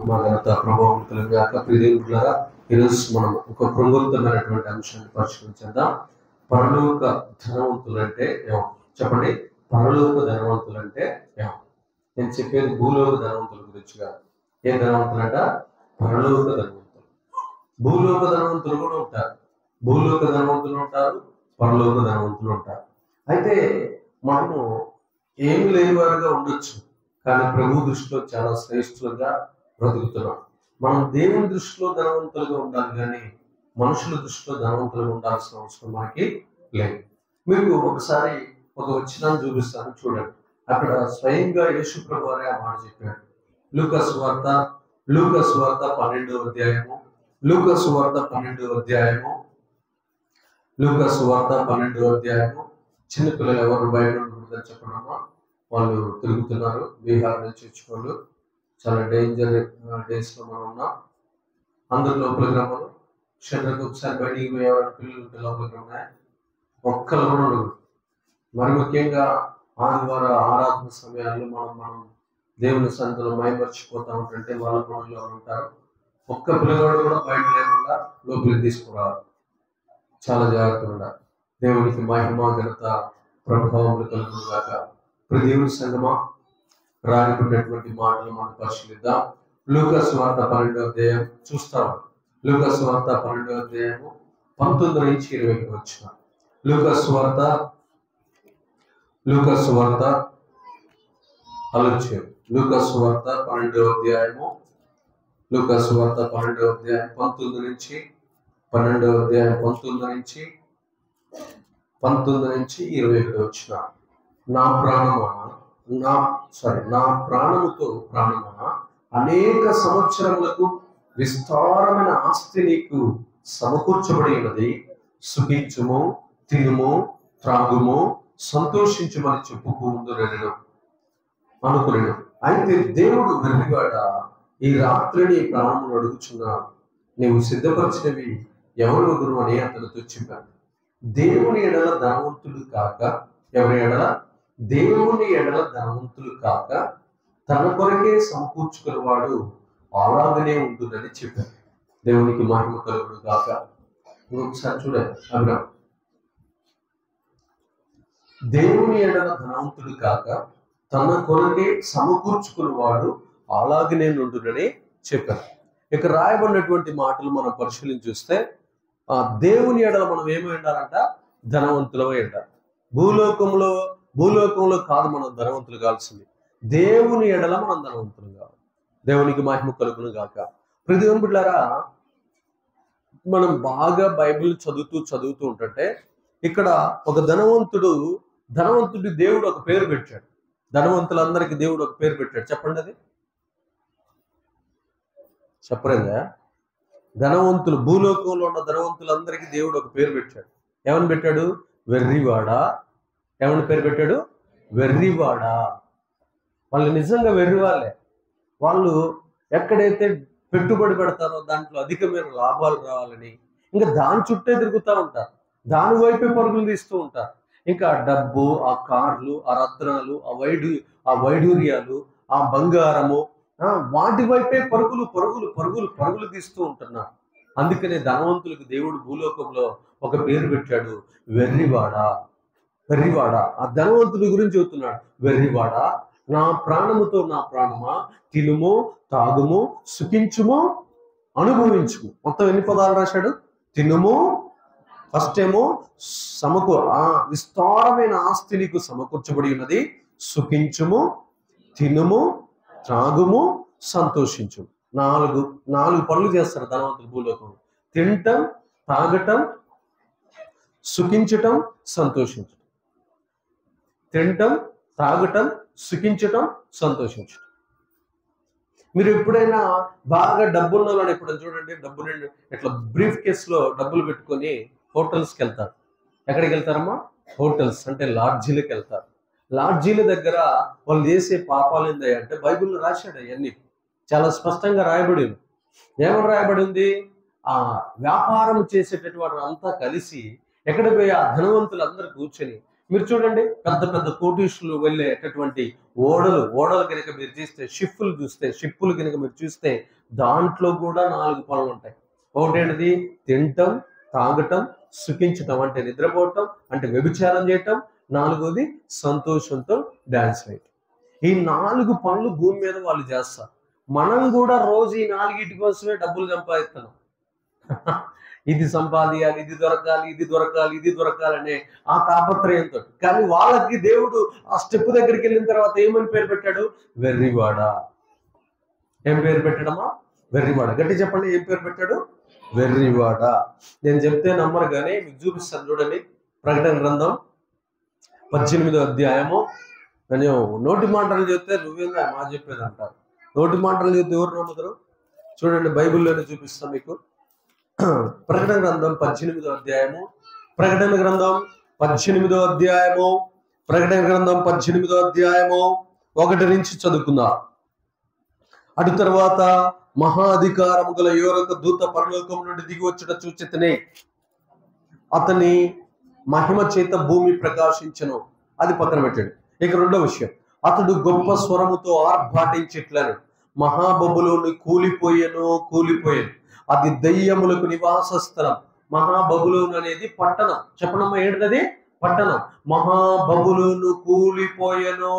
మా ఘనత ప్రభావం కలిగాక ప్రియదేవులారా, ఈరోజు మనం ఒక ప్రభుత్వమైనటువంటి అంశాన్ని పరిశీలించేద్దాం. పరలోక ధనవంతులంటే ఏమో చెప్పండి. పరలోక ధనవంతులంటే ఏమో? నేను చెప్పేది భూలోక ధనవంతుల గురించి కాదు. ఏ ధనవంతులంట? పరలోక ధనవంతులు. భూలోక ధనవంతులు కూడా ఉంటారు. భూలోక ధనవంతులు ఉంటారు, పరలోక ధనవంతులు ఉంటారు. అయితే మనము ఏమి లేని వారుగా ఉండొచ్చు, కానీ ప్రభు దృష్టిలో చాలా శ్రేష్ఠులుగా బ్రతుకుతున్నాం. మనం దేవుని దృష్టిలో ధనవంతులుగా ఉండాలి, కానీ మనుషుల దృష్టిలో ధనవంతులుగా ఉండాల్సిన అవసరం మనకి లేదు. మీకు ఒకసారి ఒక వచనాన్ని చూపిస్తాను, చూడండి. అక్కడ స్వయంగా యేసు ప్రభు వారే ఆ మాట చెప్పాడు. లూకాసు వార్త 12వ అధ్యాయము. లూకాసు వార్త 12వ అధ్యాయము. లూకాసు వార్త 12వ అధ్యాయము. చిన్నపిల్లలు ఎవరు బయట ఉండకూడదని చెప్పడమ్మా, వాళ్ళు తిరుగుతున్నారు బీహార్ నుంచి వచ్చేవాళ్ళు. చాలా డేంజర్ డేస్ లో మనం ఉన్నాం. అందరు లోపలికి రమ్మను. షెడ్లకు ఒకసారి బయటికి పోయేవాడు పిల్లలు ఉంటే లోపలికి ఉన్నాయి. ఒక్కరు కూడా ఉండదు. మరి ముఖ్యంగా ఆదివార ఆరాధన సమయాల్లో మనం దేవుని సంతలో మైమర్చిపోతా ఉంటుంటే వాళ్ళ పనుల్లో ఉంటారు. ఒక్క పిల్లవాడు కూడా బయట లేకుండా లోపలికి తీసుకురావాలి. చాలా జాగ్రత్తగా ఉండాలి. దేవునికి మహిమ ఘనత ప్రభావములు కలుగును గాక. ఇప్పుడు దేవుని సంగమా, రానికున్నటువంటి మాటలు మనం పరిశీలిద్దాం. లూకాసు వార్త 12వ అధ్యాయం చూస్తాం. లూకాసు వార్త 12వ అధ్యాయము 19 నుంచి 20 వచ్చిన. లూకాసు వార్త ఆలోచన. లూకాసు వార్త 12వ అధ్యాయము. లూకాసు వార్త 12వ అధ్యాయం 19 నుంచి 12వ అధ్యాయం 19 నుంచి 21 వచ్చిన. నా ప్రాణముతో ప్రాణమా, అనేక సంవత్సరములకు విస్తారమైన ఆస్తి నీకు సమకూర్చబడి ఉన్నది. సుఖించుము, తినుము, త్రాగుము, సంతోషించుమని చెప్పుకుందురను అనుకునేను. అయితే దేవుడు వెర్రివాడ, ఈ రాత్రి నీ ప్రాణములు అడుగుచున్నాను. నీవు సిద్ధపరిచినవి ఎవరు వదురు అని అతనితో చెప్పాను. దేవుని ఎడల ధనవంతుడు కాక, ఎవరి ఎడల? దేవుని ఎడల ధనవంతులు కాక తన కొరకే సమకూర్చుకునేవాడు అలాగనే ఉంటుందని చెప్పారు. దేవునికి మహిమ కలుగును కాక. ఒకసారి చూడండి. అబ్రాం దేవుని ఎడల ధనవంతుడు కాక తన కొరకే సమకూర్చుకునేవాడు అలాగనే ఉంటుందని చెప్పారు. ఇక రాయబడినటువంటి మాటలు మనం పరిశీలించి చూస్తే, దేవుని ఎడల మనం ఏమై ఉండాలంట? ధనవంతులమై ఉండాలి. భూలోకంలో కాదు మనం ధనవంతులు కావాల్సింది, దేవుని ఎడల మనం ధనవంతులు కావాలి. దేవునికి మహిమ కలుగును గాక. దేవుని బిడ్డలారా, మనం బాగా బైబిల్ చదువుతూ ఉంటుంటే ఇక్కడ ఒక ధనవంతుడి దేవుడు ఒక పేరు పెట్టాడు. ధనవంతులందరికీ దేవుడు ఒక పేరు పెట్టాడు. చెప్పండి, అది చెప్పరేందా? ధనవంతులు, భూలోకంలో ఉన్న ధనవంతులందరికీ దేవుడు ఒక పేరు పెట్టాడు. ఏమని పెట్టాడు? వెర్రివాడా. ఏమని పేరు పెట్టాడు? వెర్రివాడా. వాళ్ళు నిజంగా వెర్రివాళ్ళే. వాళ్ళు ఎక్కడైతే పెట్టుబడి పెడతారో దాంట్లో అధికమైన లాభాలు రావాలని ఇంకా దాని చుట్టే తిరుగుతూ ఉంటారు. దాని వైపే పరుగులు తీస్తూ ఉంటారు. ఇంకా డబ్బు, ఆ కార్లు, ఆ రత్నాలు, ఆ వైడూర్యాలు, ఆ బంగారము, వాటి వైపే పరుగులు తీస్తూ ఉంటున్నారు. అందుకనే ధనవంతులకు దేవుడు భూలోకంలో ఒక పేరు పెట్టాడు, వెర్రివాడా. ఆ ధనవంతుడి గురించి చెబుతున్నాడు. వెర్రివాడా, నా ప్రాణముతో నా ప్రాణమా, తినుము, తాగుము, సుఖించుము, అనుభవించుము. మొత్తం ఎన్ని పదాలు రాశాడు? తినుము, ఫస్ట్ ఏమో విస్తారమైన ఆస్తి నీకు సమకూర్చబడి ఉన్నది. సుఖించుము, తినుము, త్రాగుము, సంతోషించు. నాలుగు పనులు చేస్తారు ధనవంతులు భూలోకంలో: తినటం, తాగటం, సుఖించటం, సంతోషించటం. తినటం, తాగటం, సుఖించటం, సంతోషించటం. మీరు ఎప్పుడైనా బాగా డబ్బున్న వాళ్ళని ఎప్పుడైనా చూడండి, డబ్బు ఇట్లా బ్రీఫ్ కేసులో డబ్బులు పెట్టుకొని హోటల్స్కి వెళ్తారు. ఎక్కడికి వెళ్తారమ్మా? హోటల్స్ అంటే లాడ్జీలకు వెళ్తారు. లాడ్జీల దగ్గర వాళ్ళు చేసే పాపాలు ఏంటంటే బైబిల్లో రాశాడు. అవన్నీ చాలా స్పష్టంగా రాయబడి ఉంది. ఏమని రాయబడి ఉంది? ఆ వ్యాపారం చేసేటటువంటి అంతా కలిసి ఎక్కడ పోయి ఆ ధనవంతులందరూ కూర్చొని మీరు చూడండి, పెద్ద పెద్ద కోటీశ్వరులు వెళ్ళేటటువంటి ఓడలు కనుక మీరు చూస్తే, షిప్పులు కనుక మీరు చూస్తే దాంట్లో కూడా 4 పనులు ఉంటాయి. ఒకటేంటిది? తినటం, తాగటం, సుఖించటం అంటే నిద్రపోవటం, అంటే వ్యభిచారం చేయటం. 4వది సంతోషంతో డాన్స్ వేయటం. ఈ 4 పనులు భూమి మీద వాళ్ళు చేస్తారు. మనం కూడా రోజు ఈ 4 కోసమే డబ్బులు సంపాదిస్తున్నాం. ఇది సంపాదించాలి, ఇది దొరకాలనే ఆ తాపత్రయంతో. కానీ వాళ్ళకి దేవుడు ఆ స్టెప్ దగ్గరికి వెళ్ళిన తర్వాత ఏమని పేరు పెట్టాడు? వెర్రివాడ. ఏం పేరు పెట్టాడమ్మా? వెర్రివాడ. గట్టి చెప్పండి, ఏం పేరు పెట్టాడు? వెర్రివాడ. నేను చెప్తే నమ్మరు కానీ మీకు చూపిస్తాను చూడండి. ప్రకటన గ్రంథం 18వ అధ్యాయము. నేను నోటి మాటలు చెప్తే నువ్వేందా మా చెప్పేది అంటారు. నోటి మాటలు చెప్తే ఎవరు నమ్ముతారు? చూడండి, బైబిల్లోనే చూపిస్తాం మీకు. ప్రకటన గ్రంథం 18వ అధ్యాయము. ప్రకటన గ్రంథం 18వ అధ్యాయము. ప్రకటన గ్రంథం 18వ అధ్యాయము 1 నుంచి చదువుకుందాం. అటు తర్వాత మహా అధికారము గల యోరొక దూత పరలోకం నుండి దిగి వచ్చుట చూచితిని. అతని మహిమ చేత భూమి ప్రకాశించెను. అది పక్కన పెట్టాడు. ఇక 2వ విషయం, అతడు గొప్ప స్వరముతో ఆర్భాటించిట్లను, మహాబబులోని కూలిపోయెను. అది దయ్యములకు నివాస స్థలం. మహాబబులోను అనేది పట్టణం. చెప్పనమ్మా, ఏంటది? పట్టణం. మహాబబులోను కూలిపోయెను.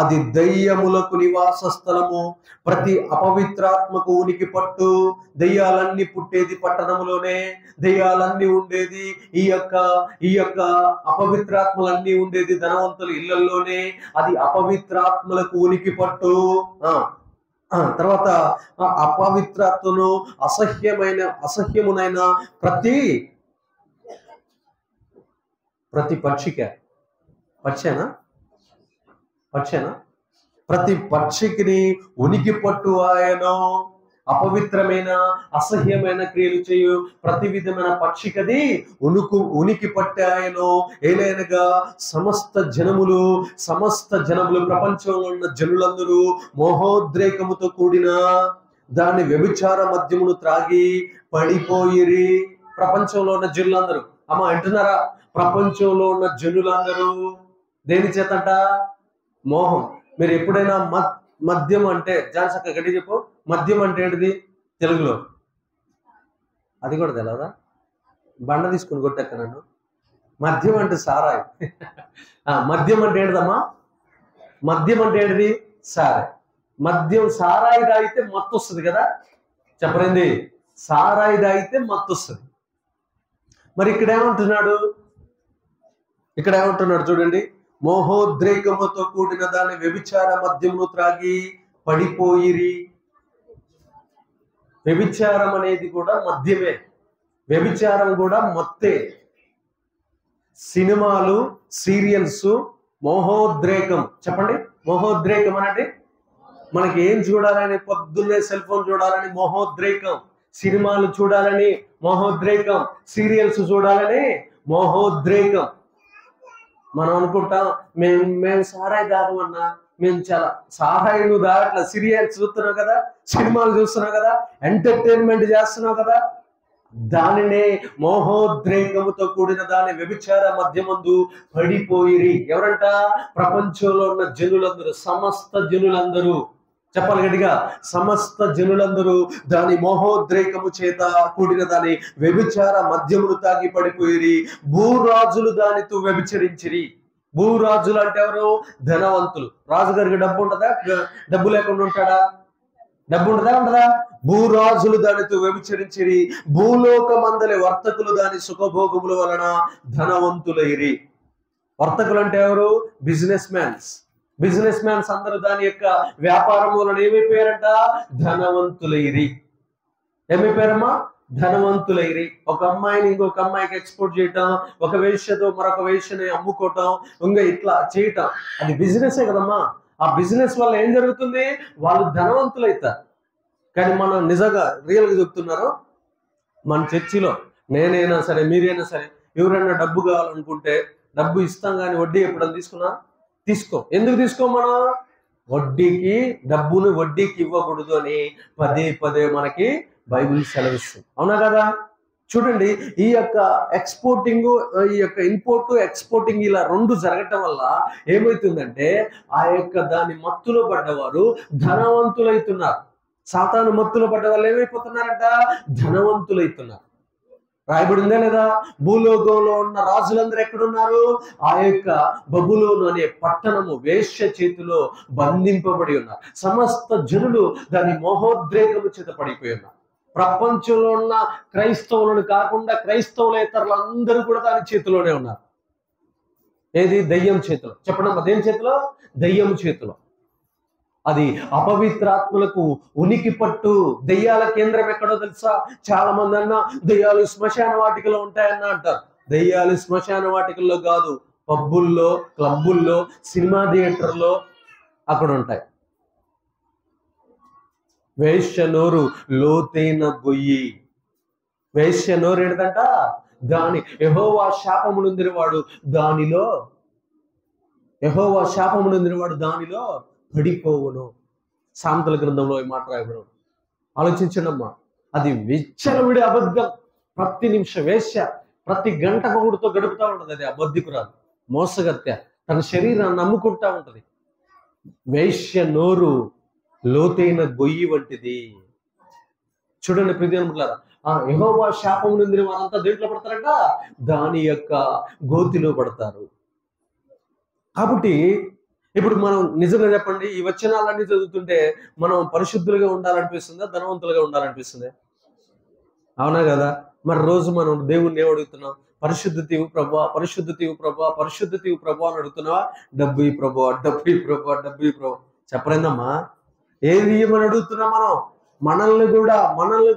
అది దయ్యములకు నివాస స్థలము. ప్రతి అపవిత్రాత్మకు ఉనికి పట్టు. దయ్యాలన్నీ పుట్టేది పట్టణంలోనే. దయ్యాలన్నీ ఉండేది ఈ యొక్క అపవిత్రాత్మలన్నీ ఉండేది ధనవంతుల ఇళ్లలోనే. అది అపవిత్రాత్మలకు ఉనికి పట్టు. తర్వాత అపవిత్రతను అసహ్యమునైన ప్రతి పక్షేనా ప్రతి పక్షికిని ఉనికి పట్టు ఆయన. అపవిత్రమైన అసహ్యమైన క్రియలు చేయు ప్రతి విధమైన పక్షికది ఉనికి పట్టే ఆయన. ఏలైనగా సమస్త జనములు ప్రపంచంలో ఉన్న జనులందరూ మోహోద్రేకముతో కూడిన దాని వ్యభిచార మద్యమును త్రాగి పడిపోయిరి. ప్రపంచంలో ఉన్న జనులందరూ, అమ్మ అంటున్నారా? ప్రపంచంలో ఉన్న జనులందరూ దేని చేతట? మోహం. మీరు ఎప్పుడైనా మద్యం అంటే, జాన్సక్క గట్టి చెప్పు, మద్యం అంటే ఏంటిది తెలుగులో? అది కూడా తెలవదా? బండ తీసుకుని కొట్టక్క నన్ను. మద్యం అంటే సారాయి. మద్యం అంటే ఏంటిదమ్మా? మద్యం అంటే ఏంటిది? సారాయి. సారాయి తాగితే మత్తు వస్తుంది కదా, చెప్పరేంది? సారాయి తాగితే మత్తు వస్తుంది. మరి ఇక్కడ ఏమంటున్నాడు చూడండి, మోహోద్రేకముతో కూడిన దాని వ్యభిచార మద్యమును త్రాగి పడిపోయిరి. వ్యభిచారం అనేది కూడా మద్యమే, వ్యభిచారం కూడా మత్తే. సినిమాలు, సీరియల్స్, మోహోద్రేకం. చెప్పండి, మోహోద్రేకం అంటే మనకి ఏం చూడాలని, పొద్దున్నే సెల్ ఫోన్ చూడాలని మోహోద్రేకం, సినిమాలు చూడాలని మోహోద్రేకం, సీరియల్స్ చూడాలని మోహోద్రేకం. మనం అనుకుంటాం మేము సారాయి తాగమన్నా, మేము చాలా సారాయి నువ్వు తాగట్లా, సీరియల్స్ చూస్తున్నావు కదా, సినిమాలు చూస్తున్నావు కదా, ఎంటర్టైన్మెంట్ చేస్తున్నావు కదా. దానినే మోహోద్రేకముతో కూడిన దాని వ్యభిచార మధ్యమందు పడిపోయిరి. ఎవరంట? ప్రపంచంలో ఉన్న జనులందరూ, సమస్త జనులందరూ. చెప్పాలి గట్టిగా, సమస్త జనులందరూ దాని మోహోద్రేకము చేత కూడిన దాని వ్యభిచార మద్యమును తాగి పడిపోయిరి. భూరాజులు దానితో వ్యభిచరించిరి. భూరాజులు అంటే ఎవరు? ధనవంతులు. రాజుగారికి డబ్బు ఉంటుందా? డబ్బు లేకుండా ఉంటాడా? డబ్బు ఉండదా? భూరాజులు దానితో వ్యభిచరించిరి. భూలోకమందలి వర్తకులు దాని సుఖభోగముల వలన ధనవంతులైరి. వర్తకులు అంటే ఎవరు? బిజినెస్ మ్యాన్స్ అందరూ దాని యొక్క వ్యాపారం వలన ఏమైపోయారంట? ధనవంతులైరి. ఏమైపోయారమ్మా? ధనవంతులైరి. ఒక అమ్మాయిని ఇంకొక అమ్మాయికి ఎక్స్పోర్ట్ చేయటం, ఒక వేశ్యతో మరొక వేశ్యని అమ్ముకోవటం, ఇంకా ఇట్లా చేయటం, అది బిజినెసే కదమ్మా. ఆ బిజినెస్ వల్ల ఏం జరుగుతుంది? వాళ్ళు ధనవంతులైతారు. కానీ మనం నిజంగా రియల్గా చెప్తున్నారు, మన చర్చిలో నేనైనా సరే, మీరైనా సరే, ఎవరైనా డబ్బు కావాలనుకుంటే డబ్బు ఇస్తాం, కానీ వడ్డీ ఎప్పుడైనా తీసుకున్నా? తీసుకో. ఎందుకు తీసుకో? మనం వడ్డీకి ఇవ్వకూడదు అని పదే మనకి బైబిల్ సెలవిస్తుంది. అవునా కదా? చూడండి, ఈ యొక్క ఎక్స్పోర్టింగ్, ఈ యొక్క ఇంపోర్ట్ ఎక్స్పోర్టింగ్ ఇలా రెండు జరగటం వల్ల ఏమవుతుందంటే ఆ యొక్క దాని మత్తులో పడ్డవారు ధనవంతులైతున్నారు. సాతాను మత్తులో పడ్డ వాళ్ళు ఏమైపోతున్నారంట? ధనవంతులైతున్నారు. రాయబడిందే లేదా? భూలోకంలో ఉన్న రాజులందరూ ఎక్కడున్నారు? ఆ యొక్క బబులోను అనే పట్టణము వేశ్య చేతిలో బంధింపబడి ఉన్నారు. సమస్త జనులు దాని మోహోద్రేకము చేత పడిపోయి ఉన్నారు. ప్రపంచంలో ఉన్న క్రైస్తవులను కాకుండా క్రైస్తవులేతరులందరూ కూడా దాని చేతిలోనే ఉన్నారు. ఏది? దయ్యం చేతిలో. చెప్పండి, దేని చేతిలో? దయ్యం చేతిలో. అది అపవిత్రాత్మలకు ఉనికి పట్టు. దెయ్యాల కేంద్రం ఎక్కడో తెలుసా? చాలా మంది అన్నా దెయ్యాలు శ్మశాన వాటికలో ఉంటాయన్న అంటారు. దెయ్యాలు శ్మశాన వాటికల్లో కాదు, పబ్బుల్లో, క్లబ్బుల్లో, సినిమా థియేటర్లో అక్కడ ఉంటాయి. వేశ్య నోరు లోతైన గొయ్యి. వేశ్య నోరు ఏంటంట? దాని యెహోవా శాపము నొందినవాడు దానిలో, యెహోవా శాపము నొందినవాడు దానిలో పడిపోవును. సామెతల గ్రంథంలో ఈ మాట రాయబడు. ఆలోచించండమ్మా, అది విచ్చలవిడి అబద్ధం. ప్రతి నిమిషం వేశ్య ప్రతి గంట మొగుడుతో గడుపుతూ ఉంటది. అది అబద్ధికురాలు, మోసగత్య, తన శరీరాన్ని నమ్ముకుంటా ఉంటది. వేశ్య నోరు లోతైన గొయ్యి వంటిది. చూడండి ప్రియమైనవారా, యెహోవా శాపం నొందిన వారంతా దేంట్లో పడతారంట? దాని యొక్క గోతిలో పడతారు. కాబట్టి ఇప్పుడు మనం నిజంగా చెప్పండి, ఈ వచనాలన్నీ చదువుతుంటే మనం పరిశుద్ధులుగా ఉండాలనిపిస్తుందా, ధనవంతులుగా ఉండాలనిపిస్తుంది? అవునా కదా? మరి రోజు మనం దేవుణ్ణి ఏమడుగుతున్నాం? పరిశుద్ధత ఇవ్వు ప్రభువా, పరిశుద్ధత ఇవ్వు ప్రభువా, పరిశుద్ధత ఇవ్వు ప్రభువా అని అడుగుతున్నావా? డబ్బు ఈ ప్రభువా, డబ్బు ఈ ప్రభువా, డబ్బు ఈ ప్రభువా. చెప్పలేదమ్మా, ఏది ఇవ్వమని అడుగుతున్నాం మనం? మనల్ని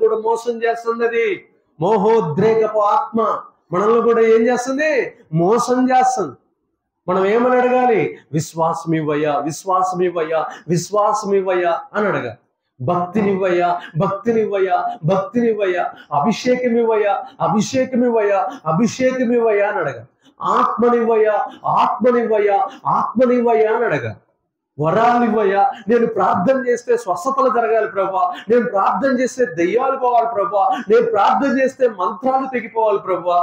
కూడా మోసం చేస్తుంది. అది మోహోద్రేకపు ఆత్మ మనల్ని కూడా ఏం చేస్తుంది? మోసం చేస్తుంది. మనం ఏమని అడగాలి? విశ్వాసమివ్వయ్యా, విశ్వాసమివ్వయ్యా, విశ్వాసమివ్వయ్యా అని అడగాలి. భక్తినివ్వయ్యా, భక్తినివ్వయ్యా, భక్తినివ్వయ్యా, అభిషేకమివ్వయ్యా, అభిషేకమివ్వయ్యా, అభిషేకమివ్వయ్యా అని అడగాలి. ఆత్మనివ్వయ్యా, ఆత్మనివ్వయ్యా, ఆత్మనివ్వయ్యా అని అడగాలి. వరాలివ్వయ్యా, నేను ప్రార్థన చేస్తే స్వస్థతలు జరగాలి ప్రభా, నేను ప్రార్థన చేస్తే దెయ్యాలు పోవాలి ప్రభా, నేను ప్రార్థన చేస్తే మంత్రాలు తెగిపోవాలి ప్రభా.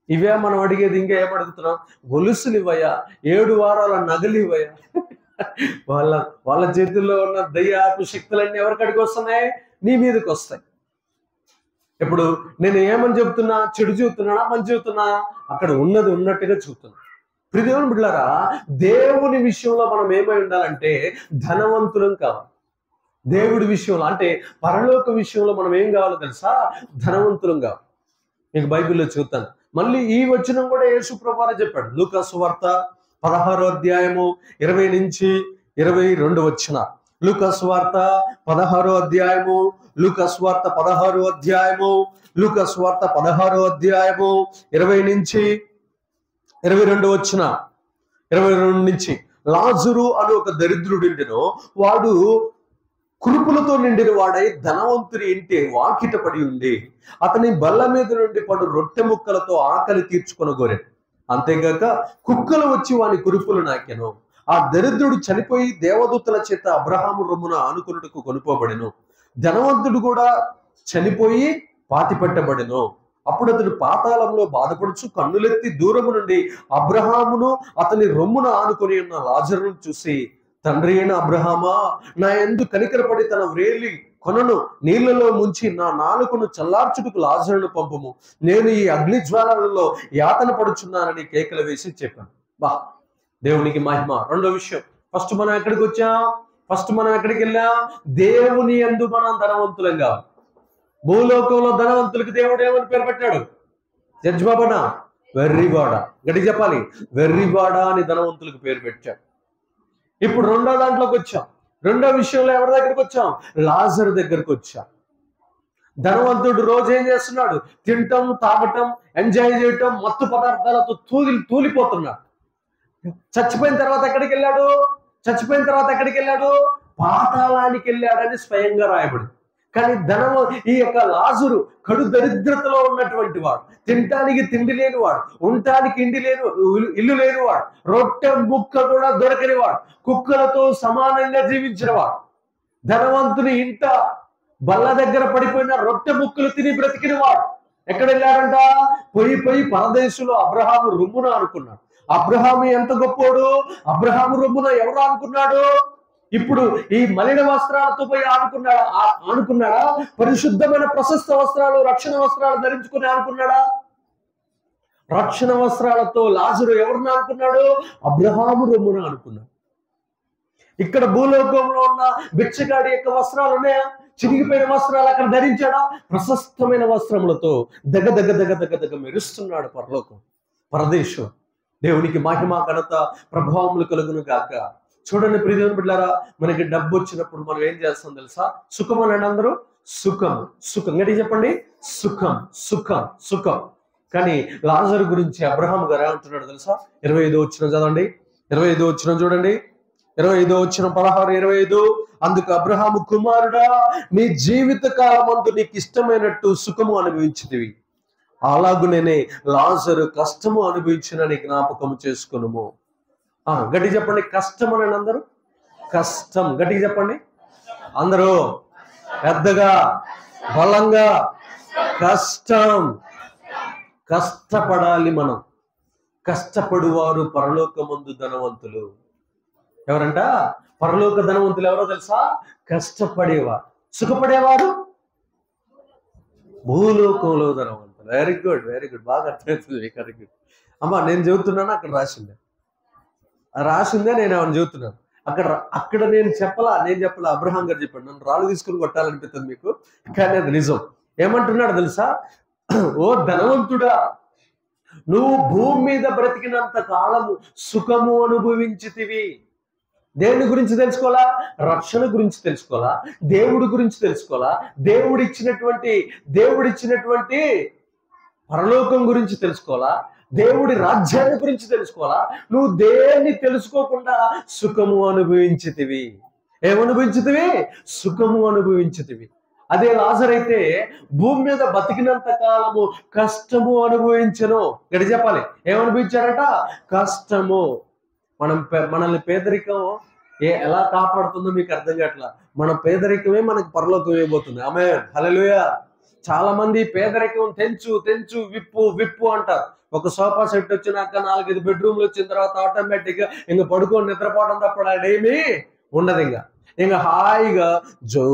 ఇవే మనం అడిగేది. ఇంకా ఏమడుగుతున్నాం? గొలుసులు ఇవ్వయ్యా, 7 వారాల నగలు ఇవ్వయ్యా. వాళ్ళ చేతుల్లో ఉన్న దయ్యాత్మ శక్తులన్నీ ఎవరికడికి వస్తున్నాయి? నీ మీదకి వస్తాయి. ఇప్పుడు నేను ఏమని చెబుతున్నా? చెడు చెబుతున్నానా, మంచి చెబుతున్నా? అక్కడ ఉన్నది ఉన్నట్టుగా చెబుతున్నా. ప్రియదేవుని బిడ్డలారా, దేవుని విషయంలో మనం ఏమై ఉండాలంటే ధనవంతులం కావాలి. దేవుడి విషయంలో అంటే పరలోక విషయంలో మనం ఏం కావాలో తెలుసా? ధనవంతులం కావాలి. మీకు బైబిల్లో చూస్తాను. మళ్ళీ ఈ వచనం కూడా యేసు ప్రభువే చెప్పాడు. లూకా సువార్త 16వ అధ్యాయము 20 నుంచి 22 వచన. లూకా సువార్త 16వ అధ్యాయము, లూకా సువార్త 16వ అధ్యాయము, లూకా సువార్త 16వ అధ్యాయము 20 నుంచి 22 వచన. 22 నుంచి, లాజరు అని ఒక దరిద్రుడిండెను, వాడు కురుపులతో నిండిన వాడై ధనవంతుని ఇంటి వాకిట పడి ఉండి అతని బల్ల మీద నుండి పడు రొట్టె ముక్కలతో ఆకలి తీర్చుకొనగోరె. అంతేగాక కుక్కలు వచ్చి వాని కురుపులు నాకెను. ఆ దరిద్రుడు చనిపోయి దేవదూతల చేత అబ్రహాము రొమ్మున ఆనుకున్నట్టుకు కొనుకోబడెను. ధనవంతుడు కూడా చనిపోయి పాతిపెట్టబడెను. అప్పుడు అతడు పాతాళంలో బాధపడుచు కన్నులెత్తి దూరము నుండి అబ్రహామును అతని రొమ్మున ఆనుకొని ఉన్న లాజరును చూసి, తండ్రి అయిన అబ్రహామా, నా యందు కనికరపడి తన వ్రేలి కొనను నీళ్లలో ముంచి నా నాలుకను చల్లార్చుటకు లాజరును పంపము, నేను ఈ అగ్ని జ్వాలలలో యాతన పడుచున్నానని కేకలు వేసి చెప్పాను. బా, దేవునికి మహిమ. రెండో విషయం, ఫస్ట్ మనం ఎక్కడికి వెళ్ళాం? దేవుని యందు మనం ధనవంతులం కావాలి. భూలోకంలో ధనవంతులకి దేవుడు ఏమని పేరు పెట్టాడు? జడ్జిబాబన వెర్రివాడ. గట్టి చెప్పాలి, వెర్రివాడ అని ధనవంతులకు పేరు పెట్టాడు. ఇప్పుడు రెండో దాంట్లోకి వచ్చాం. రెండో విషయంలో ఎవరి దగ్గరికి వచ్చాం? లాజరు దగ్గరికి వచ్చాం. ధనవంతుడు రోజు ఏం చేస్తున్నాడు? తింటం, తాగటం, ఎంజాయ్ చేయటం, మత్తు పదార్థాలతో తూలిపోతున్నాడు. చచ్చిపోయిన తర్వాత ఎక్కడికి వెళ్ళాడు? పాతాళానికి వెళ్ళాడని స్వయంగా రాయబడి. కానీ ఈ యొక్క లాజరు కడు దరిద్రతలో ఉన్నటువంటి వాడు, తినటానికి తిండి లేనివాడు, ఉండటానికి ఇల్లు లేనివాడు, రొట్టె ముక్క కూడా దొరకనివాడు, కుక్కలతో సమానంగా జీవించిన వాడు, ధనవంతుని ఇంట బల్ల దగ్గర పడిపోయిన రొట్టె ముక్కలు తిని బ్రతికిన వాడు, ఎక్కడ వెళ్ళాడంట? పోయి పరదేశంలో అబ్రహాము రొమ్మున అనుకున్నాడు. అబ్రహాము ఎంత గొప్పోడు! అబ్రహాము రొమ్మున ఎవరు అనుకున్నాడు? ఇప్పుడు ఈ మలిన వస్త్రాలతో పోయి ఆనుకున్నాడా? పరిశుద్ధమైన ప్రశస్త వస్త్రాలు, రక్షణ వస్త్రాలు ధరించుకుని ఆనుకున్నాడా? రక్షణ వస్త్రాలతో లాజరు ఎవరిని అనుకున్నాడు? అబ్రహాము రొమ్మున అనుకున్నాడు. ఇక్కడ భూలోకంలో ఉన్న బిచ్చగాడి యొక్క వస్త్రాలు ఉన్నాయా? చిరిగిపోయిన వస్త్రాలు అక్కడ ధరించాడా? ప్రశస్తమైన వస్త్రములతో దగ్గ మెరుస్తున్నాడు పరలోకం, పరదేశం. దేవునికి మహిమ, ఘనత, ప్రభావములు కలుగును గాక. చూడండి ప్రియమైన బిడ్డలారా, మనకి డబ్బు వచ్చినప్పుడు మనం ఏం చేస్తాం తెలుసా? సుఖం అనండి అందరూ. సుఖం గట్టి చెప్పండి. సుఖం. కానీ లాజరు గురించి అబ్రహాం గారు ఏమంటున్నాడు తెలుసా? 25 వచనం చదవండి. 25 వచనం చూడండి. 25 వచనం 16, 25. అందుకు అబ్రహాము, కుమారుడా, నీ జీవిత కాలమందు నీకు ఇష్టమైనట్టు సుఖము అనుభవించితివి, అలాగునే లాజరు కష్టము అనుభవించినని జ్ఞాపకము చేసుకునుము. గట్టి చెప్పండి. కష్టం అని అందరూ. కష్టం గట్టిగా చెప్పండి అందరూ, పెద్దగా, బలంగా. కష్టం. కష్టపడాలి మనం. కష్టపడువారు పరలోకమందు ధనవంతులు. ఎవరంట? పరలోక ధనవంతులు ఎవరో తెలుసా? కష్టపడేవారు. సుఖపడేవారు భూలోకంలో ధనవంతులు. Very good. బాగా అర్థమవుతుంది. Very good. అమ్మా, నేను చెబుతున్నాను, అక్కడ రాసిందే నేను ఏమని చెబుతున్నాను. అక్కడ నేను చెప్పలా. అబ్రహాం గారు చెప్పాడు. నన్ను రాళ్ళు తీసుకుని కొట్టాలనిపిస్తుంది మీకు, కానీ అది నిజం. ఏమంటున్నాడు తెలుసా? ఓ ధనవంతుడా, నువ్వు భూమి మీద బ్రతికినంత కాలము సుఖము అనుభవించితివి. దేవుని గురించి తెలుసుకోవాలా? రక్షణ గురించి తెలుసుకోవాలా? దేవుడి గురించి తెలుసుకోవాలా? దేవుడిచ్చినటువంటి పరలోకం గురించి తెలుసుకోవాలా? దేవుడి రాజ్యాన్ని గురించి తెలుసుకోవాలా? నువ్వు దేన్ని తెలుసుకోకుండా సుఖము అనుభవించితివి. ఏమనుభవించితివి? సుఖము అనుభవించితివి. అదే లాజరు అయితే భూమి మీద బతికినంత కాలము కష్టము అనుభవించను. గడి చెప్పాలి. ఏమనుభవించారట? కష్టము. మనల్ని పేదరికం ఎలా కాపాడుతుందో మీకు అర్థం కావట్లా. మన పేదరికమే మనకు పరలోకం ఇవ్వబోతుంది. ఆమేన్, హల్లెలూయా. చాలా మంది పేదరికం తెంచు విప్పు అంటారు. ఒక సోఫా సెట్ వచ్చినాక 4-5 బెడ్రూమ్లు వచ్చిన తర్వాత ఆటోమేటిక్ గా ఇంకా పడుకొని నిద్రపోవడం తప్ప ఏమీ ఉండదు. ఇంకా హాయిగా జో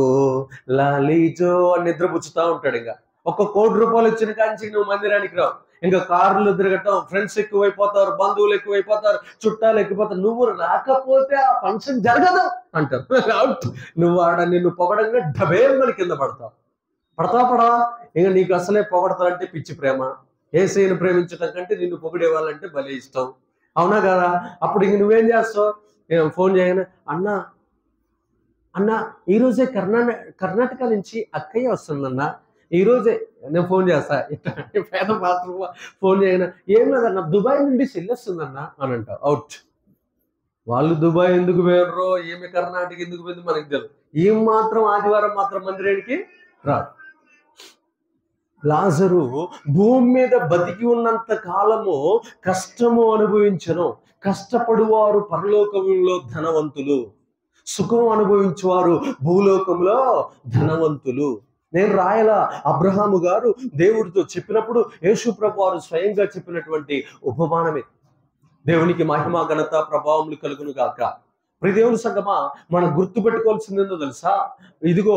లాలి జో అని నిద్రపుచ్చుతా ఉంటాడు. ఇంకా ఒక ₹1 కోటి వచ్చిన కాంచి నువ్వు మందిరానికి రావు. ఇంకా కార్లు తిరగటం, ఫ్రెండ్స్ ఎక్కువైపోతారు, బంధువులు ఎక్కువైపోతారు, చుట్టాలు ఎక్కువైపోతారు. నువ్వు రాకపోతే ఆ ఫంక్షన్ జరగదు అంటారు. నువ్వు నిన్ను పొగడంగా డబేమని కింద పడతావా? ఇంకా నీకు అసలే పొగడతారంటే పిచ్చి ప్రేమ. యేసయ్యను ప్రేమించడం కంటే నిన్ను పొగిడే వాళ్ళంటే భలే ఇష్టం. అవునా కదా? అప్పుడు ఇంక నువ్వేం చేస్తావు? ఫోన్ చేయగానే, అన్న ఈరోజే కర్ణాటక నుంచి అక్కయ్య వస్తుందన్నా, ఈరోజే నేను ఫోన్ చేస్తా. ఇట్లా పేద మాత్రం ఫోన్ చేయనా, ఏం లేదన్నా దుబాయ్ నుండి చెల్లొస్తుందన్నా అని అంటావు. అవుట్. వాళ్ళు దుబాయ్ ఎందుకు పోయారో, ఏమి కర్ణాటక ఎందుకు పోయింది మనకు తెలియదు. ఏం మాత్రం ఆదివారం మాత్రం మందిరానికి రాదు. లాజరు భూమి మీద బతికి ఉన్నంత కాలము కష్టము అనుభవించను. కష్టపడువారు పరలోకంలో ధనవంతులు, సుఖం అనుభవించేవారు భూలోకంలో ధనవంతులు. నేను రాయలా. అబ్రహాము గారు దేవుడితో చెప్పినప్పుడు యేసు ప్రభువు వారు స్వయంగా చెప్పినటువంటి ఉపమానమే. దేవునికి మహిమ, ఘనత, ప్రభావములు కలుగును గాక. ప్రియదేవుని సంగమా, మనం గుర్తుపెట్టుకోవాల్సింది ఏందో తెలుసా? ఇదిగో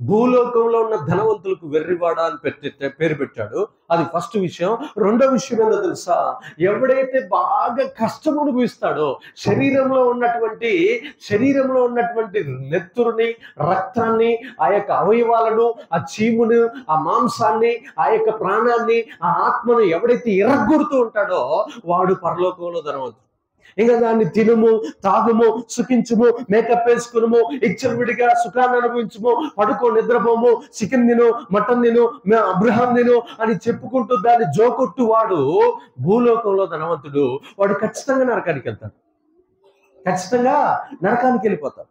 భూలోకంలో ఉన్న ధనవంతులకు వెర్రివాడ అని పేరు పెట్టాడు. అది ఫస్ట్ విషయం. రెండో విషయం ఏందో తెలుసా? ఎవడైతే బాగా కష్టం అనుభవిస్తాడో, శరీరంలో ఉన్నటువంటి నెత్తురుని, రక్తాన్ని, ఆ యొక్క అవయవాలను, ఆ చీమును, ఆ మాంసాన్ని, ఆ యొక్క ప్రాణాన్ని, ఆ ఆత్మను ఎవడైతే ఎరగొడుతూ ఉంటాడో వాడు పరలోకంలో ధనవంతుడు. ఇంకా దాన్ని తినుము, తాగుము, సుఖించుము, మేకప్ వేసుకునుము, ఇచ్చవిడిగా సుఖాన్ని అనుభవించుము, పడుకో, నిద్రపోము, చికెన్ తిను, మటన్ తిను, అబ్రహాం తిను అని చెప్పుకుంటూ దాన్ని జోకొట్టు వాడు భూలోకంలో ధనవంతుడు. వాడు ఖచ్చితంగా నరకానికి వెళ్తాడు. వెళ్ళిపోతాడు.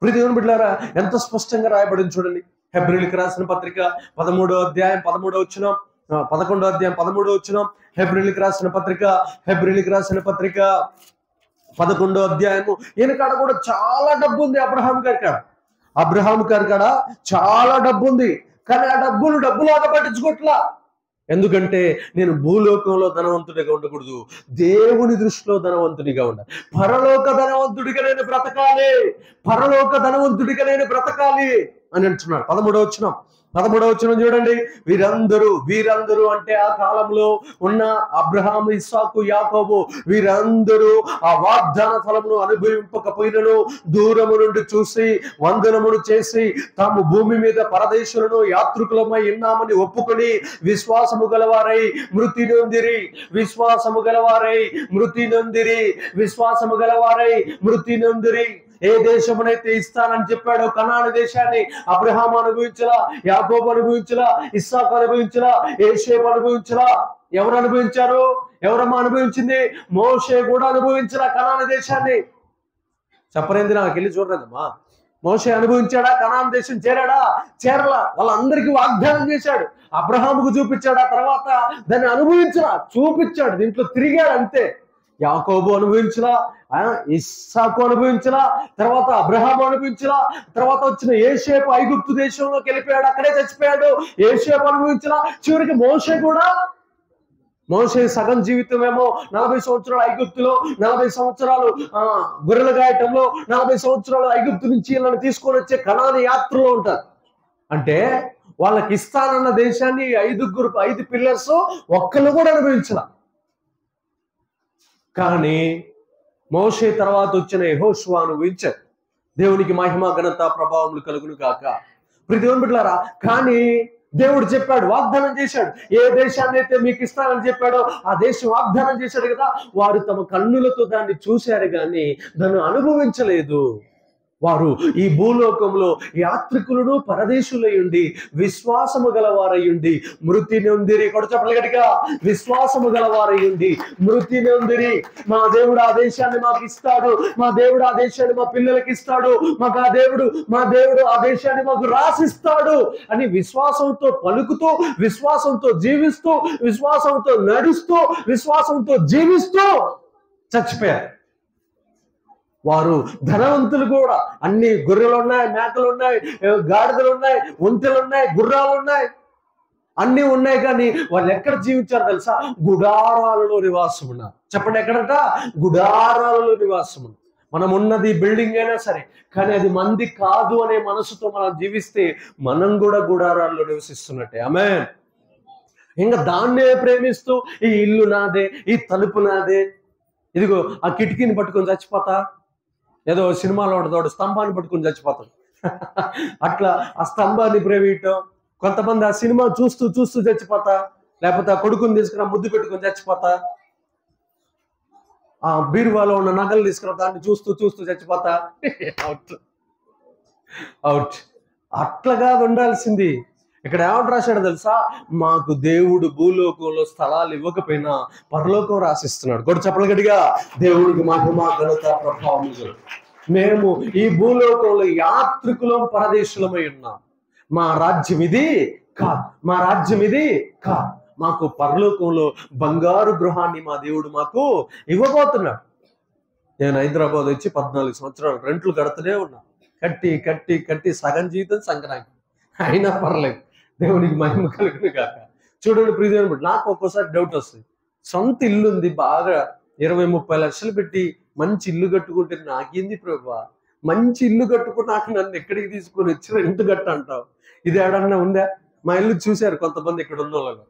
ప్రియదేవుని బిడ్డలారా, ఎంత స్పష్టంగా రాయబడింది చూడండి. హెబ్రీయులకు రాసిన పత్రిక 11వ అధ్యాయం 11వ వచనం, 11వ అధ్యాయం 13వ వచనం. హెబ్రీయులకు రాసిన పత్రిక 11వ అధ్యాయము. ఈయన కాడ కూడా చాలా డబ్బు ఉంది. అబ్రహాం గారి కాడ చాలా డబ్బు ఉంది. కానీ ఆ డబ్బులాగా పట్టించుకోవట్లా. ఎందుకంటే నేను భూలోకంలో ధనవంతుడిగా ఉండకూడదు, దేవుని దృష్టిలో ధనవంతుడిగా ఉండాలి. పరలోక ధనవంతుడిగా నేను బ్రతకాలి, పరలోక ధనవంతుడిగా నేను బ్రతకాలి అని అంటున్నాడు. 13వ వచనం చూడండి. వీరందరూ అంటే ఆ కాలంలో ఉన్న అబ్రహాము, ఇస్సాకు, యాకోబు వీరందరూ ఆ వాగ్దాన ఫలమును అనుభవింపకపోయినను దూరము నుండి చూసి వందనమును చేసి తాము భూమి మీద పరదేశులను యాత్రికులమై ఉన్నామని ఒప్పుకొని విశ్వాసము గలవారై మృతి నొందిరి. ఏ దేశమునైతే ఇస్తానని చెప్పాడో కనాను దేశాన్ని అబ్రహాము అనుభవించలా, యాకోబు అనుభవించలా, ఇస్సాకు అనుభవించలా, యోసేపు అనుభవించలా. ఎవరు అనుభవించారు? ఎవరమ్మా అనుభవించింది? మోషే కూడా అనుభవించలా కనాను దేశాన్ని. చెప్పరేంది? నాకు వెళ్ళి చూడలేదమ్మా. మోషే అనుభవించాడా? కనాను దేశం చేరలా. వాళ్ళందరికీ వాగ్దానం చేశాడు, అబ్రహాముకు చూపించాడు, ఆ తర్వాత దాన్ని చూపించాడు, దీంట్లో తిరిగాడు అంతే. యాకోబు అనుభవించలా, ఇస్సాకు అనుభవించలా, తర్వాత అబ్రహాము అనుభవించలా, తర్వాత వచ్చిన యోసేపు ఐగుప్తు దేశంలోకి వెళ్ళిపోయాడు, అక్కడే చచ్చిపోయాడు. యోసేపు అనుభవించలా. చివరికి మోషే సగం జీవితం ఏమో 40 సంవత్సరాలు ఐగుప్తులో, 40 సంవత్సరాలు గొర్రెలు గాయటంలో, 40 సంవత్సరాలు ఐగుప్తు నుంచి వీళ్ళని తీసుకొని వచ్చే కనాను యాత్రలో ఉంటారు. అంటే వాళ్ళకి ఇస్తానన్న దేశాన్ని 5 పిల్లర్స్ ఒక్కళ్ళు కూడా అనుభవించలా. కానీ మోషే తర్వాత వచ్చిన యెహోషువ అనుభవించారు. దేవునికి మహిమ, ఘనత, ప్రభావములు కలుగును గాక. ప్రియ దేవుని బిడ్డలారా, కానీ దేవుడు చెప్పాడు, వాగ్దానం చేశాడు. ఏ దేశాన్ని అయితే మీకు ఇస్తానని చెప్పాడో ఆ దేశం వాగ్దానం చేశాడు కదా. వారు తమ కన్నులతో దాన్ని చూశారు కానీ దాన్ని అనుభవించలేదు. వారు ఈ భూలోకంలో యాత్రికులను పరదేశులయ్యుండి విశ్వాసము గలవారయ్యుండి మృతి నొందిరి. చెప్పగలిగా, విశ్వాసము గలవారయ్యుండి మృతి నొందిరి. మా దేవుడు ఆ దేశాన్ని మాకు ఇస్తాడు, మా దేవుడు ఆ దేశాన్ని మా పిల్లలకి ఇస్తాడు, మా దేవుడు ఆ దేశాన్ని మాకు రాసిస్తాడు అని విశ్వాసంతో పలుకుతూ, విశ్వాసంతో జీవిస్తూ, విశ్వాసంతో నడుస్తూ, విశ్వాసంతో జీవిస్తూ చచ్చిపోయారు. వారు ధనవంతులు కూడా. అన్ని గొర్రెలు ఉన్నాయి, మేకలు ఉన్నాయి, గాడిదలు ఉన్నాయి, ఒంటెలు ఉన్నాయి, గుర్రాలు ఉన్నాయి, అన్ని ఉన్నాయి. కానీ వాళ్ళు ఎక్కడ జీవించారు తెలుసా? గుడారాలలో నివాసం ఉన్నారు. చెప్పండి, ఎక్కడట? గుడారాలలో నివాసం ఉన్నారు. మనం ఉన్నది బిల్డింగ్ అయినా సరే, కానీ అది మంది కాదు అనే మనసుతో మనం జీవిస్తే మనం కూడా గుడారాల్లో నివసిస్తున్నట్టే. ఆమేన్. ఇంకా దాన్నే ప్రేమిస్తూ ఈ ఇల్లు నాదే, ఈ తలుపు నాదే, ఇదిగో ఆ కిటికీని పట్టుకొని చచ్చిపోతా, ఏదో సినిమాలో ఉండదు స్తంభాన్ని పట్టుకుని చచ్చిపోతాడు. అట్లా ఆ స్తంభాన్ని ప్రేమియటం. కొంతమంది ఆ సినిమా చూస్తూ చచ్చిపోతా, లేకపోతే ఆ కొడుకుని తీసుకురా ముద్దు పెట్టుకుని చచ్చిపోతా, ఆ బీరువాలో ఉన్న నగలు తీసుకురా దాన్ని చూస్తూ చచ్చిపోతా. అవుట్. అట్లాగా ఉండాల్సింది. ఇక్కడ ఏమంట రాశాడు తెలుసా? మాకు దేవుడు భూలోకంలో స్థలాలు ఇవ్వకపోయినా పరలోకం రాసిస్తున్నాడు. కూడా చెప్పలు గట్టిగా, దేవుడికి మహిమ, ఘనత, ప్రభావం. మేము ఈ భూలోకంలో యాత్రికులం, పరదేశులమై ఉన్నాం. మా రాజ్యం ఇది కాదు. మాకు పరలోకంలో బంగారు గృహాన్ని మా దేవుడు మాకు ఇవ్వబోతున్నాడు. నేను హైదరాబాద్ వచ్చి 14 సంవత్సరాలు రెంట్లు కడుతూనే ఉన్నా. కట్టి సగం జీవితం సంక్రాంతి అయినా పర్లేదు. దేవునికి మహిమ కలుగును గాక. చూడండి ప్రియ దేవుని బిడ్డ, నాకు ఒక్కోసారి డౌట్ వస్తుంది. సొంత ఇల్లు ఉంది, బాగా 20-30 లక్షలు పెట్టి మంచి ఇల్లు కట్టుకుంటే నాకేంది ప్రభువా? మంచి ఇల్లు కట్టుకున్నాక నన్ను ఎక్కడికి తీసుకొని వచ్చి రెంట్ కట్ట అంటావు? ఇది ఏడన్నా ఉందా? మా ఇల్లు చూశారు కొంతమంది ఇక్కడ ఉన్న వాళ్ళు.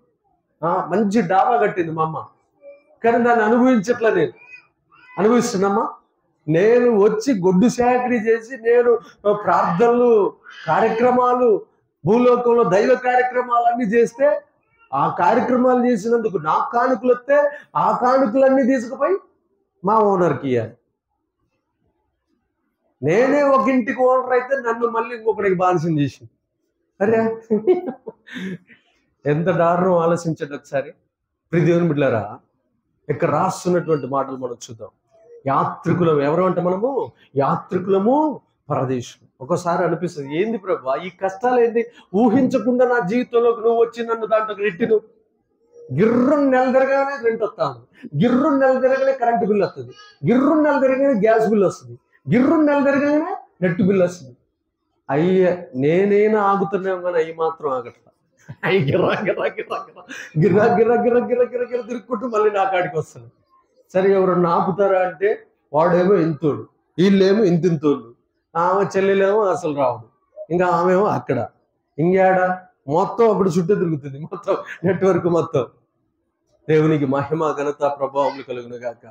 మంచి డాబా కట్టింది మా అమ్మ, కానీ దాన్ని అనుభవించట్లే. నేను అనుభవిస్తున్నామా? నేను వచ్చి గొడ్డు సేకరీ చేసి, నేను ప్రార్థనలు, కార్యక్రమాలు, భూలోకంలో దైవ కార్యక్రమాలన్నీ చేస్తే, ఆ కార్యక్రమాలు చేసినందుకు నాకు కానుకలు వస్తే ఆ కానుకలన్నీ తీసుకుపోయి మా ఓనర్కి ఇవ్వాలి. నేనే ఒక ఇంటికి ఓనర్ అయితే నన్ను మళ్ళీ ఇంకొకటికి బానిసం చేసింది. అరే ఎంత దారుణం! ఆలోచించండి ఒకసారి. ప్రియ దేవుని బిడ్డలారా, ఇక్కడ రాస్తున్నటువంటి మాటలు మనం చూద్దాం. యాత్రికులం ఎవరు అంటే మనము యాత్రికులము, పరదేశం. ఒక్కోసారి అనిపిస్తుంది, ఏంది ప్రభు ఈ కష్టాలు ఏంది? ఊహించకుండా నా జీవితంలోకి నువ్వు వచ్చి నన్ను దాంట్లోకి రెట్టిను. గిర్రం నెల తిరగగానే రెంట్ వస్తాను, గిర్రం నెల తిరగగానే కరెంటు బిల్లు వస్తుంది, గిర్రం నెల తిరగగానే గ్యాస్ బిల్లు వస్తుంది, గిర్రం నెల తిరగగానే నెట్ బిల్లు వస్తుంది. అయ్యే నేనైనా ఆగుతున్నాం కానీ అవి మాత్రం ఆగట్లా. అవి గిర్రా గిర్రా గిర్రా గిర్రా గిర్రా గిర్రా గిర్రా గిర్రా గిర్రా గిర్రా తిరుక్కుంటూ మళ్ళీ నా కాడికి వస్తాను. సరే ఎవరన్నా ఆపుతారా అంటే వాడేమో ఇంతోడు, వీళ్ళేమో ఇంతింతోళ్ళు, ఆమె చెల్లెలేమో అసలు రావదు, ఇంకా ఆమెమో అక్కడ, ఇంకేడ మొత్తం అప్పుడు చుట్టూ తిరుగుతుంది, మొత్తం నెట్వర్క్ మొత్తం. దేవునికి మహిమ ఘనత ప్రభావం కలుగును గాక.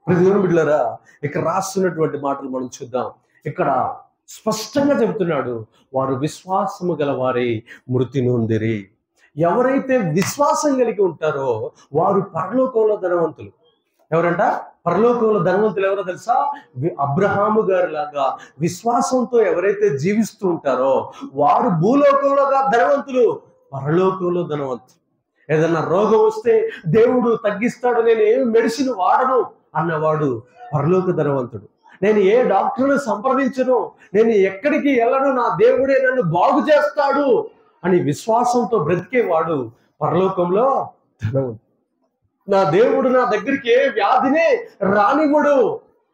దేవుని బిడ్డలారా, ఇక్కడ రాస్తున్నటువంటి మాటలు మనం చూద్దాం. ఇక్కడ స్పష్టంగా చెబుతున్నాడు, వారు విశ్వాసము గల వారి మృతి నొందిరి. ఎవరైతే విశ్వాసం కలిగి ఉంటారో వారు పరలోకంలో ధనవంతులు. ఎవరంట? పరలోకంలో ధనవంతులు ఎవరో తెలుసా? అబ్రహాము గారి లాగా విశ్వాసంతో ఎవరైతే జీవిస్తూ ఉంటారో వారు భూలోకంలో ధనవంతులు, పరలోకంలో ధనవంతులు. ఏదన్నా రోగం వస్తే దేవుడు తగ్గిస్తాడు, నేను ఏమి మెడిసిన్ వాడను అన్నవాడు పరలోక ధనవంతుడు. నేను ఏ డాక్టర్ను సంప్రదించను, నేను ఎక్కడికి వెళ్ళను, నా దేవుడే నన్ను బాగు చేస్తాడు అని విశ్వాసంతో బ్రతికేవాడు పరలోకంలో ధనవంతుడు. నా దేవుడు నా దగ్గరికి ఏ వ్యాధినే రానివ్వడు,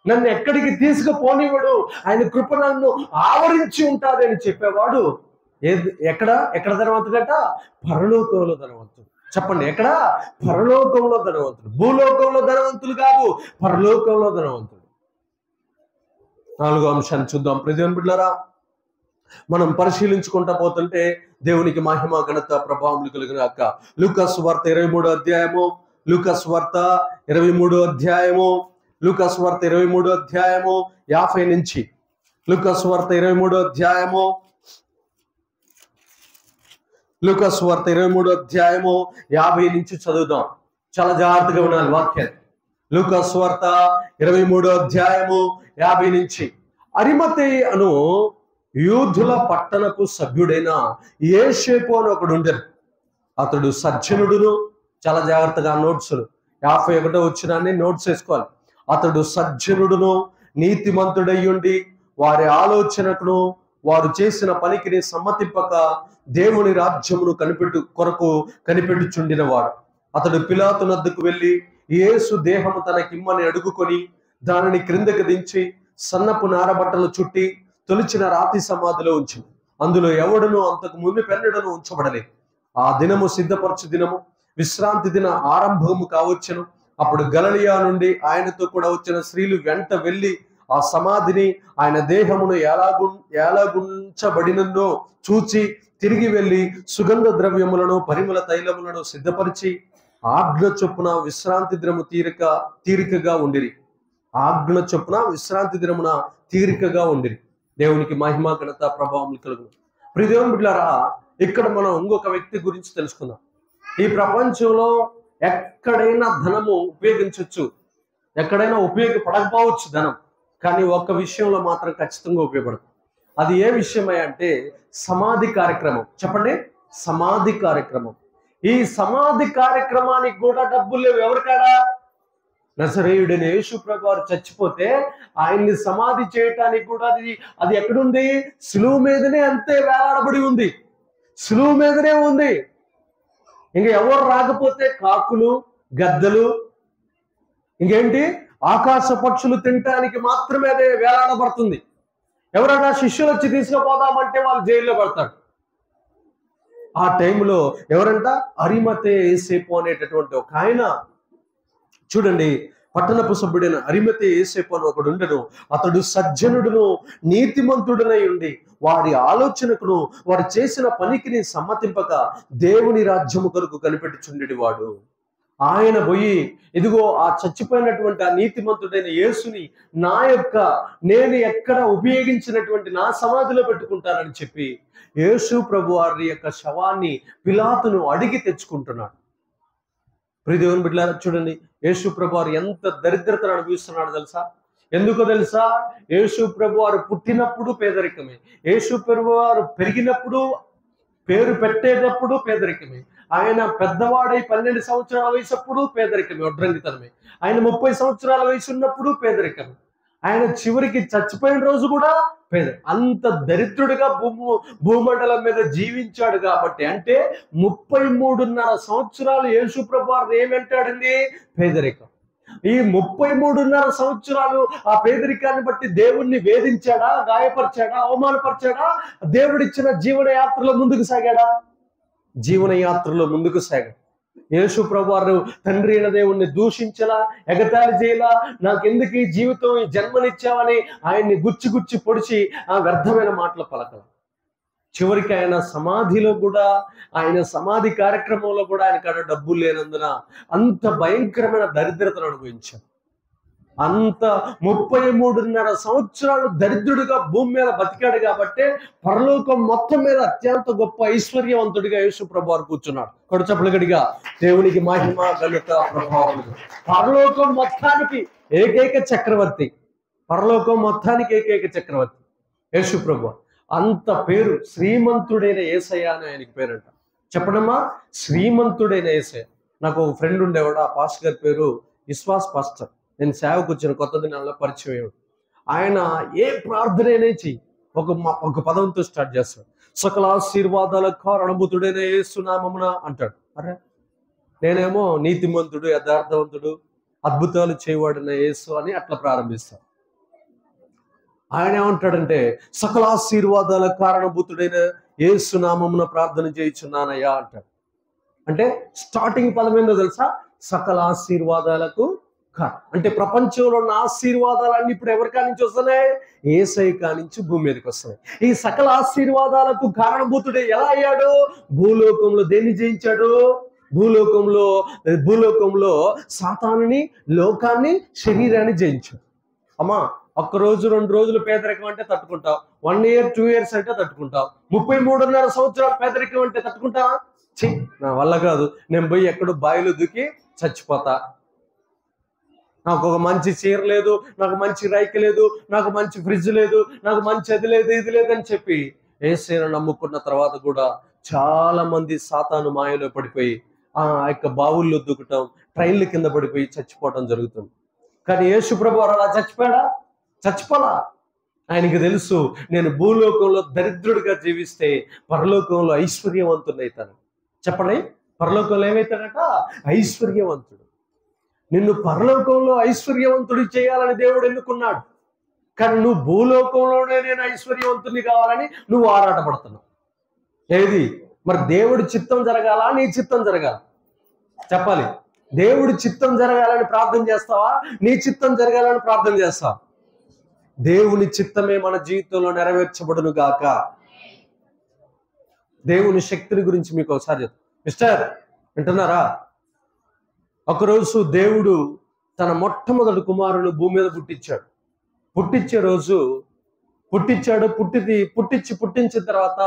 నన్ను ఎక్కడికి తీసుకుపోనివ్వడు, ఆయన కృప నన్ను ఆవరించి ఉంటాదని చెప్పేవాడు ఎక్కడ ధనవంతుడట? పరలోకంలో ధనవంతుడు. చెప్పండి, ఎక్కడ? పరలోకంలో ధనవంతుడు. భూలోకంలో ధనవంతులు కాదు, పరలోకంలో ధనవంతుడు. 4వ అంశాన్ని చూద్దాం. దేవుని బిడ్డలారా, మనం పరిశీలించుకుంటా పోతుంటే దేవునికి మహిమ ఘనత ప్రభావం కలుగుగాక. లూకాసు వార్త 23వ అధ్యాయము, లూకాసు వార్త 23వ అధ్యాయము, లూకాసు వార్త 23వ అధ్యాయము 50 నుంచి, లూకాసు వార్త 23వ అధ్యాయము, లూకాసు వార్త 23వ అధ్యాయము 50 నుంచి చదువుదాం. చాలా జాగ్రత్తగా ఉండాలి వాక్యాలు. లూకాసు వార్త 23వ అధ్యాయము 50 నుంచి. అరిమతయి అను యూదుల పట్టణపు సభ్యుడైన యేసేపు అని ఒకడు ఉండెను. అతడు సజ్జనుడును, చాలా జాగ్రత్తగా నోట్స్ 51వ వచనాన్ని నోట్స్ వేసుకోవాలి. అతడు సజ్జనుడును నీతిమంతుడయ్యుండి వారి ఆలోచనకును వారు చేసిన పనికిని సమ్మతింపక దేవుని రాజ్యమును కనిపెట్టుచుండినవాడు. అతడు పిలాతు నద్దకు వెళ్ళి యేసు దేహము తనకిమ్మని అడుగుకొని దానిని క్రిందకి దించి సన్నపు నారబట్టలు చుట్టి తొలిచిన రాతి సమాధిలో ఉంచి అందులో ఎవడును అంతకు ముందు పెన్నడను ఉంచబడలేదు. ఆ దినము సిద్ధపరచు దినము, విశ్రాంతి దిన ఆరంభము కావచ్చును. అప్పుడు గలిలయ నుండి ఆయనతో కూడా వచ్చిన స్త్రీలు వెంట వెళ్ళి ఆ సమాధిని ఆయన దేహమును ఎలాగుంచబడినో చూచి తిరిగి వెళ్ళి సుగంధ ద్రవ్యములను పరిమళ తైలములను సిద్ధపరిచి ఆజ్ఞ చొప్పున విశ్రాంతి దినము తీరికగా ఉండిరి. ఆజ్ఞ చొప్పున విశ్రాంతి దినమున తీరికగా ఉండిరి. దేవునికి మహిమ ఘనత ప్రభావం కలుగును. ప్రియ దేవుని బిడ్డలారా, ఇక్కడ మనం ఇంకొక వ్యక్తి గురించి తెలుసుకుందాం. ఈ ప్రపంచంలో ఎక్కడైనా ధనము ఉపయోగించవచ్చు, ఎక్కడైనా ఉపయోగపడకపోవచ్చు ధనం, కానీ ఒక్క విషయంలో మాత్రం ఖచ్చితంగా ఉపయోగపడుతుంది. అది ఏ విషయమై అంటే సమాధి కార్యక్రమం. చెప్పండి, సమాధి కార్యక్రమం. ఈ సమాధి కార్యక్రమానికి కూడా డబ్బులు లేవు. ఎవరికాడా? నజరేయుడైన యేసు ప్రభు వారు చచ్చిపోతే ఆయన్ని సమాధి చేయటానికి కూడా అది ఎక్కడుంది? సిలువ మీదనే అంతే వేలాడబడి ఉంది, సిలువ మీదనే ఉంది. ఇంక ఎవరు రాకపోతే కాకులు, గద్దలు, ఇంకేంటి ఆకాశ పక్షులు తినటానికి మాత్రమే అదే వేలాడబడుతుంది. ఎవరైనా శిష్యులు వచ్చి తీసుకుపోదామంటే వాళ్ళు జైల్లో పడతారు. ఆ టైంలో ఎవరంట? అరిమతయి యేసేపు అనేటటువంటి ఒక ఆయన, చూడండి, పట్టణపు సభ్యుడైన అరిమతయి యేసేపు అని ఒకడు ఉండెను. అతడు సజ్జనుడును నీతిమంతుడునై ఉండి వారి ఆలోచనకును వారు చేసిన పనికిని సమ్మతింపక దేవుని రాజ్యము కొరకు కనిపెట్టుచుండెడి వాడు. ఆయన పోయి ఇదిగో ఆ చచ్చిపోయినటువంటి ఆ నీతిమంతుడైన యేసుని నేను ఎక్కడ ఉపయోగించినటువంటి నా సమాధిలో పెట్టుకుంటానని చెప్పి యేసు ప్రభు వారి యొక్క శవాన్ని పిలాతును అడిగి తెచ్చుకుంటున్నాడు. ప్రియ దేవుని బిడ్డలారా, చూడండి, యేసు ప్రభు వారు ఎంత దరిద్రతను అనుభవిస్తున్నాడు తెలుసా? ఎందుకో తెలుసా? యేసు ప్రభు వారు పుట్టినప్పుడు పేదరికమే, యేసు ప్రభు వారు పెరిగినప్పుడు, పేరు పెట్టేటప్పుడు పేదరికమే, ఆయన పెద్దవాడై 12 సంవత్సరాల వయసప్పుడు పేదరికమే, ఒడ్రంగితనమే, ఆయన 30 సంవత్సరాల వయసు ఉన్నప్పుడు పేదరికమే, ఆయన చివరికి చచ్చిపోయిన రోజు కూడా అంత దరిద్రుడిగా భూమండలం మీద జీవించాడు. కాబట్టి అంటే 33.5 సంవత్సరాలు యేసు ప్రభు వారిని ఏమంటాడండి? పేదరికం. ఈ 33.5 సంవత్సరాలు ఆ పేదరికాన్ని బట్టి దేవుణ్ణి వేధించాడా, గాయపరిచాడా, అవమానపరిచాడా? దేవుడిచ్చిన జీవన యాత్రలో ముందుకు సాగాడా? జీవనయాత్రలో ముందుకు సాగాడు. యేసు ప్రభువారు తండ్రి అయిన దేవుణ్ణి దూషించలా, ఎగతాళి చేయలా, నాకెందుకు ఈ జీవితం, ఈ జన్మనిచ్చావని ఆయన్ని గుచ్చి గుచ్చి పొడిచి ఆ వ్యర్థమైన మాటలు పలకల. చివరికి ఆయన సమాధిలో కూడా, ఆయన సమాధి కార్యక్రమంలో కూడా ఆయన కాడ డబ్బులు లేనందున అంత భయంకరమైన దరిద్రతను అనుభవించాడు. అంత 33.5 సంవత్సరాలు దరిద్రుడిగా భూమి మీద బతికాడు కాబట్టి పరలోకం మొత్తం మీద అత్యంత గొప్ప ఐశ్వర్యవంతుడిగా యేసు ప్రభువారు కూర్చున్నాడు. కొడచప్పలుగడిగా దేవునికి మహిమ ఘనత ప్రభావం. పరలోకం మొత్తానికి ఏకైక చక్రవర్తి, పరలోకం మొత్తానికి ఏకైక చక్రవర్తి యేసు ప్రభువారు. అంత పేరు, శ్రీమంతుడైన యేసయ్య అని ఆయనకి పేరంట. చెప్పడమ్మా, శ్రీమంతుడైన యేసయ్య. నాకు ఒక ఫ్రెండ్ ఉండేవాడు, ఆ పాస్టర్ గారి పేరు విశ్వాస్ పాస్టర్. నేను సేవకు వచ్చిన కొత్త దినాల్లో పరిచయం. ఆయన ఏ ప్రార్థన అయినా చెయ్యి ఒక పదంతో స్టార్ట్ చేస్తాడు. సకల ఆశీర్వాదాల కారణభూతుడైన యేసు నామమున అంటాడు. అరే, నేనేమో నీతిమంతుడు, యథార్థవంతుడు, అద్భుతాలు చేయవాడిన యేసు అని అట్లా ప్రారంభిస్తాను. ఆయన ఏమంటాడంటే, సకల ఆశీర్వాదాల కారణభూతుడైన యేసు నామమున ప్రార్థన చేయుచున్నానయ్యా అంటాడు. అంటే స్టార్టింగ్ పదం ఏందో తెలుసా? సకల ఆశీర్వాదాలకు అంటే ప్రపంచంలో ఉన్న ఆశీర్వాదాలన్నీ ఇప్పుడు ఎవరి కానించి వస్తున్నాయి? యేసయ్య కానించి భూమి మీదకి వస్తున్నాయి. ఈ సకల ఆశీర్వాదాలకు కారణభూతుడే ఎలా అయ్యాడు? భూలోకంలో దేన్ని జయించాడు? భూలోకంలో సాతానుని, లోకాన్ని, శరీరాన్ని జయించాడు. అమ్మా, ఒక్క రోజు 2 రోజులు పేదరికం అంటే తట్టుకుంటావు, 1 year 2 years అంటే తట్టుకుంటావు, 33.5 సంవత్సరాలు పేదరికం అంటే తట్టుకుంటావా? నా వల్ల కాదు, నేను పోయి ఎక్కడో బావిలో దూకి చచ్చిపోతా, నాకు ఒక మంచి చీర లేదు, నాకు మంచి రైక్ లేదు, నాకు మంచి ఫ్రిడ్జ్ లేదు, నాకు మంచి అది లేదు, ఇది లేదని చెప్పి యేసయ్యను నమ్ముకున్న తర్వాత కూడా చాలా మంది సాతాను మాయలో పడిపోయి ఆ యొక్క బావుల్లో దూకటం, ట్రైన్ల కింద పడిపోయి చచ్చిపోవటం జరుగుతుంది. కానీ యేసు ప్రభువారు అలా చచ్చిపోలా. ఆయనకి తెలుసు, నేను భూలోకంలో దరిద్రుడిగా జీవిస్తే పరలోకంలో ఐశ్వర్యవంతుడైతాను. చెప్పండి, పరలోకంలో ఏమైతాడట? ఐశ్వర్యవంతుడు. నిన్ను పరలోకంలో ఐశ్వర్యవంతుడి చేయాలని దేవుడు ఎన్నుకున్నాడు. కానీ నువ్వు భూలోకంలోనే నేను ఐశ్వర్యవంతుని కావాలని నువ్వు ఆరాటపడుతున్నావు. ఏది మరి? దేవుడి చిత్తం జరగాల, నీ చిత్తం జరగాల? చెప్పాలి. దేవుడి చిత్తం జరగాలని ప్రార్థన చేస్తావా, నీ చిత్తం జరగాలని ప్రార్థన చేస్తావా? దేవుని చిత్తమే మన జీవితంలో నెరవేర్చబడును గాక. దేవుని శక్తిని గురించి మీకు ఒకసారి చెప్తాను. మిస్టర్ వింటున్నారా? ఒకరోజు దేవుడు తన మొట్టమొదటి కుమారుని భూమి మీద పుట్టించే రోజు పుట్టించిన తర్వాత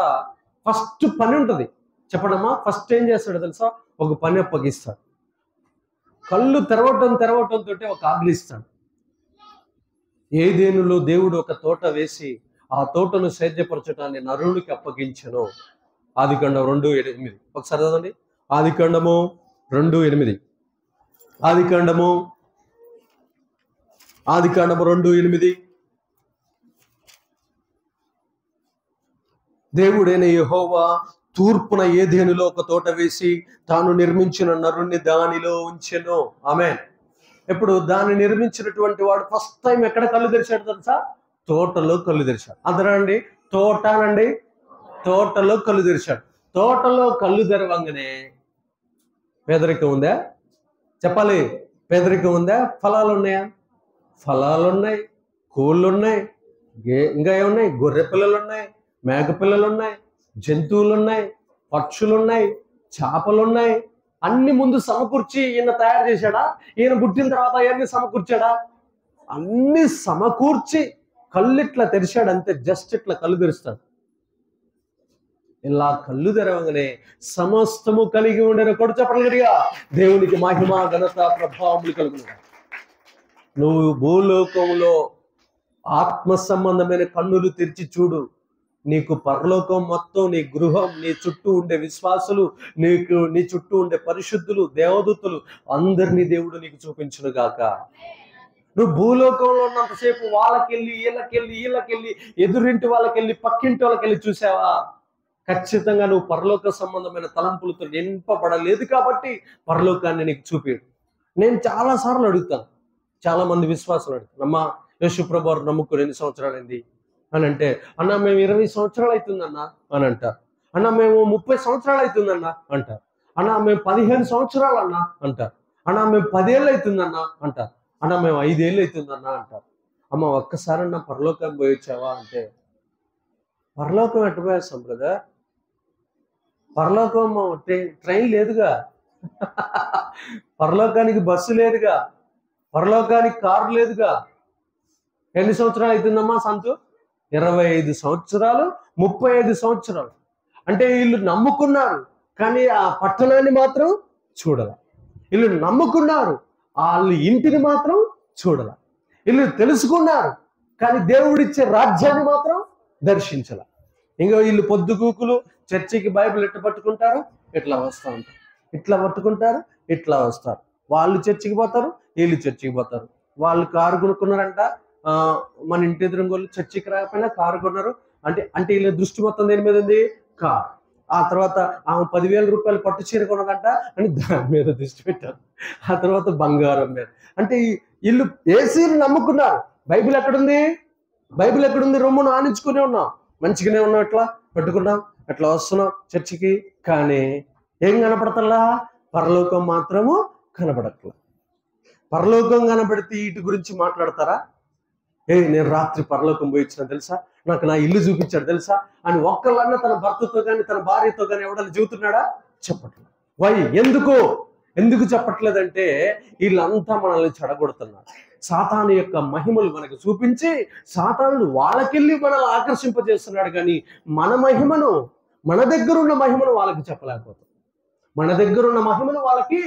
ఫస్ట్ పని ఉంటుంది. చెప్పడమ్మా, ఫస్ట్ ఏం చేస్తాడు తెలుసా? ఒక పని అప్పగిస్తాడు. కళ్ళు తెరవటం తోటే ఒక ఆజ్ఞ ఇస్తాడు. ఏదేనులో దేవుడు ఒక తోట వేసి ఆ తోటను సేద్యపరచటాన్ని నరునికి అప్పగించెను. ఆదికాండం 2:8. ఒకసారి చదవండి. ఆదికాండము 2:8. ఆదికాండము 2:8. దేవుడైన యెహోవా తూర్పున ఏదేనులో ఒక తోట వేసి తాను నిర్మించిన నరుణ్ణి దానిలో ఉంచెను. ఆమేన్. ఇప్పుడు దాన్ని నిర్మించినటువంటి వాడు ఫస్ట్ టైం ఎక్కడ కళ్ళు తెరిచాడు తెలుసా? తోటలో కళ్ళు తెరిచాడు. అందరండి, తోటలో కళ్ళు తెరిచాడు. తోటలో కళ్ళు తెరవంగానే పేదరికం ఉందా? చెప్పాలి. పేదరికం ఉందా? ఫలాలు ఉన్నాయా? ఫలాలు ఉన్నాయి, కోళ్ళు ఉన్నాయి, ఇంకా ఏమున్నాయి? గొర్రె పిల్లలు ఉన్నాయి, మేక పిల్లలు ఉన్నాయి, జంతువులు ఉన్నాయి, పక్షులు ఉన్నాయి, చేపలు ఉన్నాయి. అన్ని ముందు సమకూర్చి ఈయన తయారు చేశాడా? ఈయన పుట్టిన తర్వాత అవన్నీ సమకూర్చాడా? అన్ని సమకూర్చి కళ్ళు ఇట్లా తెరిచాడు. అంతే, జస్ట్ ఇట్లా కళ్ళు తెరుస్తాడు. ఇలా కళ్ళు తెరవగానే సమస్తము కలిగి ఉండేది కొడు చెప్పగలిగా దేవునికి మహిమ ఘనత ప్రభావములు కలుగును. నువ్వు భూలోకంలో ఆత్మ సంబంధమైన కన్నులు తెరిచి చూడు. నీకు పరలోకం మొత్తం, నీ గృహం, నీ చుట్టూ ఉండే విశ్వాసులు, నీ చుట్టూ ఉండే పరిశుద్ధులు, దేవదూతలు అందరినీ దేవుడు నీకు చూపించును గాక. నువ్వు భూలోకంలో ఉన్నంతసేపు వాళ్ళకెళ్ళి వీళ్ళకెళ్ళి ఎదురింటి వాళ్ళకెళ్ళి పక్కింటి వాళ్ళకెళ్ళి చూసావా? ఖచ్చితంగా నువ్వు పరలోక సంబంధమైన తలంపులతో నింపబడలేదు కాబట్టి పరలోకాన్ని నీకు చూపాడు. నేను చాలాసార్లు అడుగుతాను, చాలా మంది విశ్వాసాలు అడుగుతాను, అమ్మా యేసు ప్రభువు నమ్ముకుని ఎన్ని సంవత్సరాలైంది అని అంటే, అన్న మేము 20 సంవత్సరాలు అవుతుందన్నా అని అంటారు. అన్న మేము 30 సంవత్సరాలు అవుతుందన్నా అంటారు. అన్న మేము 15 సంవత్సరాలు అన్నా అంటారు. అన్న మేము 10 ఏళ్ళు అవుతుందన్నా అంటారు. అన్న మేము 5 ఏళ్ళు అవుతుందన్నా అంటారు. అమ్మ ఒక్కసారన్నా పరలోకం పోయొచ్చావా అంటే, పరలోకం ఎట్ట పోయేస్తాం బ్రదర్? పరలోకం ట్రైన్ లేదుగా, పరలోకానికి బస్సు లేదుగా, పరలోకానికి కారు లేదుగా. ఎన్ని సంవత్సరాలు అవుతుందమ్మా సంతు? 25 సంవత్సరాలు, 35 సంవత్సరాలు. అంటే వీళ్ళు నమ్ముకున్నారు కానీ ఆ పట్టణాన్ని మాత్రం చూడాల. వీళ్ళు నమ్ముకున్నారు, వాళ్ళ ఇంటిని మాత్రం చూడాల. వీళ్ళు తెలుసుకున్నారు కానీ దేవుడిచ్చే రాజ్యాన్ని మాత్రం దర్శించాల. ఇంకా వీళ్ళు పొద్దుగూకులు చర్చికి బైబిల్ ఎట్లా పట్టుకుంటారు, ఇట్లా వస్తూ ఉంటారు, ఇట్లా పట్టుకుంటారు, ఇట్లా వస్తారు. వాళ్ళు చర్చికి పోతారు, వీళ్ళు చర్చికి పోతారు. వాళ్ళు కారు కొనుక్కున్నారంట, మన ఇంటి ఎదురుగోళ్ళు చర్చికి రాకపోయినా కారు కొన్నారు. అంటే అంటే వీళ్ళ దృష్టి మొత్తం దేని మీద ఉంది? కారు. ఆ తర్వాత ఆమె 10,000 రూపాయలు పట్టు చీర కొన్నదంట అని దాని మీద దృష్టి పెట్టారు. ఆ తర్వాత బంగారం మీద. అంటే వీళ్ళు ఏసీని నమ్ముకున్నారు. బైబిల్ ఎక్కడుంది? బైబిల్ ఎక్కడుంది? రొమ్ము నానించుకునే ఉన్నాం, మంచిగానే ఉన్నాం, ఎట్లా పెట్టుకున్నాం, ఎట్లా వస్తున్నాం చర్చికి. కానీ ఏం కనపడతల్లా? పరలోకం మాత్రము కనపడట్లా. పరలోకం కనబడితే వీటి గురించి మాట్లాడతారా? నేను రాత్రి పరలోకం పోయి వచ్చిన తెలుసా, నాకు నా ఇల్లు చూపించాడు తెలుసా అని ఒక్కళ్ళన్నా తన భర్తతో కానీ తన భార్యతో కానీ ఎవడన్నా చెబుతున్నాడా? చెప్పట్లేదు. వై? ఎందుకు చెప్పట్లేదంటే వీళ్ళంతా మనల్ని చెడగొడుతున్నారు. సాతాను యొక్క మహిమలు మనకు చూపించి సాతాను వాళ్ళకెళ్ళి మనల్ని ఆకర్షింపజేస్తున్నాడు. కానీ మన మహిమను, మన దగ్గర ఉన్న మహిమను వాళ్ళకి చెప్పలేకపోతాం. మన దగ్గర ఉన్న మహిమను వాళ్ళకి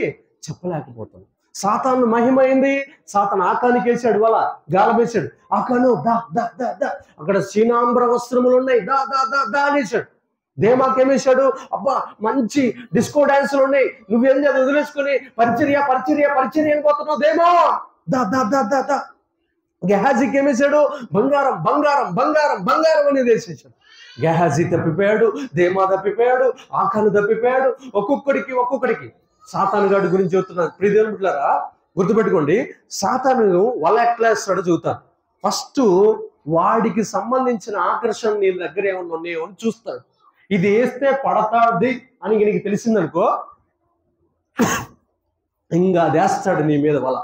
చెప్పలేకపోతాం. సాతాను మహిమ అయింది. సాతాను ఆకానికి వేసాడు, వాళ్ళ గాలం వేసాడు. ఆకాను దా దా దా దా, అక్కడ శీనాంబర వస్త్రములు ఉన్నాయి, దా దా దా దా అనేసాడు. దేమాకేమేశాడు, అబ్బా మంచి డిస్కో డాన్సులు ఉన్నాయి, నువ్వేం చేయాలి వదిలేసుకుని పరిచర్య పరిచర్య పరిచర్య అని పోతున్నావు దేమా, దా దా దా దా దా. గెహాజీకి ఏమేశాడు, బంగారం బంగారం బంగారం బంగారం అనేది వేసేసాడు. గెహాజీ తప్పిపోయాడు, దేమా తప్పిపోయాడు, ఆకాను తప్పిపోయాడు. ఒక్కొక్కడికి సాతాను గాడి గురించి చెబుతున్నాను. ప్రియదేవుని బిడ్డలారా గుర్తుపెట్టుకోండి, సాతాను వాళ్ళ ఎట్లా వేస్తాడో చూస్తాను. ఫస్ట్ వాడికి సంబంధించిన ఆకర్షణ నీ దగ్గర ఏమన్నా ఉన్నాయో అని చూస్తాడు. ఇది వేస్తే పడతాది అని నీకు తెలిసిందనుకో, ఇంకా అది వేస్తాడు నీ మీద వల.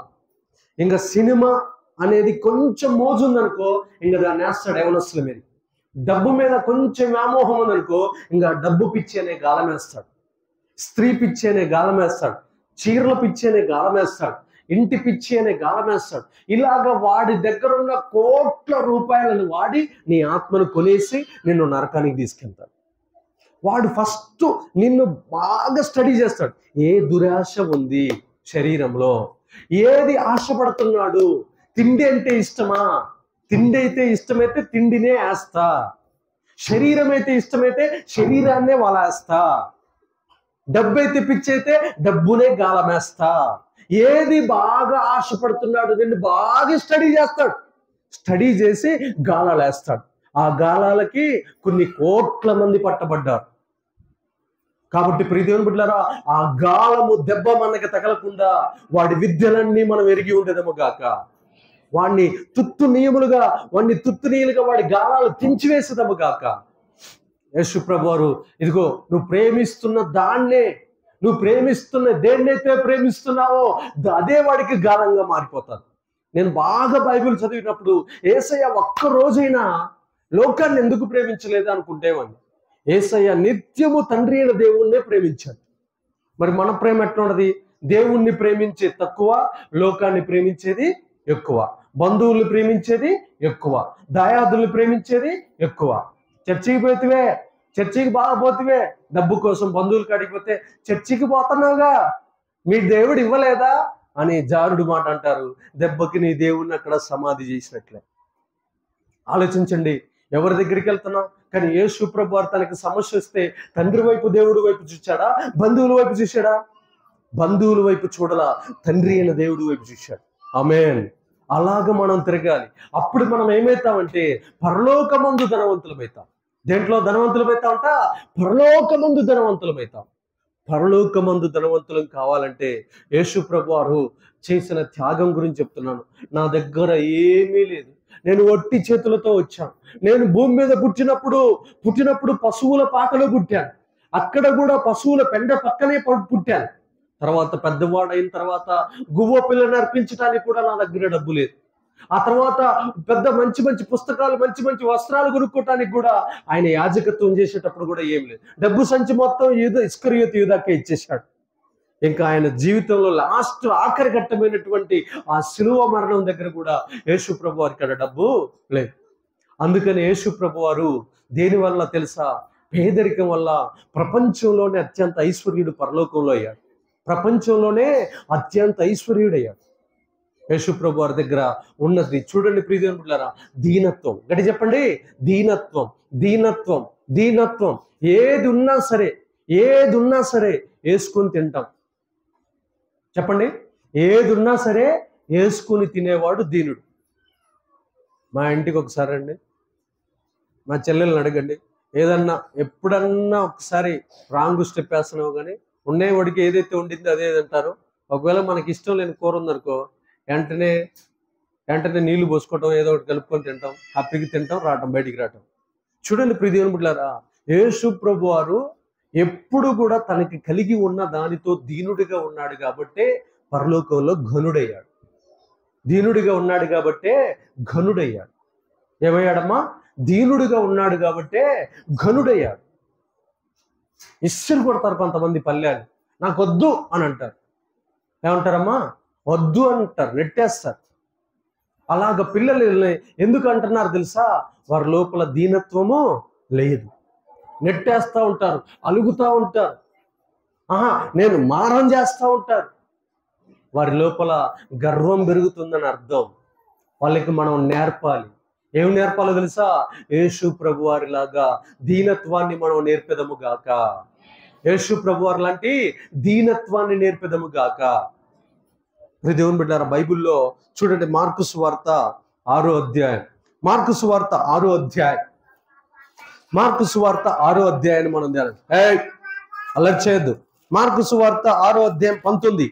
ఇంకా సినిమా అనేది కొంచెం మోజు ఉందనుకో, ఇంకా దాన్ని వేస్తాడు యవనస్తుల మీద. డబ్బు మీద కొంచెం వ్యామోహం ఉందనుకో, ఇంకా డబ్బు పిచ్చి అనే గాలం వేస్తాడు. స్త్రీ పిచ్చి అనే గాలం వేస్తాడు. చీరల పిచ్చి అనే గాలం వేస్తాడు. ఇంటి పిచ్చి అనే గాలం వేస్తాడు. ఇలాగ వాడి దగ్గర ఉన్న కోట్ల రూపాయలను వాడి నీ ఆత్మను కొనేసి నిన్ను నరకానికి తీసుకెళ్తాడు. వాడు ఫస్ట్ నిన్ను బాగా స్టడీ చేస్తాడు. ఏ దురాశ ఉంది శరీరంలో, ఏది ఆశపడుతున్నాడు, తిండి అంటే ఇష్టమా, తిండి అయితే ఇష్టమైతే తిండినే వేస్తా, శరీరం అయితే ఇష్టమైతే శరీరాన్నే వలేస్తా, డబ్బు అయితే పిచ్చి అయితే డబ్బునే గాలమేస్తా. ఏది బాగా ఆశపడుతున్నాడు నిన్ను బాగా స్టడీ చేస్తాడు. స్టడీ చేసి గాలాలు వేస్తాడు. ఆ గాలాలకి కొన్ని కోట్ల మంది పట్టబడ్డారు. కాబట్టి ప్రియదేవుని బిడ్డలారా, ఆ గాలము దెబ్బ మనకి తగలకుండా వాడి విద్యలన్నీ మనం ఎరిగి ఉండేదము గాక. వాడిని తుత్తునీయులుగా వాడి గాలాలు తుంచివేసేదము గాక. యేసు ప్రభు వారు, ఇదిగో నువ్వు ప్రేమిస్తున్న దాన్నే, నువ్వు ప్రేమిస్తున్న దేన్నైతే ప్రేమిస్తున్నావో అదే వాడికి గాలంగా మారిపోతారు. నేను బాగా బైబిల్ చదివినప్పుడు యేసయ్య ఒక్క రోజైనా లోకాన్ని ఎందుకు ప్రేమించలేదు అనుకుంటేవాడిని. యేసయ్య నిత్యము తండ్రి అయిన దేవుణ్ణే ప్రేమించాడు. మరి మన ప్రేమ ఎట్లా ఉన్నది? దేవుణ్ణి ప్రేమించే తక్కువ, లోకాన్ని ప్రేమించేది ఎక్కువ, బంధువుల్ని ప్రేమించేది ఎక్కువ, దాయాదుల్ని ప్రేమించేది ఎక్కువ. చర్చికి పోతివే, చర్చికి బాగా పోతివే, డబ్బు కోసం బంధువులు కాడిపోతే చర్చికి పోతున్నావుగా, మీ దేవుడు ఇవ్వలేదా అని జారుడు మాట అంటారు. దెబ్బకి నీ దేవుణ్ణి అక్కడ సమాధి చేసినట్లే. ఆలోచించండి, ఎవరి దగ్గరికి వెళ్తున్నాం? కానీ యేసు ప్రభు వారు తనకి సమస్య వస్తే తండ్రి వైపు దేవుడి వైపు చూశాడా, బంధువుల వైపు చూశాడా? బంధువుల వైపు చూడలా, తండ్రి అయిన దేవుడి వైపు చూశాడు. ఆమేన్. అలాగ మనం తిరగాలి. అప్పుడు మనం ఏమవుతామంటే పరలోకమందు ధనవంతులమవుతాం. దేంట్లో ధనవంతులమవుతామంట? పరలోకమందు ధనవంతులమవుతాం. పరలోకమందు ధనవంతులం కావాలంటే యేసు ప్రభు వారు చేసిన త్యాగం గురించి చెప్తున్నాను. నా దగ్గర ఏమీ లేదు, నేను ఒట్టి చేతులతో వచ్చాను. నేను భూమి మీద పుట్టినప్పుడు పశువుల పాకలో పుట్టాను. అక్కడ కూడా పశువుల పెండ పక్కనే పుట్టాను. తర్వాత పెద్దవాడైన తర్వాత గువ్వ పిల్లని అర్పించడానికి కూడా నా దగ్గర డబ్బు లేదు. ఆ తర్వాత పెద్ద మంచి మంచి పుస్తకాలు, మంచి మంచి వస్త్రాలు కొనుక్కోవటానికి కూడా ఆయన యాజకత్వం చేసేటప్పుడు కూడా ఏం లేదు. డబ్బు సంచి మొత్తం ఇస్కరియోతు యూదాకే ఇచ్చేశాడు. ఇంకా ఆయన జీవితంలో ఆఖరి ఘట్టమైనటువంటి ఆ శిలువ మరణం దగ్గర కూడా యేసు ప్రభు వారికి అక్కడ డబ్బు లేదు. అందుకని యేసు ప్రభు వారు దేనివల్ల తెలుసా? పేదరికం వల్ల ప్రపంచంలోనే అత్యంత ఐశ్వర్యుడు పరలోకంలో అయ్యాడు. ప్రపంచంలోనే అత్యంత ఐశ్వర్యుడయ్యాడు. యేసు ప్రభు వారి దగ్గర ఉన్నది చూడండి ప్రియమైన బిడ్డలారా, దీనత్వం. గట్టి చెప్పండి, దీనత్వం, దీనత్వం, దీనత్వం. ఏది ఉన్నా సరే వేసుకొని తింటాం. చెప్పండి, ఏది ఉన్నా సరే వేసుకుని తినేవాడు దీనుడు. మా ఇంటికి ఒకసారి అండి, మా చెల్లెల్ని అడగండి, ఏదన్నా ఎప్పుడన్నా ఒకసారి రాంగ్ స్టెప్ వేస్తున్నావు కానీ ఉండేవాడికి ఏదైతే ఉండిందో అదే అంటారు. ఒకవేళ మనకి ఇష్టం లేని కూర ఉందనుకో, వెంటనే నీళ్లు పోసుకోవటం, ఏదో ఒకటి కలుపుకొని తింటాం, హ్యాపీగా తింటాం, బయటికి రావటం. చూడండి ప్రియమైన బిడ్డలారా, యేసు ప్రభు వారు ఎప్పుడు కూడా తనకి కలిగి ఉన్న దానితో దీనుడిగా ఉన్నాడు కాబట్టే పరలోకంలో ఘనుడయ్యాడు. దీనుడిగా ఉన్నాడు కాబట్టే ఘనుడయ్యాడు. ఏమయ్యాడమ్మా? దీనుడిగా ఉన్నాడు కాబట్టే ఘనుడయ్యాడు. ఇస్సులు కొడతారు కొంతమంది పల్లెలు, నాకు వద్దు అని అంటారు. ఏమంటారమ్మా? వద్దు అంటారు, నెట్టేస్తారు. అలాగ పిల్లలు ఎందుకు అంటున్నారు తెలుసా? వారి లోపల దీనత్వము లేదు. నెట్టేస్తూ ఉంటారు, అలుగుతూ ఉంటారు, నేను మారం చేస్తూ ఉంటారు. వారి లోపల గర్వం పెరుగుతుందని అర్థం. వాళ్ళకి మనం నేర్పాలి. ఏమి నేర్పాలో తెలుసా? యేసు ప్రభు వారిలాగా దీనత్వాన్ని మనం నేర్పెదము గాక. యేసు ప్రభు వారి లాంటి దీనత్వాన్ని నేర్పెదము గాక. దేవుని బిడ్డారా, బైబిల్లో చూడండి, మార్కు సువార్త 6వ అధ్యాయం. మార్కు సువార్త 6వ అధ్యాయం. మార్కు సువార్త 6వ అధ్యాయాన్ని మనం అలర్ట్ చేయొద్దు. మార్కు సువార్త 6వ అధ్యాయం 19.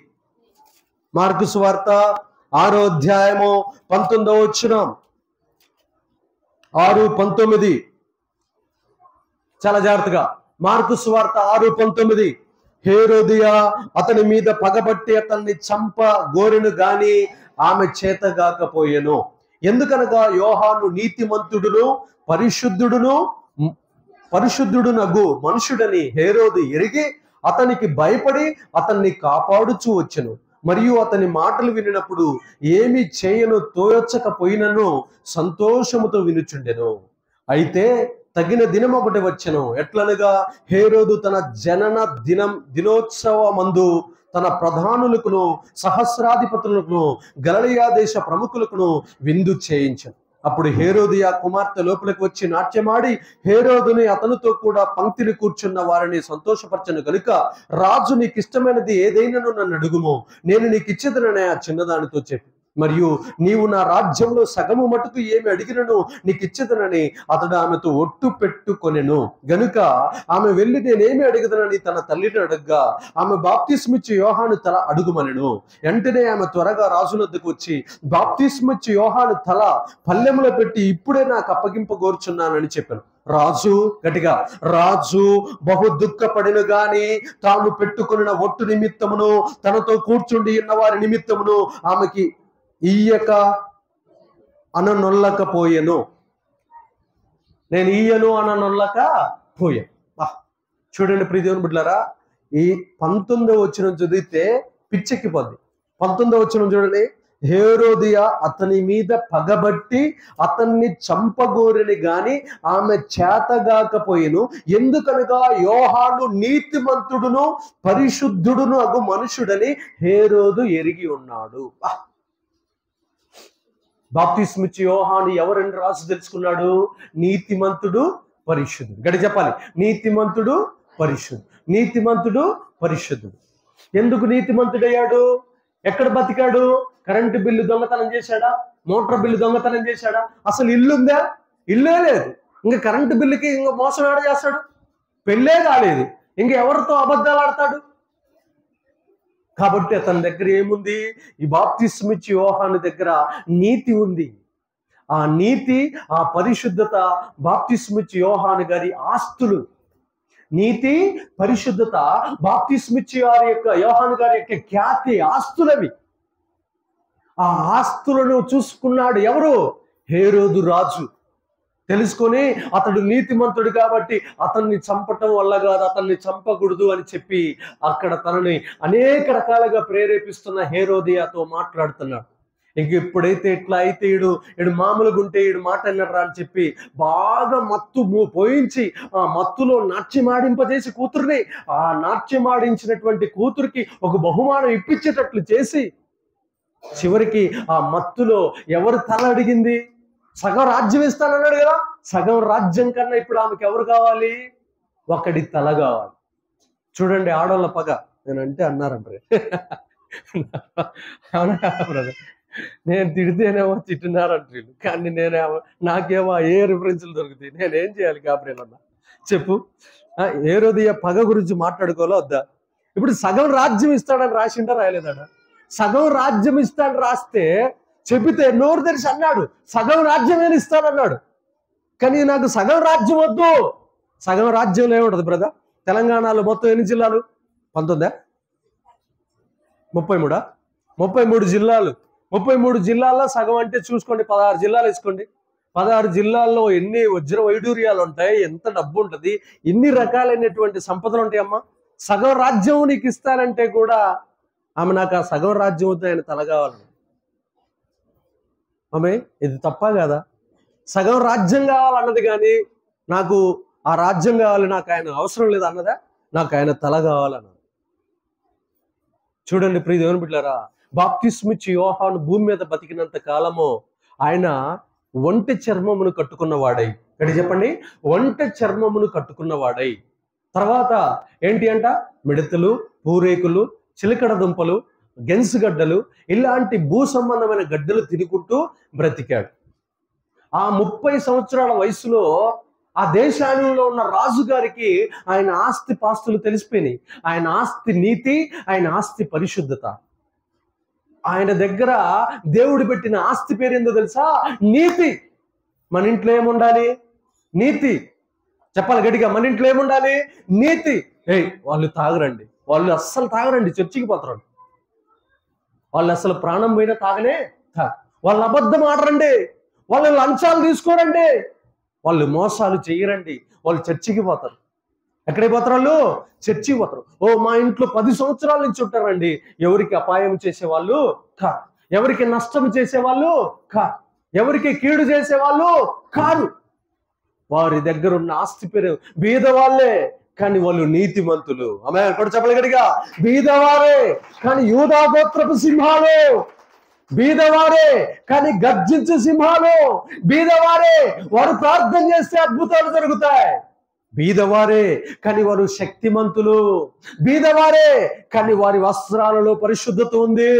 మార్కు సువార్త 6వ అధ్యాయము 19వ వచనం. 6:19. చాలా జాగ్రత్తగా. మార్కు సువార్త 6:19. హేరోదియా అతని మీద పగబట్టి అతన్ని చంప గోరెను గాని ఆమె చేతగాకపోయెను. ఎందుకనగా యోహాను నీతిమంతుడును పరిశుద్ధుడునగు మనుషుడని హేరోదు ఎరిగి అతనికి భయపడి అతన్ని కాపాడుచూ వచ్చెను. మరియు అతని మాటలు వినినప్పుడు ఏమి చేయను తోచకపోయినను సంతోషముతో వినుచుండెను. అయితే తగిన దినం ఒకటి వచ్చెను. ఎట్లనగా హేరోదు తన జనన దినోత్సవమందు తన ప్రధానులకును సహస్రాధిపతులకు గలిలయ దేశ ప్రముఖులకును విందు చేయించెను. అప్పుడు హేరోదియా కుమార్తె లోపలికి వచ్చి నాట్యమాడి హేరోదుని అతనితో కూడా పంక్తిని కూర్చున్న వారిని సంతోషపరచను కనుక, రాజు నీకు ఇష్టమైనది ఏదైనాను నన్ను అడుగుము, నేను నీకు ఇచ్చేదనని ఆ చిన్నదానితో చెప్పి, మరియు నీవు నా రాజ్యంలో సగము మటుకు ఏమి అడిగినను నీకు ఇచ్చేదనని అతడు ఆమెతో ఒట్టు పెట్టుకొనెను. గనుక ఆమె వెళ్ళి నేనేమి అడిగదనని తన తల్లిని అడగ్గా ఆమె బాప్తిస్మిచ్చి యోహాను తల అడుగుమనెను. వెంటనే ఆమె త్వరగా రాజు వద్దకు వచ్చి బాప్తిస్మిచ్చి యోహాను తల పల్లెములో పెట్టి ఇప్పుడే నాకు అప్పగింపగోర్చున్నానని చెప్పాను. రాజు గట్టిగా, రాజు బహు దుఃఖపడిన గాని తాను పెట్టుకున్న ఒట్టు నిమిత్తమును తనతో కూర్చుండి ఉన్న వారి నిమిత్తమును ఆమెకి ఇయ్యక అననొల్లకపోయెను. నేను ఇయ్యను అననొల్లకపోయాను. చూడండి ప్రియదేవుని బిడ్డలారా, ఈ 19వ వచనం చదివితే పిచ్చెక్కిపోద్ది. 19వ వచనం చూడండి. హేరోదియా అతని మీద పగబట్టి అతన్ని చంపగోరిని గాని ఆమె చేతగాకపోయెను. ఎందుకనగా యోహాను నీతిమంతుడును పరిశుద్ధుడును అగు మనుషుడని హేరోదు ఎరిగి ఉన్నాడు. బాప్తిస్మిచ్చి యోహాను ఎవరని రాజు తెలుసుకున్నాడు? నీతిమంతుడు పరిశుద్ధుడు. గడి చెప్పాలి, నీతిమంతుడు పరిశుద్ధుడు, నీతిమంతుడు పరిశుద్ధుడు. ఎందుకు నీతిమంతుడయ్యాడు? ఎక్కడ బతికాడు? కరెంటు బిల్లు దొంగతనం చేశాడా? మోటార్ బిల్లు దొంగతనం చేశాడా? అసలు ఇల్లుందా? ఇల్లే లేదు. ఇంకా కరెంటు బిల్లుకి ఇంకా మోసం ఏడ చేస్తాడు? పెళ్ళే కాలేదు, ఇంక ఎవరితో అబద్ధాలు ఆడతాడు? కాబట్టి అతని దగ్గర ఏముంది? ఈ బాప్తిస్మిచ్చి యోహాను దగ్గర నీతి ఉంది. ఆ నీతి, ఆ పరిశుద్ధత బాప్తిస్మిచ్చి యోహాను గారి ఆస్తులు. నీతి, పరిశుద్ధత బాప్తిస్మిచ్చి వారి యొక్క యోహాను గారి యొక్క ఖ్యాతి, ఆస్తులవి. ఆ ఆస్తులను చూసుకున్నాడు ఎవరు? హేరోదు రాజు. తెలుసుకొని అతడు నీతిమంతుడు కాబట్టి అతన్ని చంపటం వల్ల కాదు, అతన్ని చంపకూడదు అని చెప్పి అక్కడ తనని అనేక రకాలుగా ప్రేరేపిస్తున్న హేరోదియాతో మాట్లాడుతున్నాడు. ఇంక ఎప్పుడైతే ఇట్లా అయితే ఈడు మామూలుగా ఉంటే ఈడు మాట అన్నరా అని చెప్పి బాగా మత్తు పోయించి ఆ మత్తులో నాట్యమాడింపజేసి కూతుర్ని, ఆ నాట్యమాడించినటువంటి కూతురికి ఒక బహుమానం ఇప్పించేటట్లు చేసి చివరికి ఆ మత్తులో ఎవరు తల అడిగింది? సగం రాజ్యం ఇస్తానన్నాడు కదా, సగం రాజ్యం కన్నా ఇప్పుడు ఆమెకి ఎవరు కావాలి? ఒకడి తల కావాలి. చూడండి ఆడోళ్ళ పగ. నేనంటే అన్నారంటారు. అవునా బ్రదర్? నేను తిడితేనేమో తిట్టినారంటారు, కానీ నాకేమో ఏ రిఫరెన్స్లు దొరుకుతాయి? నేనేం చేయాలి గాబ్రియల్ అన్న చెప్పు. హేరోదియ పగ గురించి మాట్లాడుకోవాలో వద్దా? ఇప్పుడు సగం రాజ్యం ఇస్తాడని రాసిండా రాయలేదాడ? సగం రాజ్యం ఇస్తాడని రాస్తే చెబితే నోరు తెరిచి అన్నాడు సగం రాజ్యం ఏమి ఇస్తాడన్నాడు. కానీ నాకు సగం రాజ్యం వద్దు. సగం రాజ్యంలో ఏముంటది బ్రదర్? తెలంగాణలో మొత్తం ఎన్ని జిల్లాలు? 19? 33? 33 జిల్లాలు. 33 జిల్లాల్లో సగం అంటే చూసుకోండి 16 జిల్లాలు వేసుకోండి. 16 జిల్లాల్లో ఎన్ని వజ్ర వైడూర్యాలు ఉంటాయి, ఎంత డబ్బు ఉంటుంది, ఇన్ని రకాలైనటువంటి సంపదలు ఉంటాయమ్మా. సగం రాజ్యం నీకు ఇస్తానంటే కూడా ఆమె నాకు ఆ సగం రాజ్యం వద్దు, ఆయన తల కావాలని. ఆమె ఇది తప్ప కదా? సగం రాజ్యం కావాలన్నది కానీ నాకు ఆ రాజ్యం కావాలి, నాకు ఆయన అవసరం లేదు అన్నదా? నాకు ఆయన తల కావాలన్నది. చూడండి ప్రియ దేవుని బిడ్డలారా, బాప్తిస్మిచ్చి యోహాను భూమి మీద బతికినంత కాలము ఆయన ఒంటె చర్మమును కట్టుకున్నవాడై, ఇక్కడ చెప్పండి, ఒంటె చర్మమును కట్టుకున్నవాడై, తర్వాత ఏంటి అంట? మిడతలు, పూరేకులు, చిలకడ దుంపలు, గెన్సుగడ్డలు, ఇలాంటి భూ సంబంధమైన గడ్డలు తినుకుంటూ బ్రతికాడు. ఆ 30 సంవత్సరాల వయసులో ఆ దేశాలలో ఉన్న రాజుగారికి ఆయన ఆస్తి పాస్తులు తెలిసిపోయినాయి. ఆయన ఆస్తి నీతి, ఆయన ఆస్తి పరిశుద్ధత. ఆయన దగ్గర దేవుడు పెట్టిన ఆస్తి పేరు ఏందో తెలుసా? నీతి. మన ఇంట్లో ఏముండాలి? నీతి. చెప్పాలి గట్టిగా, మన ఇంట్లో ఏముండాలి? నీతి. వాళ్ళు తాగరండి, వాళ్ళు అస్సలు తాగరండి, చర్చికి పోతారండి. వాళ్ళు అసలు ప్రాణం పోయినా తాగనే వాళ్ళు అబద్ధం ఆడరండి, వాళ్ళు లంచాలు తీసుకోరండి, వాళ్ళు మోసాలు చేయరండి, వాళ్ళు చర్చికి పోతారు. ఎక్కడికి పోతారు? వాళ్ళు చర్చికి పోతారు. మా ఇంట్లో 10 సంవత్సరాల నుంచి ఉంటారండి. ఎవరికి అపాయం చేసేవాళ్ళు కాదు, ఎవరికి నష్టం చేసేవాళ్ళు కాదు, ఎవరికి కీడు చేసేవాళ్ళు కాదు. వారి దగ్గర ఉన్న ఆస్తి పేరు బీదవాళ్ళే, కానీ వాళ్ళు నీతిమంతులు. ఆమె కూడా చెప్పలేదు గట్టిగా, బీదవారే కానీ యూదా గోత్రపు సింహాలు, బీదవారే కానీ గర్జించే సింహాలు, బీదవారే వారు ప్రార్థన చేస్తే అద్భుతాలు జరుగుతాయి, బీదవారే కానీ వారు శక్తిమంతులు, బీదవారే కానీ వారి వస్త్రాలలో పరిశుద్ధత ఉంది.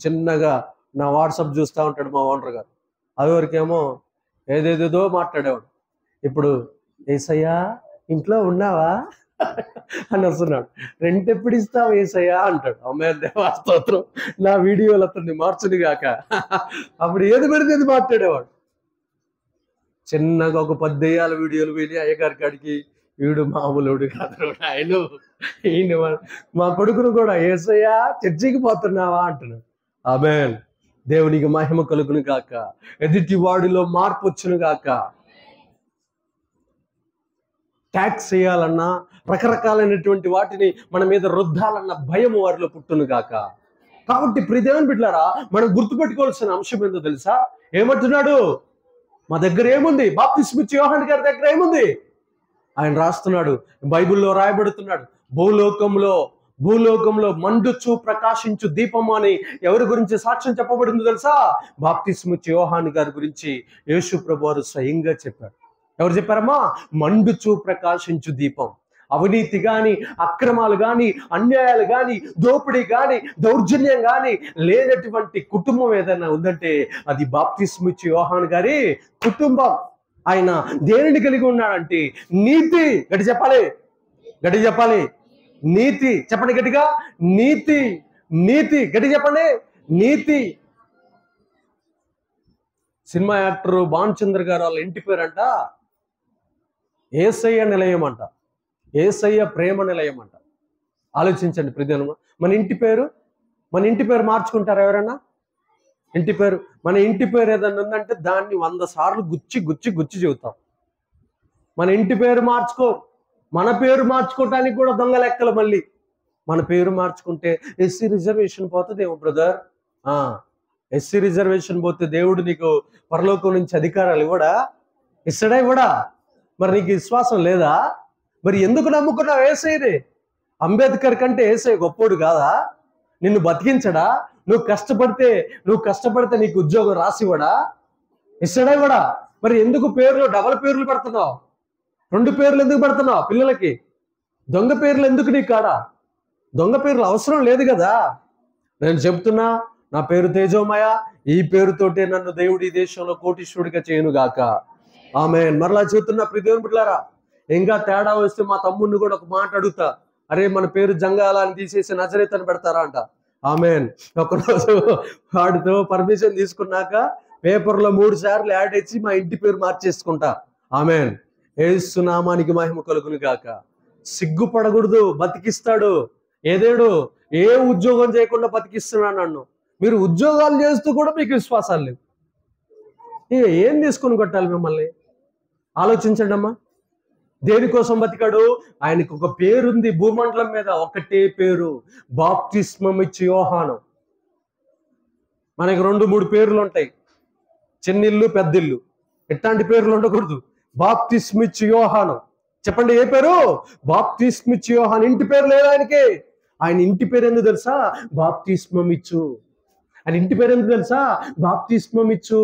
చిన్నగా నా వాట్సాప్ చూస్తూ ఉంటాడు మా ఓనర్ గారు. అదివరకేమో ఏదేదేదో మాట్లాడేవాడు. ఇప్పుడు ఏసయ్యా ఇంట్లో ఉన్నావా అని వస్తున్నాడు. రెంట్ ఎప్పుడు ఇస్తావు ఏసయ్యా అంటాడు. అమ్మాయి దేవా స్తోత్రం, నా వీడియోలు అతన్ని మార్చుని గాక. అప్పుడు ఏది పెడితే అది మాట్లాడేవాడు. చిన్నగా ఒక 10 దెయ్యాల వీడియోలు విని అయ్యగారి కాడికి, వీడు మామూలుడు కాదు, ఈయన మా కొడుకును కూడా ఏసయ్యా చర్చికి పోతున్నావా అంటున్నాడు. ఆమేన్. దేవునికి మహిమ కలుగును గాక, ఎదుటి వాడిలో మార్పు వచ్చును గాక. ట్యాక్స్ చేయాలన్నా, రకరకాలైనటువంటి వాటిని మన మీద రుద్దాలన్న భయం వారిలో పుట్టును గాక. కాబట్టి ప్రియ దేవుని బిడ్డలారా, మనం గుర్తుపెట్టుకోవాల్సిన అంశం ఏందో తెలుసా? ఏమంటున్నాడు? మా దగ్గర ఏముంది? బాప్తిస్మిచ్చి యోహాను గారి దగ్గర ఏముంది? ఆయన రాస్తున్నాడు, బైబిల్లో రాయబడుతున్నాడు, భూలోకంలో మండుచు ప్రకాశించు దీపము అని ఎవరి గురించి సాక్ష్యం చెప్పబడిందో తెలుసా? బాప్తిస్మిచ్చి యోహాను గారి గురించి యేసు ప్రభువారు స్వయంగా చెప్పాడు. ఎవరు చెప్పారమ్మా? మండుచు ప్రకాశించు దీపం. అవినీతి గాని, అక్రమాలు గాని, అన్యాయాలు గాని, దోపిడీ గాని, దౌర్జన్యం గాని లేనటువంటి కుటుంబం ఏదైనా ఉందంటే అది బాప్తిస్మిచ్చి యోహాను గారి కుటుంబం. ఆయన దేనిని కలిగి ఉన్నాడంటే నీతి. గట్టి చెప్పాలి, గట్టి చెప్పాలి, నీతి. చెప్పండి గట్టిగా, నీతి. నీతి. గట్టి చెప్పండి, నీతి. సినిమా యాక్టర్ భానుచంద్ర గారు వాళ్ళ ఇంటి పేరంట ఏసయ్య నిలయం అంట, ఏసయ్య ప్రేమ నిలయం అంట. ఆలోచించండి ప్రతిదినం. మన ఇంటి పేరు మార్చుకుంటారా ఎవరైనా? ఇంటి పేరు, మన ఇంటి పేరు ఏదైనా ఉందంటే దాన్ని 100 సార్లు గుచ్చి చెబుతాం. మన ఇంటి పేరు మన పేరు మార్చుకోవటానికి కూడా దొంగ లెక్కలు. మళ్ళీ మన పేరు మార్చుకుంటే ఎస్సీ రిజర్వేషన్ పోతుందేమో బ్రదర్. ఎస్సీ రిజర్వేషన్ పోతే దేవుడు నీకు పరలోకం నుంచి అధికారాలు ఇవ్వడా? మరి నీకు విశ్వాసం లేదా? మరి ఎందుకు నమ్ముకున్నావు ఏసైని? అంబేద్కర్ కంటే ఏసై గొప్పోడు కాదా? నిన్ను బతికించడా? నువ్వు కష్టపడితే నీకు ఉద్యోగం రాసివ్వడా? ఇవ్వడా? మరి ఎందుకు డబల్ పేర్లు పెడుతున్నావు? 2 పేర్లు ఎందుకు పెడుతున్నావు పిల్లలకి? దొంగ పేర్లు ఎందుకు నీ కాడ? దొంగ పేర్లు అవసరం లేదు కదా. నేను చెప్తున్నా, నా పేరు తేజోమయ, ఈ పేరుతోటే నన్ను దేవుడి దేశంలో కోటీశ్వరుడిగా చేయనుగాక. ఆమేన్. మరలా చెబుతున్నా ప్రియదేవుని బిడ్డలారా, ఇంకా తేడా వస్తే మా తమ్ముడిని కూడా ఒక మాట అడుగుతా, అరే మన పేరు జంగాల అని తీసేసి నజరేత్ అని పెడతారా అంట. ఆమేన్. ఒకరోజు వాడితో పర్మిషన్ తీసుకున్నాక పేపర్లో 3 సార్లు యాడ్ ఇచ్చి మా ఇంటి పేరు మార్చేసుకుంటా. ఆమేన్. యేసు నామానికి మహిమ కలుగును గాక. సిగ్గుపడకూడదు, బతికిస్తాడు ఏదేడు. ఏ ఉద్యోగం చేయకుండా బతికిస్తున్నాడు నన్ను. మీరు ఉద్యోగాలు చేస్తూ కూడా మీకు విశ్వాసాలు లేవు. ఏం తీసుకొని కొట్టాలి మిమ్మల్ని? ఆలోచించండి అమ్మా. దేనికోసం బతికాడు? ఆయనకు ఒక పేరుంది భూమండలం మీద, ఒకటే పేరు, బాప్తిస్మం ఇచ్చి యోహాను. మనకి 2-3 పేర్లు ఉంటాయి, చిన్నిల్లు పెద్దిల్లు. ఎట్లాంటి పేర్లు ఉండకూడదు. బాప్తిస్మిచ్చి యోహాను. చెప్పండి ఏ పేరు? బాప్తిస్మిచ్చి యోహాను. ఇంటి పేరు లేదు ఆయనకి. ఆయన ఇంటి పేరు ఎందుకు తెలుసా? బాప్తిస్మమిచ్చు. ఆయన ఇంటి పేరు ఎందుకు తెలుసా? బాప్తిస్మమిచ్చు.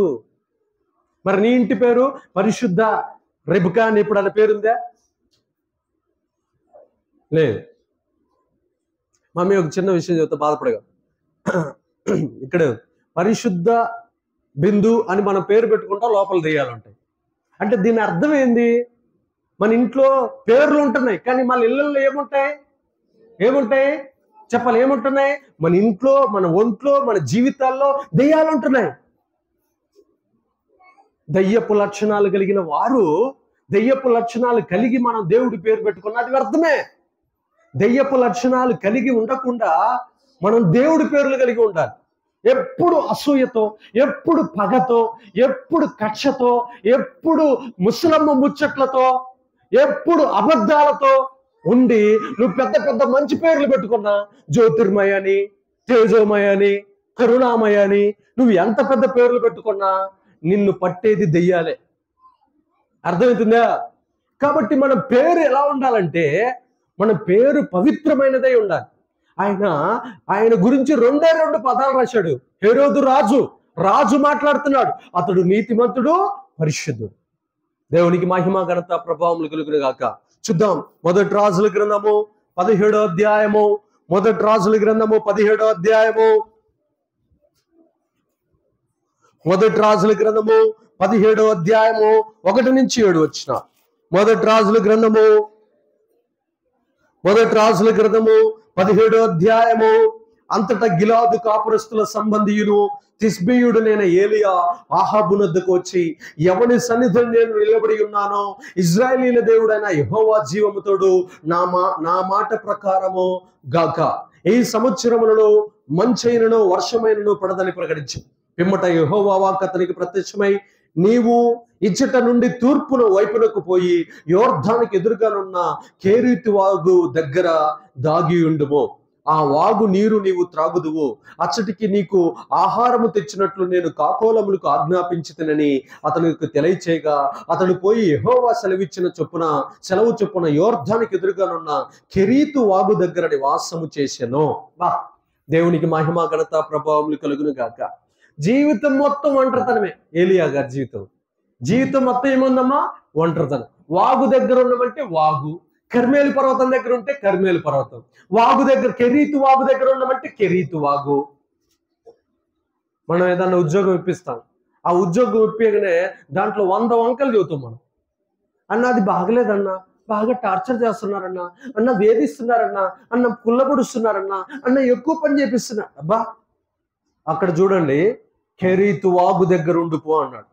మరి నీ ఇంటి పేరు పరిశుద్ధ రెబుకా అని ఎప్పుడన్నా పేరుందా? లేదు. మమ్మీ ఒక చిన్న విషయం చెప్తా, బాధపడగా. ఇక్కడ పరిశుద్ధ బిందు అని మనం పేరు పెట్టుకుంటా, లోపల దెయ్యాలుంటాయి. అంటే దీని అర్థం ఏంది? మన ఇంట్లో పేర్లు ఉంటున్నాయి, కానీ మన ఇళ్ళల్లో ఏముంటాయి చెప్పాలి? ఏముంటున్నాయి? మన ఇంట్లో, మన ఒంట్లో, మన జీవితాల్లో దెయ్యాలు ఉంటున్నాయి. దయ్యపు లక్షణాలు కలిగిన వారు, దయ్యపు లక్షణాలు కలిగి మనం దేవుడి పేరు పెట్టుకున్నా అది వ్యర్థమే. దయ్యపు లక్షణాలు కలిగి ఉండకుండా మనం దేవుడి పేర్లు కలిగి ఉండాలి. ఎప్పుడు అసూయతో, ఎప్పుడు పగతో, ఎప్పుడు కక్షతో, ఎప్పుడు ముసలమ్మ ముచ్చట్లతో, ఎప్పుడు అబద్ధాలతో ఉండి నువ్వు పెద్ద మంచి పేర్లు పెట్టుకున్నా, జ్యోతిర్మయ అని, తేజోమయ అని, కరుణామయ అని, నువ్వు ఎంత పెద్ద పేర్లు పెట్టుకున్నా నిన్ను పట్టేది దెయ్యాలే. అర్థమవుతుందా? కాబట్టి మన పేరు ఎలా ఉండాలంటే, మన పేరు పవిత్రమైనదై ఉండాలి. ఆయన గురించి 2 పదాలు రాశాడు. హేరోదు రాజు మాట్లాడుతున్నాడు, అతడు నీతిమంతుడు, పరిశుద్ధుడు. దేవునికి మహిమ ఘనత ప్రభావములు కలుగును గాక. చూద్దాం. మొదటి రాజుల గ్రంథము 17వ అధ్యాయము. మొదటి రాజుల గ్రంథము 17వ అధ్యాయము. మొదటి రాజుల గ్రంథము 17వ అధ్యాయము 1 నుంచి 7 వచ్చిన. మొదటి రాజుల గ్రంథము 17వ అధ్యాయము. అంతటా గిలాదు కాపురస్తుల సంబంధియులు తిష్బీయుడునైన ఏలియా ఆహాబునొద్దకు వచ్చి, ఎవని సన్నిధిలో నేను నిలబడి ఉన్నానో ఇజ్రాయేలీల దేవుడైన యెహోవా జీవముతోడు నా మాట ప్రకారము గాక, ఈ సంవత్సరములలో మంచైనను వర్షమైనను పడదని ప్రకటించు. పిమ్మట యెహోవా వాక్కు అతనికి ప్రత్యక్షమై, నీవు ఇచ్చట నుండి తూర్పున వైపునకు పోయి యోర్దానికి ఎదురుగానున్న కేరీతు వాగు దగ్గర దాగి ఉండుము. ఆ వాగు నీరు నీవు త్రాగుదువు. అచ్చటికి నీకు ఆహారము తెచ్చినట్లు నేను కాకోలములకు ఆజ్ఞాపించితినని అతనికి తెలియచేయగా, అతడు పోయి యెహోవా సెలవు చొప్పున యోర్దానికి ఎదురుగానున్న కెరీతు వాగు దగ్గర నివాసము చేసెను. దేవునికి మహిమ ఘనత ప్రభావములు కలుగును గాక. జీవితం మొత్తం ఒంటరితనమే. ఏలియా గారి జీవితం మొత్తం ఏముందమ్మా? ఒంటరితనం. వాగు దగ్గర ఉండమంటే వాగు, కర్మేలు పర్వతం దగ్గర ఉంటే కర్మేలు పర్వతం, వాగు దగ్గర కెరీతు వాగు దగ్గర ఉండమంటే కెరీతు వాగు. మనం ఏదన్నా ఉద్యోగం ఇప్పిస్తాం, ఆ ఉద్యోగం ఇప్పగానే దాంట్లో 100 వంకలు చెబుతాం మనం. అన్న అది బాగలేదన్నా, బాగా టార్చర్ చేస్తున్నారన్నా, అన్న వేధిస్తున్నారన్నా, అన్న కుళ్ళబడుస్తున్నారన్నా, అన్న ఎక్కువ పని చేపిస్తున్నా. అబ్బా అక్కడ చూడండి, కెరీతు వాగు దగ్గర ఉండిపో అన్నాడు.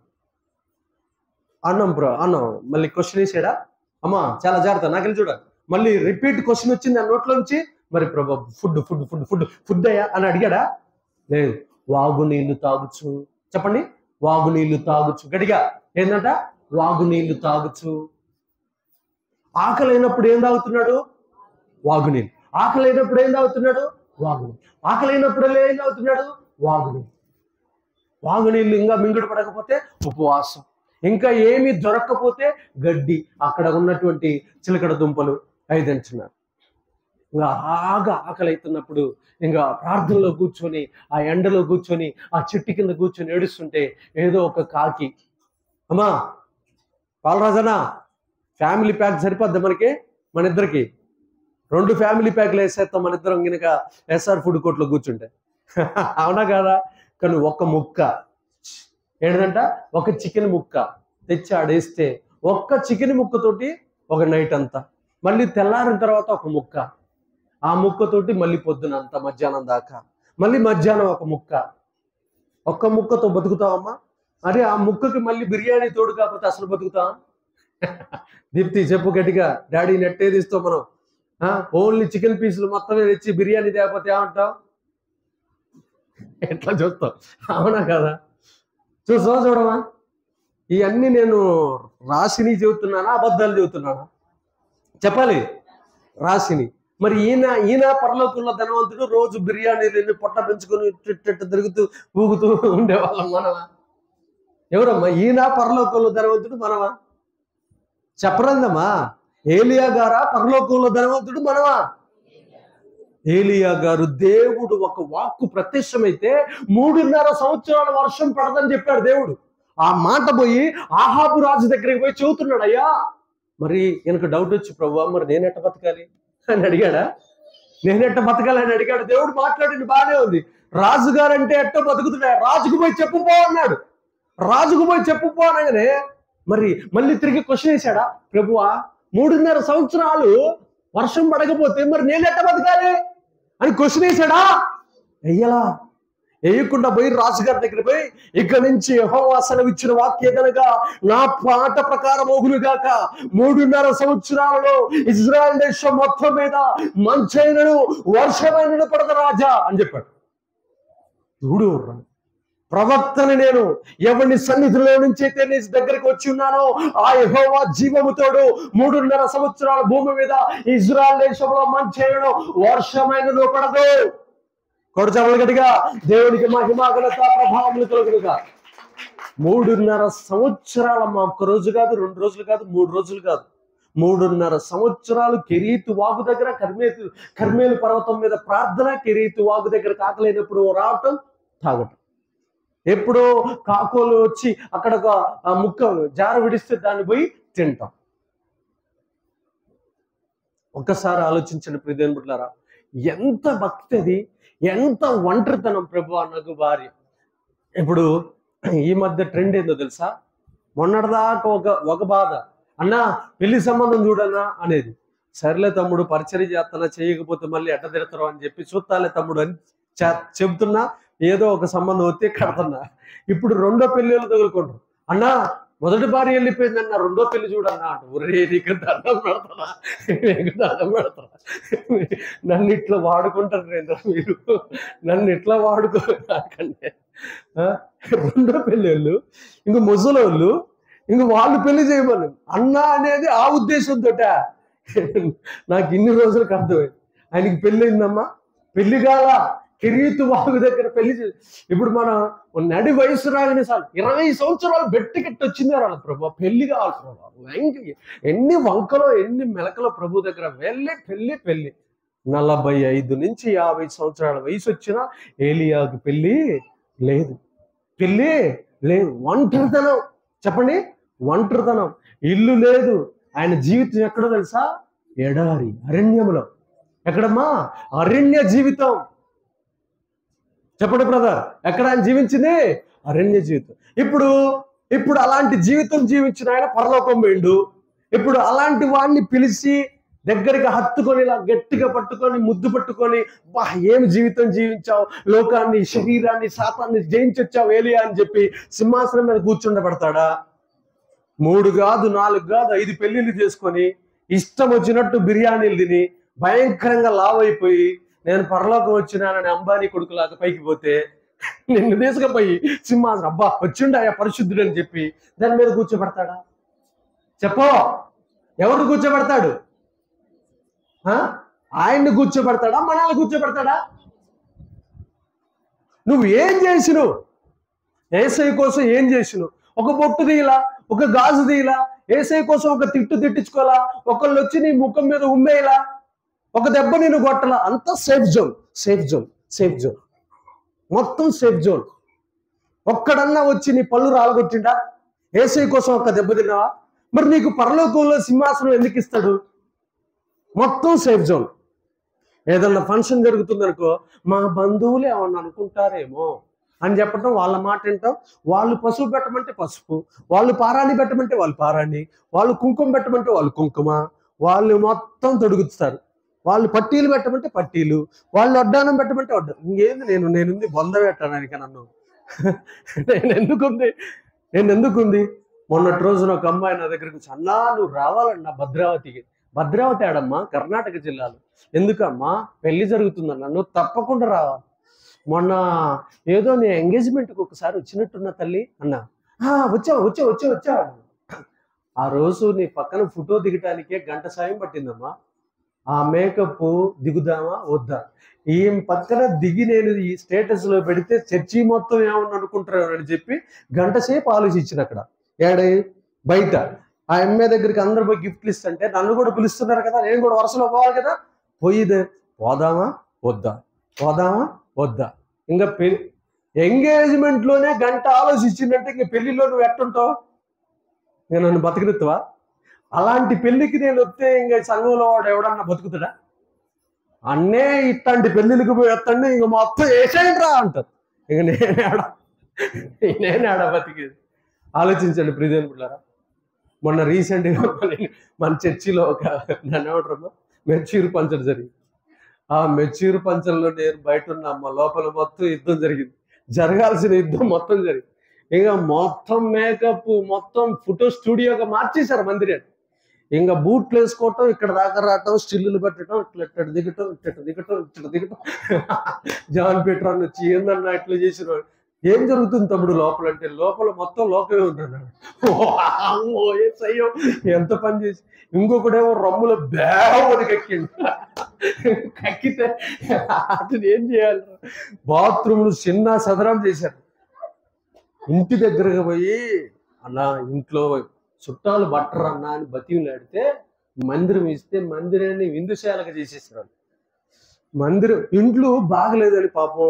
అన్నం బ్రో అన్నం. మళ్ళీ క్వశ్చన్ వేసాడా? అమ్మా చాలా జాగ్రత్త, నాకెళ్ళి చూడ. మళ్ళీ రిపీట్ క్వశ్చన్ వచ్చింది ఆ నోట్లోంచి. మరి ప్రభా food food food food food అయ్యా అని అడిగాడా? లేదు. వాగు నీళ్లు తాగుచు. చెప్పండి, వాగు నీళ్లు తాగుచు. గట్టిగా ఏంటంట? వాగు నీళ్లు తాగుచు. ఆకలి అయినప్పుడు ఏం తాగుతున్నాడు? వాగునీళ్ళు. ఆకలి అయినప్పుడు ఏం తాగుతున్నాడు? వాగునీళ్ళు. ఆకలి అయినప్పుడు ఏం తాగుతున్నాడు? వాగునీళ్ళు. వాగునీళ్ళు ఇంకా మింగుడు పడకపోతే ఉపవాసం. ఇంకా ఏమీ దొరక్కపోతే గడ్డి, అక్కడ ఉన్నటువంటి చిలకడ దుంపలు అవి తింటున్నారు. ఇంకా బాగా ఆకలి అవుతున్నప్పుడు ఇంకా ప్రార్థనలో కూర్చొని, ఆ ఎండలో కూర్చొని, ఆ చెట్టు కింద కూర్చొని ఏడుస్తుంటే ఏదో ఒక కాకి, అమ్మా బాలరాజనా ఫ్యామిలీ ప్యాక్ సరిపోద్ది మనకి, మన ఇద్దరికి 2 ఫ్యామిలీ ప్యాక్లు వేసేస్తాం మన ఇద్దరం కనుక ఎస్ఆర్ ఫుడ్ కోర్ట్లో కూర్చుంటే. అవునా కాదా? కానీ ఒక్క ముక్క ఏంటంట, ఒక చికెన్ ముక్క తెచ్చి ఆడేస్తే ఒక్క చికెన్ ముక్కతోటి ఒక నైట్ అంతా, మళ్ళీ తెల్లారిన తర్వాత ఒక ముక్క, ఆ ముక్కతోటి మళ్ళీ పొద్దున అంతా మధ్యాహ్నం దాకా, మళ్ళీ మధ్యాహ్నం ఒక ముక్క. ఒక్క ముక్కతో బతుకుతావమ్మా? అరే ఆ ముక్కకి మళ్ళీ బిర్యానీ తోడు కాకపోతే అసలు బతుకుతావా? దీప్తి చెప్పు గట్టిగా. డాడీ నెట్టేది ఇస్తాం మనం. ఓన్లీ చికెన్ పీసులు మొత్తమే తెచ్చి బిర్యానీ తేకపోతే ఏమంటావు? ఎట్లా చూస్తావు? అవునా కదా? చూడమా, ఇవన్నీ నేను రాసిని చెబుతున్నానా అబద్ధాలు చెబుతున్నానా? చెప్పాలి. రాసిని. మరి ఈయన పరలోకంలో ధనవంతుడు, రోజు బిర్యానీలు పొట్ట పెంచుకొని తిరుగుతూ ఊగుతూ ఉండేవాళ్ళం మనమా? ఎవరమ్మా ఈయన పరలోకంలో ధనవంతుడు, మనమా? చెప్పరందమ్మా. ఏలియా గారా పరలోకంలో ధనవంతుడు, మనమా? ఏలియా గారు దేవుడు ఒక వాక్కు ప్రత్యక్షమైతే 3.5 సంవత్సరాల వర్షం పడదని చెప్పాడు దేవుడు. ఆ మాట పోయి ఆహాబు రాజు దగ్గరికి పోయి చెబుతున్నాడు. అయ్యా మరి எனக்கு డౌట్ వచ్చి, ప్రభువా మరి నేనెట్ట బతకాలి అని అడిగాడా? నేనెట్ట బతకాలి అని అడిగాడు. దేవుడు మాట్లాడింది బాగానే ఉంది. రాజుగారంటే ఎట్ట బతుకుతున్నా, రాజుకు పోయి చెప్పుపో అన్నాడు. రాజుకు పోయి చెప్పుపో అనగానే మరి మళ్ళీ తిరిగి క్వశ్చన్ వేశాడా? ప్రభువా 3.5 సంవత్సరాలు వర్షం పడకపోతే మరి నేనెట్ట బతకాలి అని క్వశ్చన్ వేశాడా? వెయ్యలా. వేయకుండా పోయి రాజుగారి దగ్గర పోయి, ఇక్కడి నుంచి యెహోవా సెలవిచ్చిన వాక్యేదనగా నా మాట ప్రకారం ఓగులుగాక 3.5 సంవత్సరాలలో ఇజ్రాయెల్ దేశం మొత్తం మీద మంచైనను వర్షమైనను పడదు రాజా అని చెప్పాడు. చూడు ప్రవక్తని నేను, ఎవరిని సన్నిధిలో నుంచి అయితే నీ దగ్గరికి వచ్చి ఉన్నానో ఆ యెహోవా జీవముతోడు 3.5 సంవత్సరాల భూమి మీద ఇజ్రాయెల్ దేశంలో మంచైనను వర్షమైనను పడదు. కొడచవలు గట్టిగా దేవునికి మహిమ ఘనత ప్రభావములు కలుగునుగా. 3.5 సంవత్సరాలమ్మా. ఒక్క రోజు కాదు, 2 రోజులు కాదు, 3 రోజులు కాదు, 3.5 సంవత్సరాలు కెరీతు వాగు దగ్గర, కర్మేలు పర్వతం మీద ప్రార్థన, కెరీతు వాగు దగ్గర కాకలేనప్పుడు రావటం, తాగటం. ఎప్పుడో కాకోలు వచ్చి అక్కడ ఒక ముక్క జార విడిస్తే దాన్ని పోయి తింటాం. ఒక్కసారి ఆలోచించండి ప్రియదేవుని బిడ్డలారా, ఎంత భక్తి అది, ఎంత ఒంటరితనం. ప్రభువా నాకు భార్య. ఇప్పుడు ఈ మధ్య ట్రెండ్ ఏందో తెలుసా? మొన్నటిదాకా ఒక బాధ, అన్నా పెళ్లి సంబంధం చూడన్నా అనేది. సర్లే తమ్ముడు, పరిచర్య చేస్తున్నా, చేయకపోతే మళ్ళీ ఎట్ట తిడతారు అని చెప్పి చూస్తాలే తమ్ముడు అని చెబుతున్నా. ఏదో ఒక సంబంధం వస్తే కడుతున్నా. ఇప్పుడు 2వ పెళ్ళిళ్ళు తగులుకుంటారు. అన్నా మొదటి భార్య వెళ్ళిపోయిందన్నా, 2వ పెళ్లి చూడన్నా అంట. ఒరే నీకు దండం పెడతారా, నీకు దండం పెడతారా, నన్ను ఇట్లా వాడుకుంటారు రేంద్ర మీరు, నన్ను ఇట్లా వాడుకోకండి. 2వ పెళ్ళిళ్ళు ఇంక ముసలోళ్ళు, ఇంక వాళ్ళు పెళ్లి చేయమని అన్నా అనేది ఆ ఉద్దేశంతో. నాకు ఇన్ని రోజులకు అర్థమైంది. ఆయనకి పెళ్ళయిందమ్మా, పెళ్లి కాల కెరీతు వాగు దగ్గర పెళ్లి. ఇప్పుడు మనం నడి వయసు రాగానే సార్ 20 సంవత్సరాలు బెట్టికెట్టి వచ్చింది వాళ్ళ ప్రభు, పెళ్లి కావాలి ప్రభు. ఎన్ని వంకలో ఎన్ని మెలకలో ప్రభు దగ్గర పెళ్లి 45 నుంచి 50 సంవత్సరాల వయసు వచ్చినా ఏలియాకు పెళ్లి లేదు. ఒంటరితనం. చెప్పండి, ఒంటరితనం. ఇల్లు లేదు. ఆయన జీవితం ఎక్కడో తెలుసా? ఎడారి, అరణ్యంలో. ఎక్కడమ్మా? అరణ్య జీవితం. చెప్పండి బ్రదర్, ఎక్కడ ఆయన జీవించింది? అరణ్య జీవితం. ఇప్పుడు అలాంటి జీవితం జీవించిన ఆయన పరలోకం పోయిండు. ఇప్పుడు అలాంటి వాడిని పిలిచి దగ్గరికి హత్తుకొని, ఇలా గట్టిగా పట్టుకొని, ముద్దు పట్టుకొని, బా ఏమి జీవితం జీవించావు, లోకాన్ని, శరీరాన్ని, శాతాన్ని జయించొచ్చావు ఏలియా అని చెప్పి సింహాసనం మీద కూర్చుండబడతాడా? 3 కాదు 4 కాదు 5 పెళ్లిళ్ళు చేసుకొని ఇష్టం వచ్చినట్టు బిర్యానీలు తిని భయంకరంగా లావ్ అయిపోయి నేను పరలోకం వచ్చినానని అంబానీ కొడుకులాగా పైకి పోతే నిన్ను తీసుకుపోయి సింహాసనం అబ్బా వచ్చిండు ఆయా పరిశుద్ధుడు అని చెప్పి దాని మీద కూర్చోబెడతాడా? చెప్పో, ఎవరు కూర్చోబెడతాడు? ఆయన్ని కూర్చోబెడతాడా? మనల్ని కూర్చోబెడతాడా? నువ్వు ఏం చేసినావు? ఏసై కోసం ఏం చేసినావు? ఒక బొట్టు తీయలా, ఒక గాజు తీయలా, ఏసై కోసం ఒక తిట్టు తిట్టించుకోవాలా, ఒకళ్ళు వచ్చి నీ ముఖం మీద ఉమ్మేయలా, ఒక దెబ్బ నేను కొట్టలా. అంతా safe zone, safe zone, safe zone, మొత్తం సేఫ్ జోన్. ఒక్కడన్నా వచ్చి నీ పళ్ళు రాలగొట్టిండా? ఏసై కోసం ఒక దెబ్బ తిన్నావా? మరి నీకు పరలోకంలో సింహాసనం ఎందుకు ఇస్తాడు? మొత్తం సేఫ్ జోన్. ఏదన్నా ఫంక్షన్ జరుగుతుందనుకో, మా బంధువులు ఏమన్నా అనుకుంటారేమో అని చెప్పటం, వాళ్ళ మాట వింటాం. వాళ్ళు పసుపు పెట్టమంటే పసుపు, వాళ్ళు పారాణి పెట్టమంటే వాళ్ళు పారాణి, వాళ్ళు కుంకుమ పెట్టమంటే వాళ్ళు కుంకుమ, వాళ్ళు మొత్తం తొడుగుతారు. వాళ్ళు పట్టీలు పెట్టమంటే పట్టీలు, వాళ్ళు వడ్డానం పెట్టమంటే వడ్డానం. ఇంకేంది నేనుంది బొంద పెట్టడానికి నన్ను నేను ఎందుకుంది? మొన్నటి రోజున ఒక అమ్మాయి నా దగ్గరకు వచ్చి, అన్నా నువ్వు రావాలన్నా భద్రావతికి. భద్రావతి ఆడమ్మా, కర్ణాటక జిల్లాలో. ఎందుకమ్మా? పెళ్లి జరుగుతుందన్నా. నువ్వు తప్పకుండా రావాలి. మొన్న ఏదో నీ ఎంగేజ్మెంట్కి ఒకసారి వచ్చినట్టున్నా తల్లి అన్నా. వచ్చా. ఆ రోజు నీ పక్కన ఫోటో దిగటానికే గంట సాయం పట్టిందమ్మా. ఆ మేకప్ దిగుదామా వద్దా? ఈమె పక్కన దిగి నేను ఈ స్టేటస్లో పెడితే చర్చి మొత్తం ఏమన్నా అనుకుంటారు అని చెప్పి గంట సేపు ఆలోచించిన అక్కడ ఏడే బయట. ఆ అమ్మాయి దగ్గరికి అందరు పోయి గిఫ్ట్లు ఇస్తుంటే నన్ను కూడా పిలుస్తున్నారు కదా, నేను కూడా వరుసలో పోవాలి కదా. పోదామా వద్దా? ఇంకా ఎంగేజ్మెంట్లోనే గంట ఆలోచించిందంటే ఇంకా పెళ్లిలో నువ్వు ఎట్టుంటావు? నేను నన్ను బతికినెత్తువా? అలాంటి పెళ్లికి నేను వస్తే ఇంకా సంఘంలో వాడు ఎవడన్నా బతుకుతాడా? అన్నే ఇట్లాంటి పెళ్లికి పోయి వస్తాండి ఇంక మొత్తం వేసేయండిరా అంటారు. ఇంక నేనే ఆడ బతికేది. ఆలోచించండి ప్రియదేవుని బిడ్డలారా. మొన్న రీసెంట్గా మన చర్చిలో ఒక నన్ను ఏమంటారమ్మా మెచ్యూర్ పంచడం జరిగింది. ఆ మెచ్యూర్ పంచంలో నేను బయట ఉన్నామ్మా, లోపల మొత్తం యుద్ధం జరిగింది. జరగాల్సిన యుద్ధం మొత్తం జరిగింది. ఇక మొత్తం మేకప్ మొత్తం ఫోటో స్టూడియోగా మార్చేశారు మందిరాన్ని. ఇంకా బూట్లు వేసుకోవటం, ఇక్కడ దాకా రావటం, స్టిల్లులు పెట్టడం, ఇట్లా దిగటం. జాన్ పీటర్ అని వచ్చి ఏందన్నా ఇట్లా చేసిన. ఏం జరుగుతుంది తమ్ముడు లోపల అంటే, లోపల మొత్తం లోకమే ఉంటున్నాడు. ఎంత పని చేసి. ఇంకొకడేమో రమ్ముల బేవని కక్కితే అతను ఏం చేయాలి? బాత్రూమ్లు చిన్న సదరం చేశారు. ఇంటి దగ్గరకు పోయి, అన్నా ఇంట్లో చుట్టాలు బట్టరు అన్నా అని బతిలాడితే మందిరం ఇస్తే మందిరాన్ని విందుశాలగా చేసేసారు. మందిరం ఇంట్లో బాగలేదని పాపం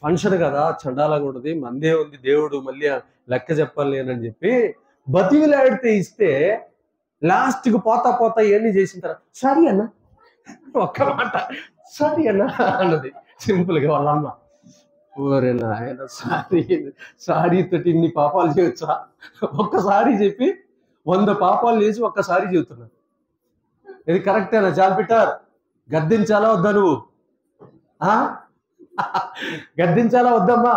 ఫంక్షన్ కదా చండాలంగా ఉంటుంది, మందే ఉంది, దేవుడు మళ్ళీ లెక్క చెప్పాలి అని చెప్పి బతిలాడితే ఇస్తే లాస్ట్కి పోతా ఇవన్నీ చేసిన తర్వాత సారీ అన్న, ఒక్క మాట సారీ అన్న అన్నది సింపుల్గా వాళ్ళమ్మ. ఓరేనా ఆయన సారీ తోటి ఇన్ని పాపాలు చేయొచ్చా? ఒక్కసారి చెప్పి 100 పాపాలు చేసి ఒక్కసారి చెబుతున్నారు. ఇది కరెక్టేనా? జాన్ పీటర్ గద్దించాలా వద్దా? నువ్వు గద్దించాలా వద్దమ్మా?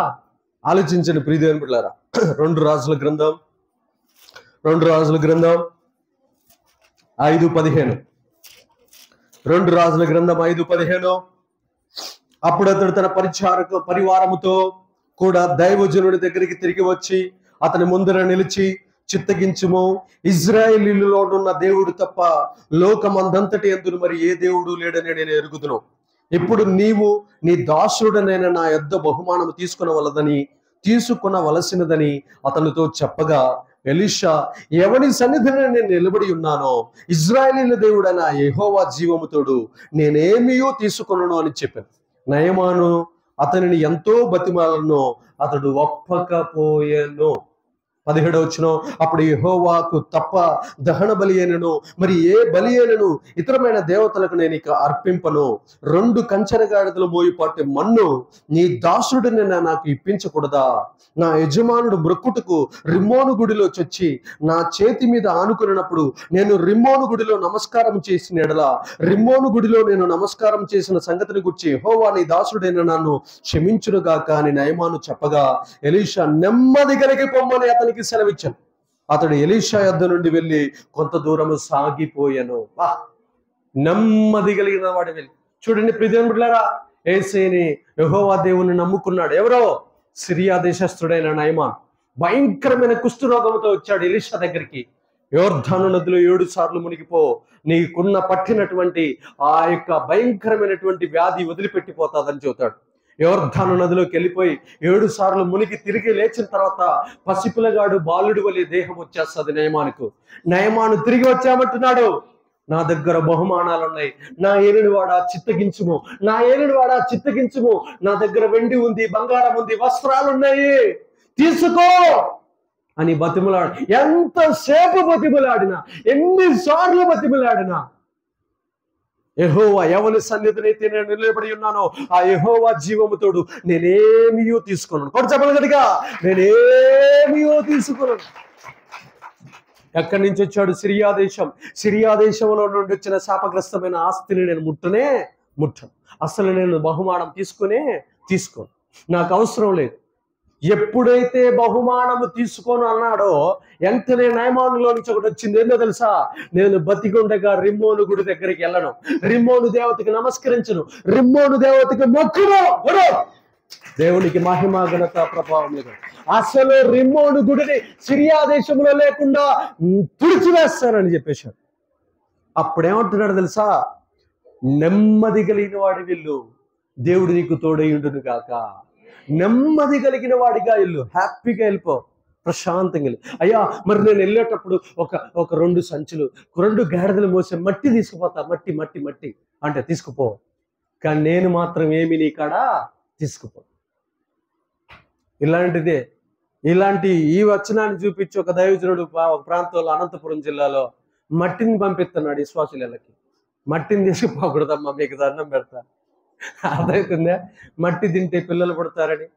ఆలోచించండి ప్రియదేవుని బిడ్డలారా. 2 రాజుల గ్రంథం 5:15. 2 రాజుల గ్రంథం 5:15. అప్పుడు అతడు తన పరివారముతో కూడా దైవజనుడి దగ్గరికి తిరిగి వచ్చి అతని ముందర నిలిచి, చిత్తగించుము, ఇజ్రాయేలీయులలోనున్న దేవుడు తప్ప లోకమందంతటి యందు మరి ఏ దేవుడు లేడని నేను ఎరుగుదును. ఇప్పుడు నీవు నీ దాసుడనైన నా యొద్ద బహుమానము తీసుకునవలసినదని అతనితో చెప్పగా, ఎలీషా, ఎవని సన్నిధిని నేను నిలబడి ఉన్నానో ఇజ్రాయేలీయుల దేవుడైన యెహోవా జీవముతోడు నేనేమియో తీసుకొనను అని చెప్పాను. నయమాను అతనిని ఎంతో బతిమాలను, అతడు ఒప్పకపోయెను. 17వ వచనం. అప్పుడు యెహోవాకు తప్ప దహన బలి అయినను మరి ఏ బలి అయినను ఇతరమైన దేవతలకు నేను ఇక అర్పింపను. 2 కంచెరగాడిదలు మోయిపాటి మన్ను నీ దాసుడిని నాకు ఇప్పించకూడదా? నా యజమానుడు మ్రొక్కుటకు రిమ్మోను గుడిలో చొచ్చి నా చేతి మీద ఆనుకున్నప్పుడు నేను రిమ్మోను గుడిలో నమస్కారం చేసిన ఎడలా రిమ్మోను గుడిలో నేను నమస్కారం చేసిన సంగతిని గురించి యెహోవా నీ దాసుడైన నన్ను క్షమించునుగాక అని నయమాను చెప్పగా, ఎలీషా నెమ్మది కలిగి పొమ్మని అతనికి సెలవిచ్చాను. అతడు ఎలీషా యొద్ద నుండి వెళ్ళి కొంత దూరము సాగిపోయాను. నెమ్మది కలిగిన వాడు వెళ్ళి. చూడండి ప్రియదేవుని బిడ్డలారా, యేసేని యెహోవా దేవుని నమ్ముకున్నాడు. ఎవరో? సిరియా దేశస్థుడైన నయమాన్. భయంకరమైన కుష్ఠరోగంతో వచ్చాడు ఎలీషా దగ్గరికి. యోర్దాను నదిలో 7 సార్లు మునిగిపో, నీకున్న పట్టినటువంటి ఆ యొక్క భయంకరమైనటువంటి వ్యాధి వదిలిపెట్టిపోతాదని చెబుతాడు. యోర్దాను నదిలోకి వెళ్ళిపోయి 7 సార్లు మునిగి తిరిగి లేచిన తర్వాత పసిపిల్లగాడు బాలుడి వలె దేహం వచ్చేస్తుంది నయమానుకు. నయమాను తిరిగి వచ్చామంటున్నాడు, నా దగ్గర బహుమానాలు ఉన్నాయి, నా ఏలినవాడా చిత్తగించుము, నా ఏలినవాడా చిత్తగించుము, నా దగ్గర వెండి ఉంది, బంగారం ఉంది, వస్త్రాలు ఉన్నాయి, తీసుకో అని బతిమలాడు. ఎంతసేపు బతిమలాడినా, ఎన్నిసార్లు బతిమలాడినా, యెహోవా ఎవరి సన్నిధినైతే నేను నిలబడి ఉన్నానో ఆ యెహోవా జీవముతోడు నేనేమియో తీసుకున్నాను. కొంచెం చెప్పండి గట్టిగా, నేనేమియో తీసుకున్నాను. ఎక్కడి నుంచి వచ్చాడు? సిరియా దేశం. సిరియా దేశంలో నుండి వచ్చిన శాపగ్రస్తమైన ఆస్తిని నేను ముట్టను. అసలు నేను బహుమానం తీసుకోను, నాకు అవసరం లేదు. ఎప్పుడైతే బహుమానము తీసుకోను అన్నాడో వెంటనే నయమానులో నుంచి ఒకటి వచ్చింది. ఏందో తెలుసా? నేను బతికుండగా రిమ్మోను గుడి దగ్గరికి వెళ్ళను, రిమ్మోను దేవతకి నమస్కరించను, రిమ్మోను దేవతకి మొక్కును. దేవునికి మహిమ ఘనత ప్రభావం లేదు. అసలు రిమ్మోను గుడిని సిరియా దేశంలో లేకుండా తుడిచివేస్తానని చెప్పేశాడు. అప్పుడేమంటున్నాడు తెలుసా? నెమ్మది కలిగిన వాడి వెళ్ళు, దేవుడు నీకు తోడయుండును గాక. నెమ్మది కలిగిన వాడిగా వెళ్ళు, హ్యాపీగా వెళ్ళిపో, ప్రశాంతంగా వెళ్ళి. అయ్యా మరి నేను వెళ్ళేటప్పుడు ఒక 2 సంచులు 2 గాడిదలు మోసే మట్టి తీసుకుపోతా, మట్టి అంటే తీసుకుపో, కానీ నేను మాత్రం ఏమి నీ కాడ తీసుకుపో. ఇలాంటి ఈ వచనాన్ని చూపించి ఒక దైవజనుడు ఒక ప్రాంతంలో అనంతపురం జిల్లాలో మట్టిని పంపిస్తున్నాడు విశ్వాసులకి. మట్టిని తీసుకుపోకూడదమ్మా, మీకు దండం పెడతా. అర్థమవుతుందా? మట్టి తింటే పిల్లలు పుడతారని.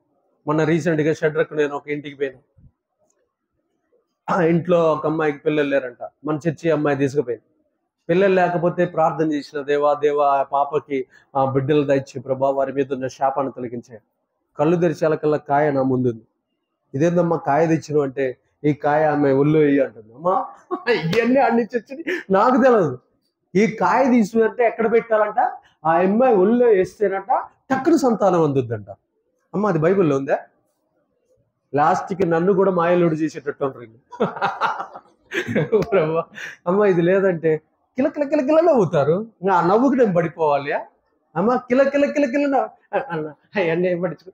మొన్న రీసెంట్గా షడ్రకు నేను ఒక ఇంటికి పోయాను. ఆ ఇంట్లో ఒక అమ్మాయికి పిల్లలు లేరంట. మన చర్చి అమ్మాయి తీసుకుపోయింది. పిల్లలు లేకపోతే ప్రార్థన చేసిన, దేవా పాపకి ఆ బిడ్డలు దయచి ప్రభా, వారి మీద ఉన్న శాపాన్ని తొలగించే. కళ్ళు తెరిచేలకల్లా కాయ నా ముందుంది. ఇదేందమ్మా కాయ తెచ్చినావు అంటే, ఈ కాయ ఆమె ఒళ్ళు వేయి అంటుంది. అమ్మా ఇవన్నీ అన్నించి వచ్చింది, నాకు తెలియదు. ఈ కాయ తీసుకుంటే ఎక్కడ పెట్టాలంట? ఆ అమ్మాయి ఒళ్ళో వేస్తేనట టక్కున సంతానం అందుద్దంట. అమ్మ అది బైబిల్లో ఉందా? లాస్ట్కి నన్ను కూడా మాయలోడు చేసేటట్టు అంటారు. అమ్మ ఇది లేదంటే కిలకిల నవ్వుతారు. ఆ నవ్వుకి నేను పడిపోవాలి. అమ్మ కిల అన్న అవన్నీ పడించుకో,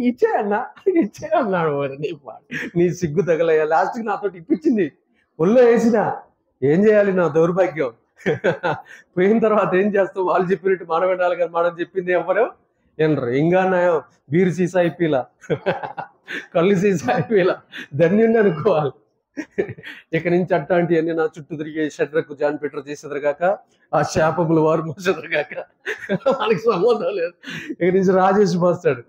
ఇచ్చే అన్నాడు. నీ సిగ్గు తగలయ్యా. లాస్ట్కి నాతో ఇప్పించింది, ఒళ్ళో వేసిన. ఏం చేయాలి? నా దౌర్భాగ్యం. పోయిన తర్వాత ఏం చేస్తావు? వాళ్ళు చెప్పినట్టు మనం వినాలి కదా. మనం చెప్పింది ఎవరు ఎనరు. ఇంకా నయం బీరు సీసా అయిపోయిలా, కళ్ళు సీసా అయిపోయిలా, ధన్యుణ్ణి అనుకోవాలి. ఇక నుంచి అట్లాంటివన్నీ నా చుట్టూ తిరిగే షడ్రకు జాన్ పీటర్ చేసేదారు కాక, ఆ శాపములు వారు మోసేదారు కాక, వాళ్ళకి సంబంధం లేదు. ఇక నుంచి రాజేష్ మోస్తాడు.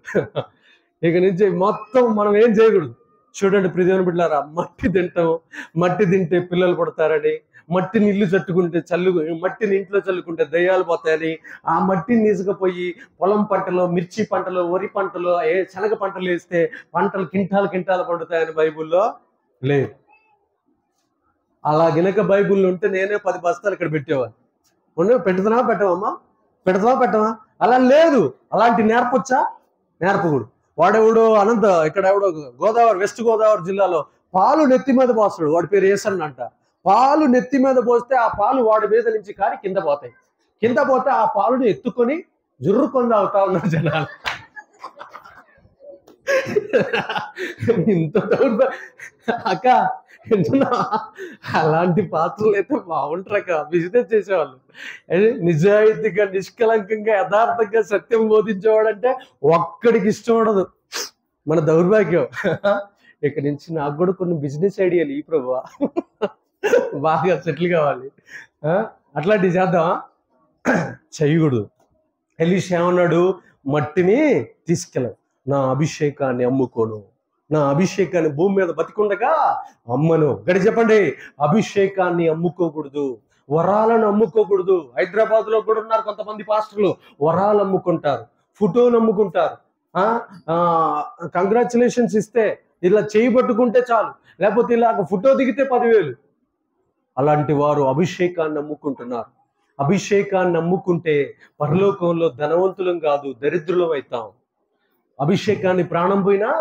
ఇక నుంచి మొత్తం మనం ఏం చేయకూడదు. చూడండి ప్రియదేవుని బిడ్డలారా, మట్టి తింటాం, మట్టి తింటే పిల్లలు పడతారని, మట్టిని ఇల్లు చట్టుకుంటే మట్టిని ఇంట్లో చల్లుకుంటే దయ్యాలు పోతాయని, ఆ మట్టిని తీసుకుపోయి పొలం పంటలో, మిర్చి పంటలో, వరి పంటలో, శనగ పంటలు వేస్తే పంటలు కింటాలు పండుతాయని బైబుల్లో లేదు. అలా గినక బైబుల్లో ఉంటే నేనే 10 బస్తాలు ఇక్కడ పెట్టేవాళ్ళు. పెట్టవా? అలా లేదు. అలాంటి నేర్పొచ్చా? నేర్పకూడదు. వాడెవడో ఇక్కడ ఎవడో వెస్ట్ గోదావరి జిల్లాలో పాలు నెత్తి మీద పోస్తాడు. వాడి పేరు ఏసన్ అంట. పాలు నెత్తి మీద పోస్తే ఆ పాలు వాడి మీద నుంచి కారి కింద పోతాయి. కింద పోతే ఆ పాలుని ఎత్తుకొని జుర్రుకొని తాగుతా ఉన్నారు జనాలు. ఇంత అక్క అలాంటి పాత్రలు అయితే బాగుంటారక్క. బిజినెస్ చేసేవాళ్ళు నిజాయితీగా, నిష్కలంకంగా, యథార్థంగా సత్యం బోధించేవాడంటే ఒక్కడికి ఇష్టం ఉండదు. మన దౌర్భాగ్యం. ఇక నుంచి నాకు కూడా కొన్ని బిజినెస్ ఐడియాలు ఈ ప్రభువా, బాగా సెటిల్ కావాలి, అట్లాంటివి చేద్దామా? చేయకూడదు. ఎలీషా ఏమన్నాడు? మట్టిని తీసుకెళ్ళదు, నా అభిషేకాన్ని అమ్ముకోను, నా అభిషేకాన్ని భూమి మీద బతికుండగా అమ్మను. గడి చెప్పండి, అభిషేకాన్ని అమ్ముకోకూడదు, వరాలను అమ్ముకోకూడదు. హైదరాబాద్ లో కూడా ఉన్నారు కొంతమంది పాస్టర్లు, వరాలు అమ్ముకుంటారు, ఫోటోలు అమ్ముకుంటారు. కంగ్రాచులేషన్స్ ఇస్తే ఇలా చేయబట్టుకుంటే చాలు, లేకపోతే ఇలా ఫోటో దిగితే 10,000. అలాంటి వారు అభిషేకాన్ని నమ్ముకుంటున్నారు. అభిషేకాన్ని నమ్ముకుంటే పరలోకంలో ధనవంతులం కాదు, దరిద్రులం అవుతాం. అభిషేకాన్ని ప్రాణం పోయినా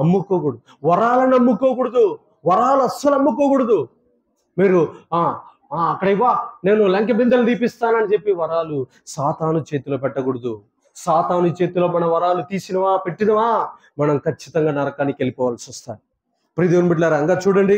అమ్ముకోకూడదు. వరాలను అమ్ముకోకూడదు. వరాలు అస్సలు అమ్ముకోకూడదు. మీరు అక్కడ ఇవ్వా, నేను లంకె బిందెలు తీపిస్తానని చెప్పి వరాలు సాతాను చేతిలో పెట్టకూడదు. సాతాను చేతిలో మన వరాలు తీసినవా పెట్టినవా మనం ఖచ్చితంగా నరకానికి వెళ్ళిపోవాల్సి వస్తాయి. ప్రియ దేవుని బిడ్డలారా, ఇంకా చూడండి,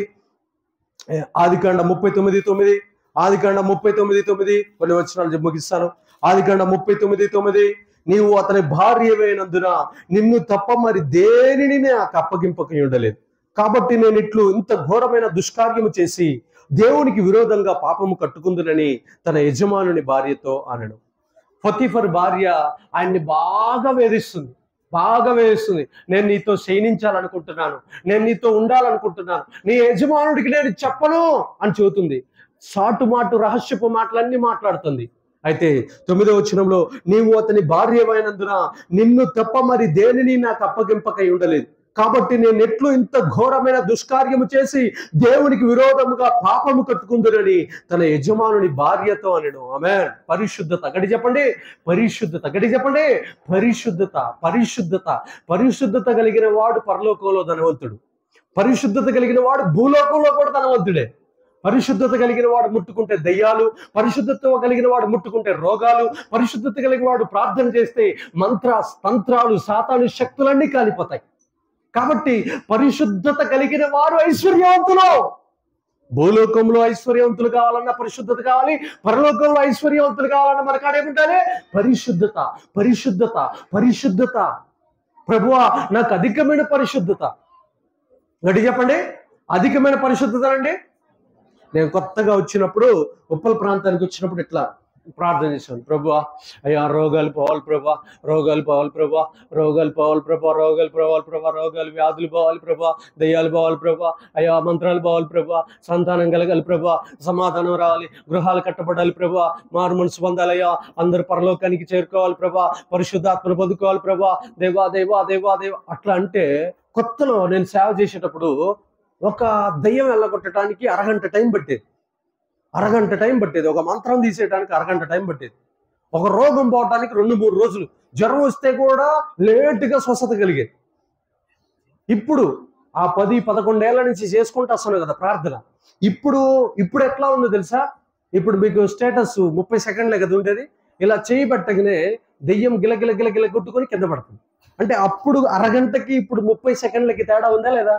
ఆదికాండం 39:9, ఆదికాండం 39:9 కొన్ని వచనాలు ముగిస్తాను. ఆదికాండం 39:9, నీవు అతని భార్యవైనందున నిన్ను తప్ప మరి దేనిని నాకు అప్పగింపక ఉండలేదు. కాబట్టి నేను ఇంత ఘోరమైన దుష్కార్యము చేసి దేవునికి విరోధంగా పాపము కట్టుకుందునని తన యజమానుని భార్యతో అనను. పొతిఫర్ భార్య ఆయన్ని బాగా వేధిస్తుంది. నేను నీతో శయనించాలనుకుంటున్నాను, నేను నీతో ఉండాలనుకుంటున్నాను, నీ యజమానుడికి నేను చెప్పను అని చెబుతుంది. సాటుమాటు రహస్యపు మాటలన్నీ మాట్లాడుతుంది. అయితే 9వ వచనంలో, నీవు అతని భార్యవైనందున నిన్ను తప్ప మరి దేనిని నాకు అప్పగింపకై ఉండలేదు. కాబట్టి నేను ఇంత ఘోరమైన దుష్కార్యము చేసి దేవునికి విరోధముగా పాపము కట్టుకుందునని తన యజమానుని భార్యతో అనెను. ఆమేన్. పరిశుద్ధత గడి చెప్పండి, పరిశుద్ధత గడి చెప్పండి, పరిశుద్ధత. పరిశుద్ధత పరిశుద్ధత కలిగిన వాడు పరలోకంలో ధనవంతుడు. పరిశుద్ధత కలిగిన వాడు భూలోకంలో కూడా ధనవంతుడే. పరిశుద్ధత కలిగిన వాడు ముట్టుకుంటే దయ్యాలు, పరిశుద్ధత కలిగిన వాడు ముట్టుకుంటే రోగాలు, పరిశుద్ధత కలిగిన వాడు ప్రార్థన చేస్తే తంత్రాలు సాతాను శక్తులన్నీ కాలిపోతాయి. కాబట్టి పరిశుద్ధత కలిగిన వారు ఐశ్వర్యవంతులు. భూలోకంలో ఐశ్వర్యవంతులు కావాలన్నా పరిశుద్ధత కావాలి, పరలోకంలో ఐశ్వర్యవంతులు కావాలన్నా మన కాడేముంటారే పరిశుద్ధత. పరిశుద్ధత పరిశుద్ధత. ప్రభువా నాకు అధికమైన పరిశుద్ధత. గట్టి చెప్పండి, అధికమైన పరిశుద్ధత అండి. నేను కొత్తగా వచ్చినప్పుడు ఉప్పల ప్రాంతానికి వచ్చినప్పుడు ఇట్లా ప్రార్థన చేశాను, ప్రభువా అయ్యా రోగాలు పోవాలి ప్రభా, రోగాలు పోవాలి ప్రభా, రోగాలు పోవాలి ప్రభా, రోగాలు పోవాలి ప్రభా, రోగాలు వ్యాధులు పోవాలి ప్రభా, దయ్యాలు పోవాలి ప్రభా, అయ్యా మంత్రాలు పోవాలి ప్రభా, సంతానం కలగాలి ప్రభా, సమాధానం రావాలి, గృహాలు కట్టబడాలి ప్రభా, మారు మనసు పొందాలయ్యా, అందరు పరలోకానికి చేరుకోవాలి ప్రభా, పరిశుద్ధాత్మను పొందుకోవాలి ప్రభా, దేవా దేవా దేవా దేవా. అట్లా అంటే కొత్తలో నేను సేవ చేసేటప్పుడు ఒక దయ్యం వెళ్ళగొట్టడానికి అరగంట టైం పట్టేది, ఒక మంత్రం తీసేయడానికి అరగంట టైం పట్టేది, ఒక రోగం పోవడానికి 2-3 రోజులు, జ్వరం వస్తే కూడా లేటుగా స్వస్థత కలిగేది. ఇప్పుడు ఆ 10-11 ఏళ్ల నుంచి చేసుకుంటూ వస్తున్నాను కదా ప్రార్థన. ఇప్పుడు ఎట్లా ఉందో తెలుసా? ఇప్పుడు మీకు స్టేటస్ 30 సెకండ్లే కదా ఉండేది. ఇలా చేయి పెట్టగానే దెయ్యం గిలగిల గిలగిల కొట్టుకొని కింద పడుతుంది. అంటే అప్పుడు అరగంటకి ఇప్పుడు 30 సెకండ్లకి తేడా ఉందా లేదా?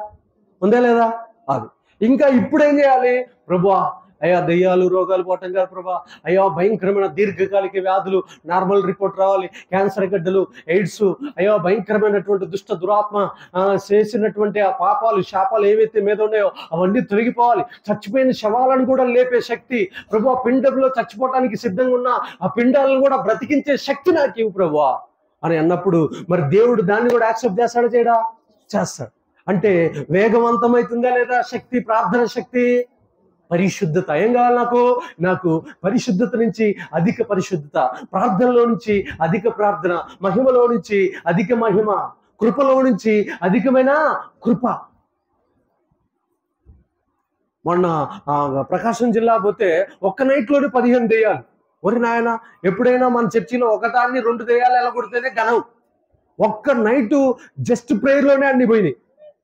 అది ఇంకా ఇప్పుడు ఏం చేయాలి? ప్రభువా అయ్యా దయ్యాలు రోగాలు పోవటం కాదు ప్రభా, అయ్యా భయంకరమైన దీర్ఘకాలిక వ్యాధులు నార్మల్ రిపోర్ట్ రావాలి, క్యాన్సర్ గడ్డలు, ఎయిడ్స్, అయ్యా భయంకరమైనటువంటి దుష్ట దురాత్మ చేసినటువంటి ఆ పాపాలు శాపాలు ఏవైతే మీద ఉన్నాయో అవన్నీ తొలగిపోవాలి, చచ్చిపోయిన శవాలను కూడా లేపే శక్తి ప్రభా, పిండంలో చచ్చిపోవటానికి సిద్ధంగా ఉన్న ఆ పిండాలను కూడా బ్రతికించే శక్తి నాకు ఇవ్వు ప్రభువా అని అన్నప్పుడు మరి దేవుడు దాన్ని కూడా యాక్సెప్ట్ చేస్తాడా చేయడా? చేస్తాడు. అంటే వేగవంతమవుతుందా లేదా శక్తి, ప్రార్థన శక్తి? పరిశుద్ధత. ఏం కావాలి నాకు? పరిశుద్ధత నుంచి అధిక పరిశుద్ధత, ప్రార్థనలో నుంచి అధిక ప్రార్థన, మహిమలో నుంచి అధిక మహిమ, కృపలో నుంచి అధికమైన కృప. మొన్న ప్రకాశం జిల్లా పోతే ఒక్క నైట్లోనే 15 దెయ్యాలు. ఒరి నాయన, ఎప్పుడైనా మన చర్చిలో 1-2 దెయ్యాలు ఎలా కొడితేనే ఘనం. ఒక్క నైటు జస్ట్ ప్రేయర్లోనే అన్ని పోయినాయి.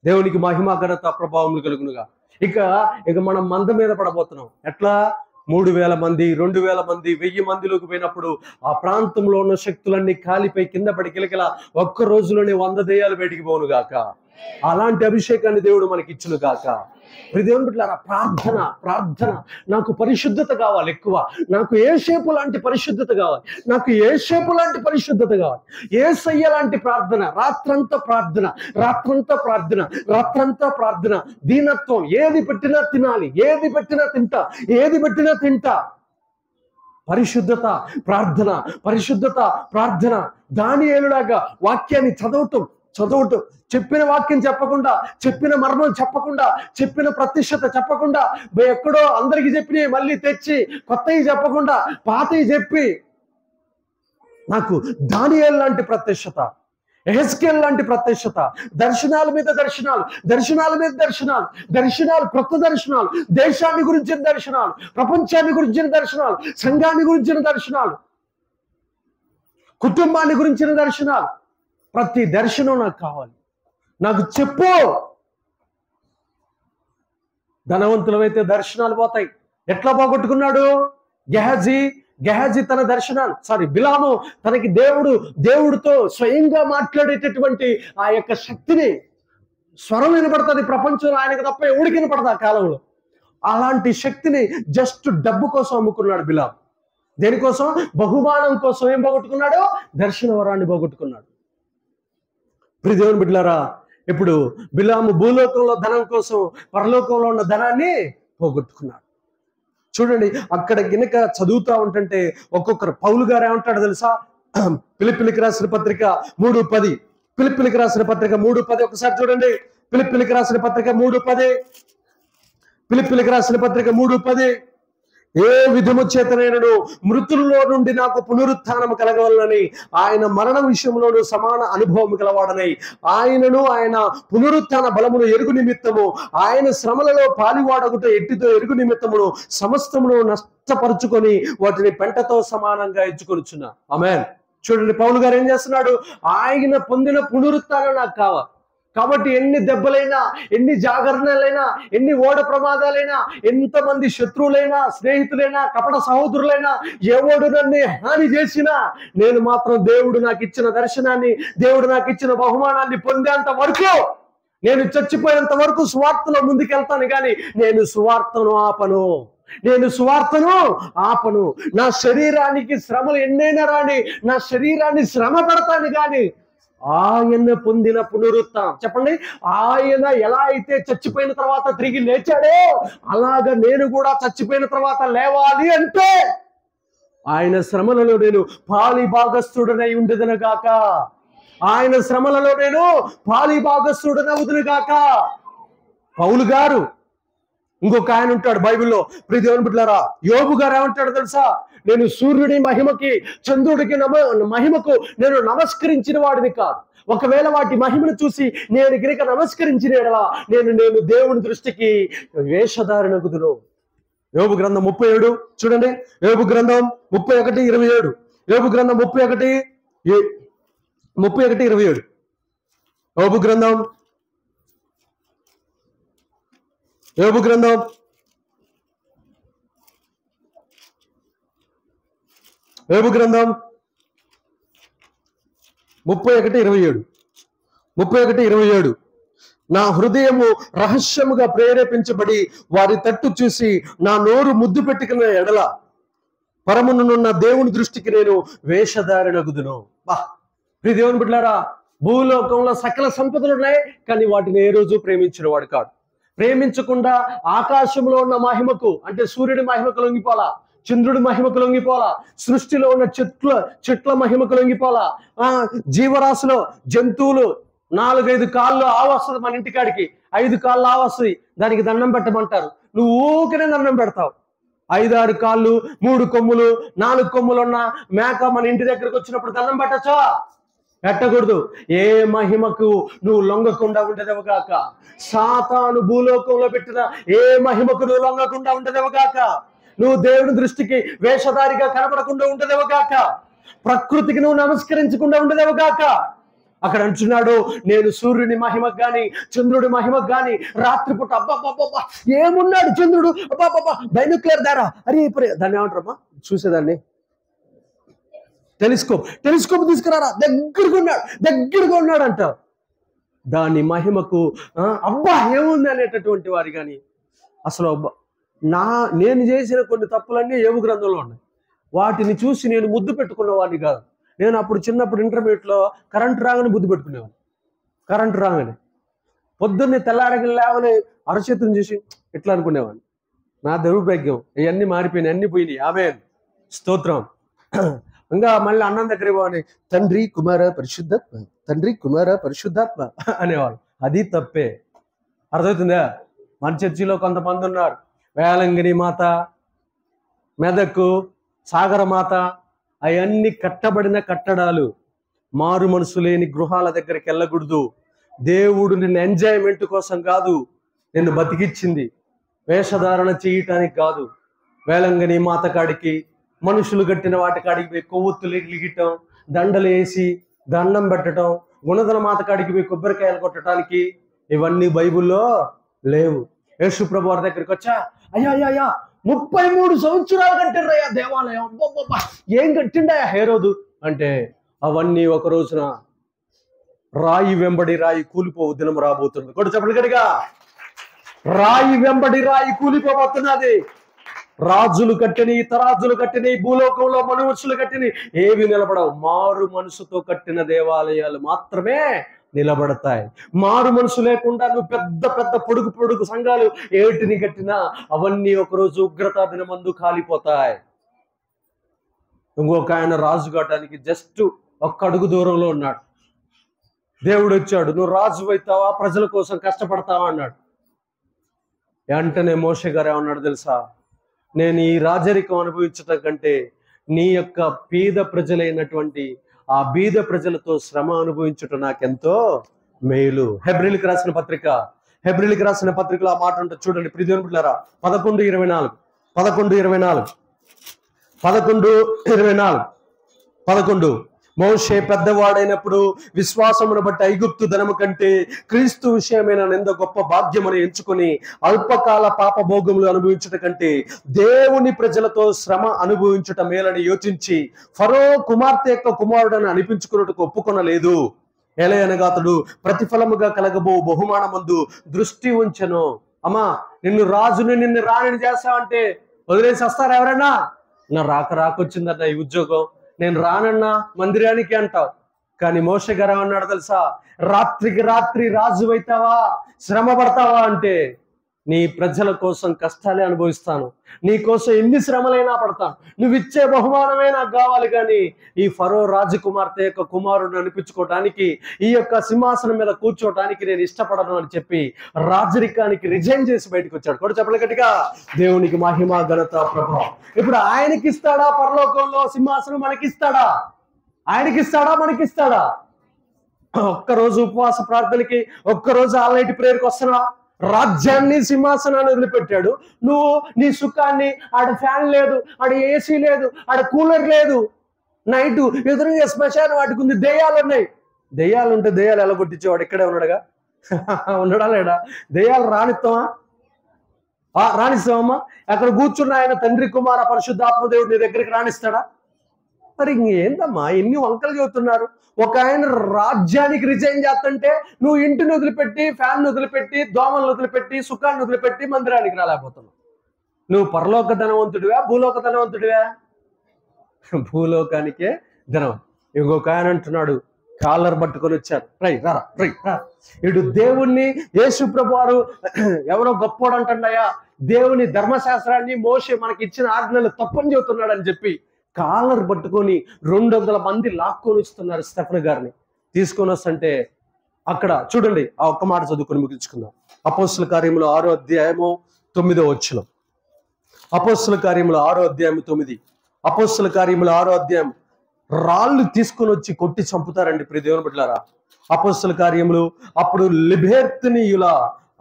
దేవునికి మహిమ ఘనత ప్రభావములు కలుగునుగా. ఇక మనం మంద మీద పడబోతున్నాం. ఎట్లా? 3,000 మంది, 2,000 మంది, 1,000 మందిలోకి పోయినప్పుడు ఆ ప్రాంతంలో ఉన్న శక్తులన్నీ కాలిపై కింద పడి కిలకిల ఒక్క రోజులోనే 100 దెయ్యాలు బయటికి పోను గాక. అలాంటి అభిషేకాన్ని దేవుడు మనకి ఇచ్చును గాక. దేవుని బిడ్డలారా, ప్రార్థన. నాకు పరిశుద్ధత కావాలి ఎక్కువ. నాకు యేసేపు లాంటి పరిశుద్ధత కావాలి. యేసయ్య లాంటి ప్రార్థన. రాత్రంతా ప్రార్థన. దీనత్వం. ఏది పెట్టినా తినాలి, ఏది పెట్టినా తింటా. పరిశుద్ధత, ప్రార్థన. దానియేలులాగా వాక్యాన్ని చదవటం, చెప్పిన వాక్యం చెప్పకుండా, చెప్పిన మర్మం చెప్పకుండా, చెప్పిన ప్రత్యక్షత చెప్పకుండా, ఎక్కడో అందరికి చెప్పినవి మళ్ళీ తెచ్చి కొత్తవి చెప్పకుండా పాతవి చెప్పి, నాకు దానియేలు లాంటి ప్రత్యక్షత, ఎహెజ్కేల్ లాంటి ప్రత్యక్షత, దర్శనాల మీద దర్శనాలు, దర్శనాల మీద దర్శనాలు, దర్శనాలు, కొత్త దర్శనాలు, దేశాన్ని గురించిన దర్శనాలు, ప్రపంచాన్ని గురించిన దర్శనాలు, సంఘాన్ని గురించిన దర్శనాలు, కుటుంబాన్ని గురించిన దర్శనాలు. ప్రతి దర్శనం నాకు కావాలి, నాకు చెప్పు. ధనవంతులమైతే దర్శనాలు పోతాయి. ఎట్లా పోగొట్టుకున్నాడు గెహాజీ తన దర్శనాలు బిలాము తనకి దేవుడితో స్వయంగా మాట్లాడేటటువంటి ఆ యొక్క శక్తిని, స్వరం వినపడుతుంది ప్రపంచంలో, ఆయనకు తప్ప ఎవడికి వినపడదు ఆ కాలంలో. అలాంటి శక్తిని జస్ట్ డబ్బు కోసం అమ్ముకున్నాడు బిలాము. దేనికోసం? బహుమానం కోసం. ఏం పోగొట్టుకున్నాడు? దర్శన వరాన్ని పోగొట్టుకున్నాడు. ప్రియ దేవుని బిడ్డలారా, ఇప్పుడు బిలాము భూలోకంలో ధనం కోసం పరలోకంలో ఉన్న ధనాన్ని పోగొట్టుకున్నాడు. చూడండి, అక్కడ గినక చదువుతా ఉంటుంటే ఒక్కొక్కరు, పౌలు గారు ఏమంటాడు తెలుసా? ఫిలిప్పీయులకు రాసిన పత్రిక 3:10, ఫిలిప్పీయులకు రాసిన పత్రిక 3:10 ఒకసారి చూడండి. ఫిలిప్పీయులకు రాసిన పత్రిక 3:10, ఫిలిప్పీయులకు రాసిన పత్రిక 3:10. ఏ విధము చేతనైనను మృతుల్లో నుండి నాకు పునరుత్థానము కలగవలనని ఆయన మరణ విషయంలోనూ సమాన అనుభవం కలవాడనై ఆయనను ఆయన పునరుత్థాన బలమును ఎరుగు నిమిత్తము ఆయన శ్రమలలో పాలివాడగుట ఎట్టితో ఎరుగు నిమిత్తమును సమస్తమును నష్టపరుచుకొని వాటిని పెంటతో సమానంగా ఎంచుకొనుచున్నా. ఆమేన్. చూడండి, పౌలు గారు ఏం చేస్తున్నాడు? ఆయన పొందిన పునరుత్థానం నాకు కావాలి. కాబట్టి ఎన్ని దెబ్బలైనా, ఎన్ని జాగరణలైనా, ఎన్ని ఓడ ప్రమాదాలైనా, ఎంతమంది శత్రువులైనా, స్నేహితులైనా, కపట సహోదరులైనా, ఎవడు నన్ను హాని చేసినా, నేను మాత్రం దేవుడు నాకు ఇచ్చిన దర్శనాన్ని, దేవుడు నాకు ఇచ్చిన బహుమానాన్ని పొందేంత వరకు, నేను చచ్చిపోయేంత వరకు సువార్తలో ముందుకెళ్తాను. కానీ నేను సువార్తను ఆపను. నా శరీరానికి శ్రమలు ఎన్నైనా రాని, నా శరీరాన్ని శ్రమ పెడతాను. కానీ ఆయన పొందిన పునరుత్థానం, చెప్పండి, ఆయన ఎలా అయితే చచ్చిపోయిన తర్వాత తిరిగి లేచాడో అలాగ నేను కూడా చచ్చిపోయిన తర్వాత లేవాలి. అంటే ఆయన శ్రమలలో నేను పాలి భాగస్థుడనై ఉండదునుగాక. ఆయన శ్రమలలో నేను పాలి భాగస్థుడనవుదునుగాక. పౌలు గారు, ఇంకొక ఆయన ఉంటాడు బైబిల్లో, ప్రియ దేవుని బిడ్డలారా, యోబు గారు ఏమంటాడు తెలుసా? నేను సూర్యుడి మహిమకి, చంద్రుడికి మహిమకు నేను నమస్కరించిన వాడిని కాదు. ఒకవేళ వాటి మహిమను చూసి నేను గిరిక నమస్కరించిన నేను దేవుని దృష్టికి వేషధారణకుదును. యోబు గ్రంథం 37 చూడండి. యోబు గ్రంథం 31:27. యోబు గ్రంథం 31:27. యోబు గ్రంథం 31:27. నా హృదయము రహస్యముగా ప్రేరేపించబడి వారి తట్టు చూసి నా నోరు ముద్దు పెట్టుకున్న ఎడల పరమునున్న దేవుని దృష్టికి నేను వేషధారణగుదును. ప్రియ దేవుని బిడ్డలారా, భూలోకంలో సకల సంపదలు ఉన్నాయి, కానీ వాటిని ఏ రోజు ప్రేమించిన వాడు కాదు. ప్రేమించకుండా ఆకాశంలో ఉన్న మహిమకు, అంటే సూర్యుడి మహిమకు లొంగిపోలా, చంద్రుడి మహిమకు లొంగిపోలా, సృష్టిలో ఉన్న చెట్ల మహిమకు లొంగిపోలా, జీవరాశిలో జంతువులు 4-5 కాళ్ళు ఆవస్తుంది మన ఇంటికాడికి, 5 కాళ్ళు ఆవస్తుంది, దానికి దండం పెట్టమంటారు. నువ్వు ఊరికనే దండం పెడతావు. 5-6 కాళ్ళు, 3 కొమ్ములు, 4 కొమ్ములు ఉన్న మేక మన ఇంటి దగ్గరకు వచ్చినప్పుడు దండం పెట్టచ్చా? పెట్టకూడదు. ఏ మహిమకు నువ్వు లొంగకుండా ఉండదేవగాక. సాతాను భూలోకంలో పెట్టిన ఏ మహిమకు నువ్వు లొంగకుండా ఉండదేవగాక. నువ్వు దేవుని దృష్టికి వేషధారిగా కనపడకుండా ఉండదేవగాక. ప్రకృతికి నువ్వు నమస్కరించకుండా ఉండదేవగాక. అక్కడ అంటున్నాడు, నేను సూర్యుని మహిమకు గాని, చంద్రుడి మహిమకు గాని, రాత్రిపూట అబ్బాబ్బా ఏమున్నాడు చంద్రుడు, అబ్బాబ్బా బైనోక్యులర్ దారా, అరే దాన్ని ఏమంటారమ్మా చూసేదాన్ని, టెలిస్కోప్ తీసుకురారా, దగ్గరగా ఉన్నాడు అంట. దాని మహిమకు అబ్బా ఏముంది అనేటటువంటి వారి కానీ అసలు నేను చేసిన కొన్ని తప్పులన్నీ యోబు గ్రంథంలో ఉన్నాయి. వాటిని చూసి నేను ముద్దు పెట్టుకున్న వాడిని కాదు. నేను అప్పుడు చిన్నప్పుడు ఇంటర్మీడియట్లో కరెంటు రాగానే ముద్దు పెట్టుకునేవాడిని. కరెంటు రాగానే పొద్దున్నే తెల్లారకి లేవని అరచేతుని చూసి ఇట్లా అనుకునేవాడిని. నా దౌర్భాగ్యం, ఇవన్నీ మారిపోయినాయి, అన్ని పోయినాయి. ఆమేన్, స్తోత్రం. ఇంకా మళ్ళీ అన్నం దగ్గర పోని తండ్రి కుమార పరిశుద్ధాత్మ అనేవాళ్ళు. అది తప్పే. అర్థమవుతుందా? మన చర్చిలో కొంతమంది ఉన్నారు, వేలంగిని మాత, మెదకు, సాగర మాత, అవన్నీ కట్టబడిన కట్టడాలు. మారు మనసు లేని గృహాల దగ్గరికి వెళ్ళకూడదు. దేవుడు నిన్ను ఎంజాయ్మెంట్ కోసం కాదు నిన్ను బతికిచ్చింది, వేషధారణ చేయటానికి కాదు. వేలంగని మాత కాడికి, మనుషులు కట్టిన వాటి కాడికి పోయి కొవ్వొత్తులు లిగిటం, దండలు వేసి దండం పెట్టడం, గుణదల మాత కాడికి పోయి కొబ్బరికాయలు కొట్టడానికి ఇవన్నీ బైబిల్లో లేవు. యేసు ప్రభు వారి దగ్గరికి వచ్చా, అయ్యా 33 సంవత్సరాలు కట్టిర్రయ్యా దేవాలయం, ఏం కట్టిండయా హేరోదు అంటే, అవన్నీ ఒక రోజున రాయి వెంబడి రాయి కూలిపోవు దినం రాబోతుంది. కూడా చెప్పండి గట్టిగా, రాయి వెంబడి రాయి కూలిపోబోతున్నది. రాజులు కట్టిని, తరాజులు కట్టిని, భూలోకంలో మనుషులు కట్టిని ఏవి నిలబడవు. మారు మనసుతో కట్టిన దేవాలయాలు మాత్రమే నిలబడతాయి. మారు మనసు లేకుండా నువ్వు పెద్ద పెద్ద పొడుగు సంఘాలు ఏటిని కట్టినా అవన్నీ ఒకరోజు ఉగ్రతా దినమందు కాలిపోతాయి. ఇంకొక ఆయన రాజు కావటానికి జస్ట్ ఒక్క అడుగు దూరంలో ఉన్నాడు. దేవుడు వచ్చాడు, నువ్వు రాజు అవుతావా, ప్రజల కోసం కష్టపడతావా అన్నాడు. వెంటనే మోషే గారు ఏమన్నాడు తెలుసా, నేను ఈ రాజరికం అనుభవించటం కంటే నీ యొక్క పేద ప్రజలైనటువంటి ఆ బీద ప్రజలతో శ్రమ అనుభవించుట నాకెంతో మేలు. హెబ్రీలకు రాసిన పత్రికలో ఆ మాట ఉంటుంది చూడండి ప్రియదేవుని బిడ్డలారా, 11:24 మోషే పెద్దవాడైనప్పుడు విశ్వాసమును బట్టి ఐగుప్తు ధనము కంటే క్రీస్తు విషయమైన నింద గొప్ప భాగ్యమని ఎంచుకొని అల్పకాల పాప భోగములు అనుభవించుట కంటే దేవుని ప్రజలతో శ్రమ అనుభవించుట మేలని యోచించి ఫరో కుమార్తె యొక్క కుమారుడని అనిపించుకున్నట్టుకు ఒప్పుకొనలేదు. ఎలయనగా అతడు ప్రతిఫలముగా కలగబో బహుమానమందు దృష్టి ఉంచెను. అమ్మా, నిన్ను రాజుని నిన్ను రాణిని చేస్తావంటే వదిలేసి వస్తారా ఎవరైనా? నా రాకొచ్చిందన్న ఈ ఉద్యోగం, నేను రానన్నా మందిరానికి అంటావు. కానీ మోషే గారు ఏమన్నాడు తెలుసా, రాత్రికి రాత్రి రాజు అవుతావా, శ్రమ పడతావా అంటే నీ ప్రజల కోసం కష్టాలే అనుభవిస్తాను, నీ కోసం ఎన్ని శ్రమలైనా పడతాను, నువ్వు ఇచ్చే బహుమానమే నాకు కావాలి. కానీ ఈ ఫరో రాజకుమార్తె యొక్క కుమారుడిని అనిపించుకోవటానికి, ఈ యొక్క సింహాసనం మీద కూర్చోవటానికి నేను ఇష్టపడను అని చెప్పి రాజరికానికి రిజైన్ చేసి బయటకు వచ్చాడు. కూడా చెప్పలే గట్టిగా, దేవునికి మహిమ ఘనత ప్రభావం. ఇప్పుడు ఆయనకి ఇస్తాడా పరలోకంలో సింహాసనం? మనకిస్తాడా? ఆయనకిస్తాడా మనకిస్తాడా? ఒక్కరోజు ఉపవాస ప్రార్థనకి, ఒక్కరోజు ఆల్ నైట్ ప్రేయర్కి వస్తున్నా, రాజ్యాన్ని సింహాసనాన్ని వదిలిపెట్టాడు. నువ్వు నీ సుఖాన్ని, ఆడ ఫ్యాన్ లేదు, ఆడ ఏసీ లేదు, ఆడ కూలర్ లేదు, నైట్ ఎదురుగా శ్మశానం వాటికి ఉంది, దెయ్యాలు ఉన్నాయి. దెయ్యాలు ఉంటే దెయ్యాలు ఎలా కొట్టించేవాడు? ఇక్కడే ఉన్నాడుగా, ఉండడా లేడా? దెయ్యాలు రాణిస్తామమ్మా? అక్కడ కూర్చున్న ఆయన తండ్రి కుమార పరిశుద్ధాత్మ దేవుడు నీ దగ్గరికి రాణిస్తాడా? మరి ఇంకేందమ్మా ఎన్ని వంకలు చెబుతున్నారు? ఒక ఆయన రాజ్యానికి రిజైన్ చేస్తుంటే నువ్వు ఇంటిని వదిలిపెట్టి, ఫ్యాన్ వదిలిపెట్టి, దోమలను వదిలిపెట్టి, సుఖాన్ని వదిలిపెట్టి మందిరానికి రాలేకపోతున్నావు. నువ్వు పరలోక ధనవంతుడివా, భూలోక ధనవంతుడివా? భూలోకానికే ధనం. ఇంకొక ఆయన అంటున్నాడు, కాలర్ పట్టుకొని వచ్చారు, రా ఇటు దేవుణ్ణి యేసు ప్రభు వారు ఎవరో గొప్పోడు అంటున్నాయా, దేవుని ధర్మశాస్త్రాన్ని మోషే మనకి ఇచ్చిన ఆజ్ఞలు తప్పని చెబుతున్నాడు అని చెప్పి కాలర్ పట్టుకొని 200 మంది లాక్కొని వస్తున్నారు స్టెఫెన్ గారిని. తీసుకొని వస్తుంటే అక్కడ చూడండి, ఆ ఒక్క మాట చదువుకొని ముగించుకుందాం. అపోస్తుల కార్యములు 6వ అధ్యాయము 9వ వచనం. అపోస్తుల కార్యములు 6వ అధ్యాయం 9. అపోస్తుల కార్యములు 6వ అధ్యాయం. రాళ్ళు తీసుకొని వచ్చి కొట్టి చంపుతారండి ప్రియ దేవుని బిడ్డలారా. అపోస్తుల కార్యములు అప్పుడు లిబెర్తనీయుల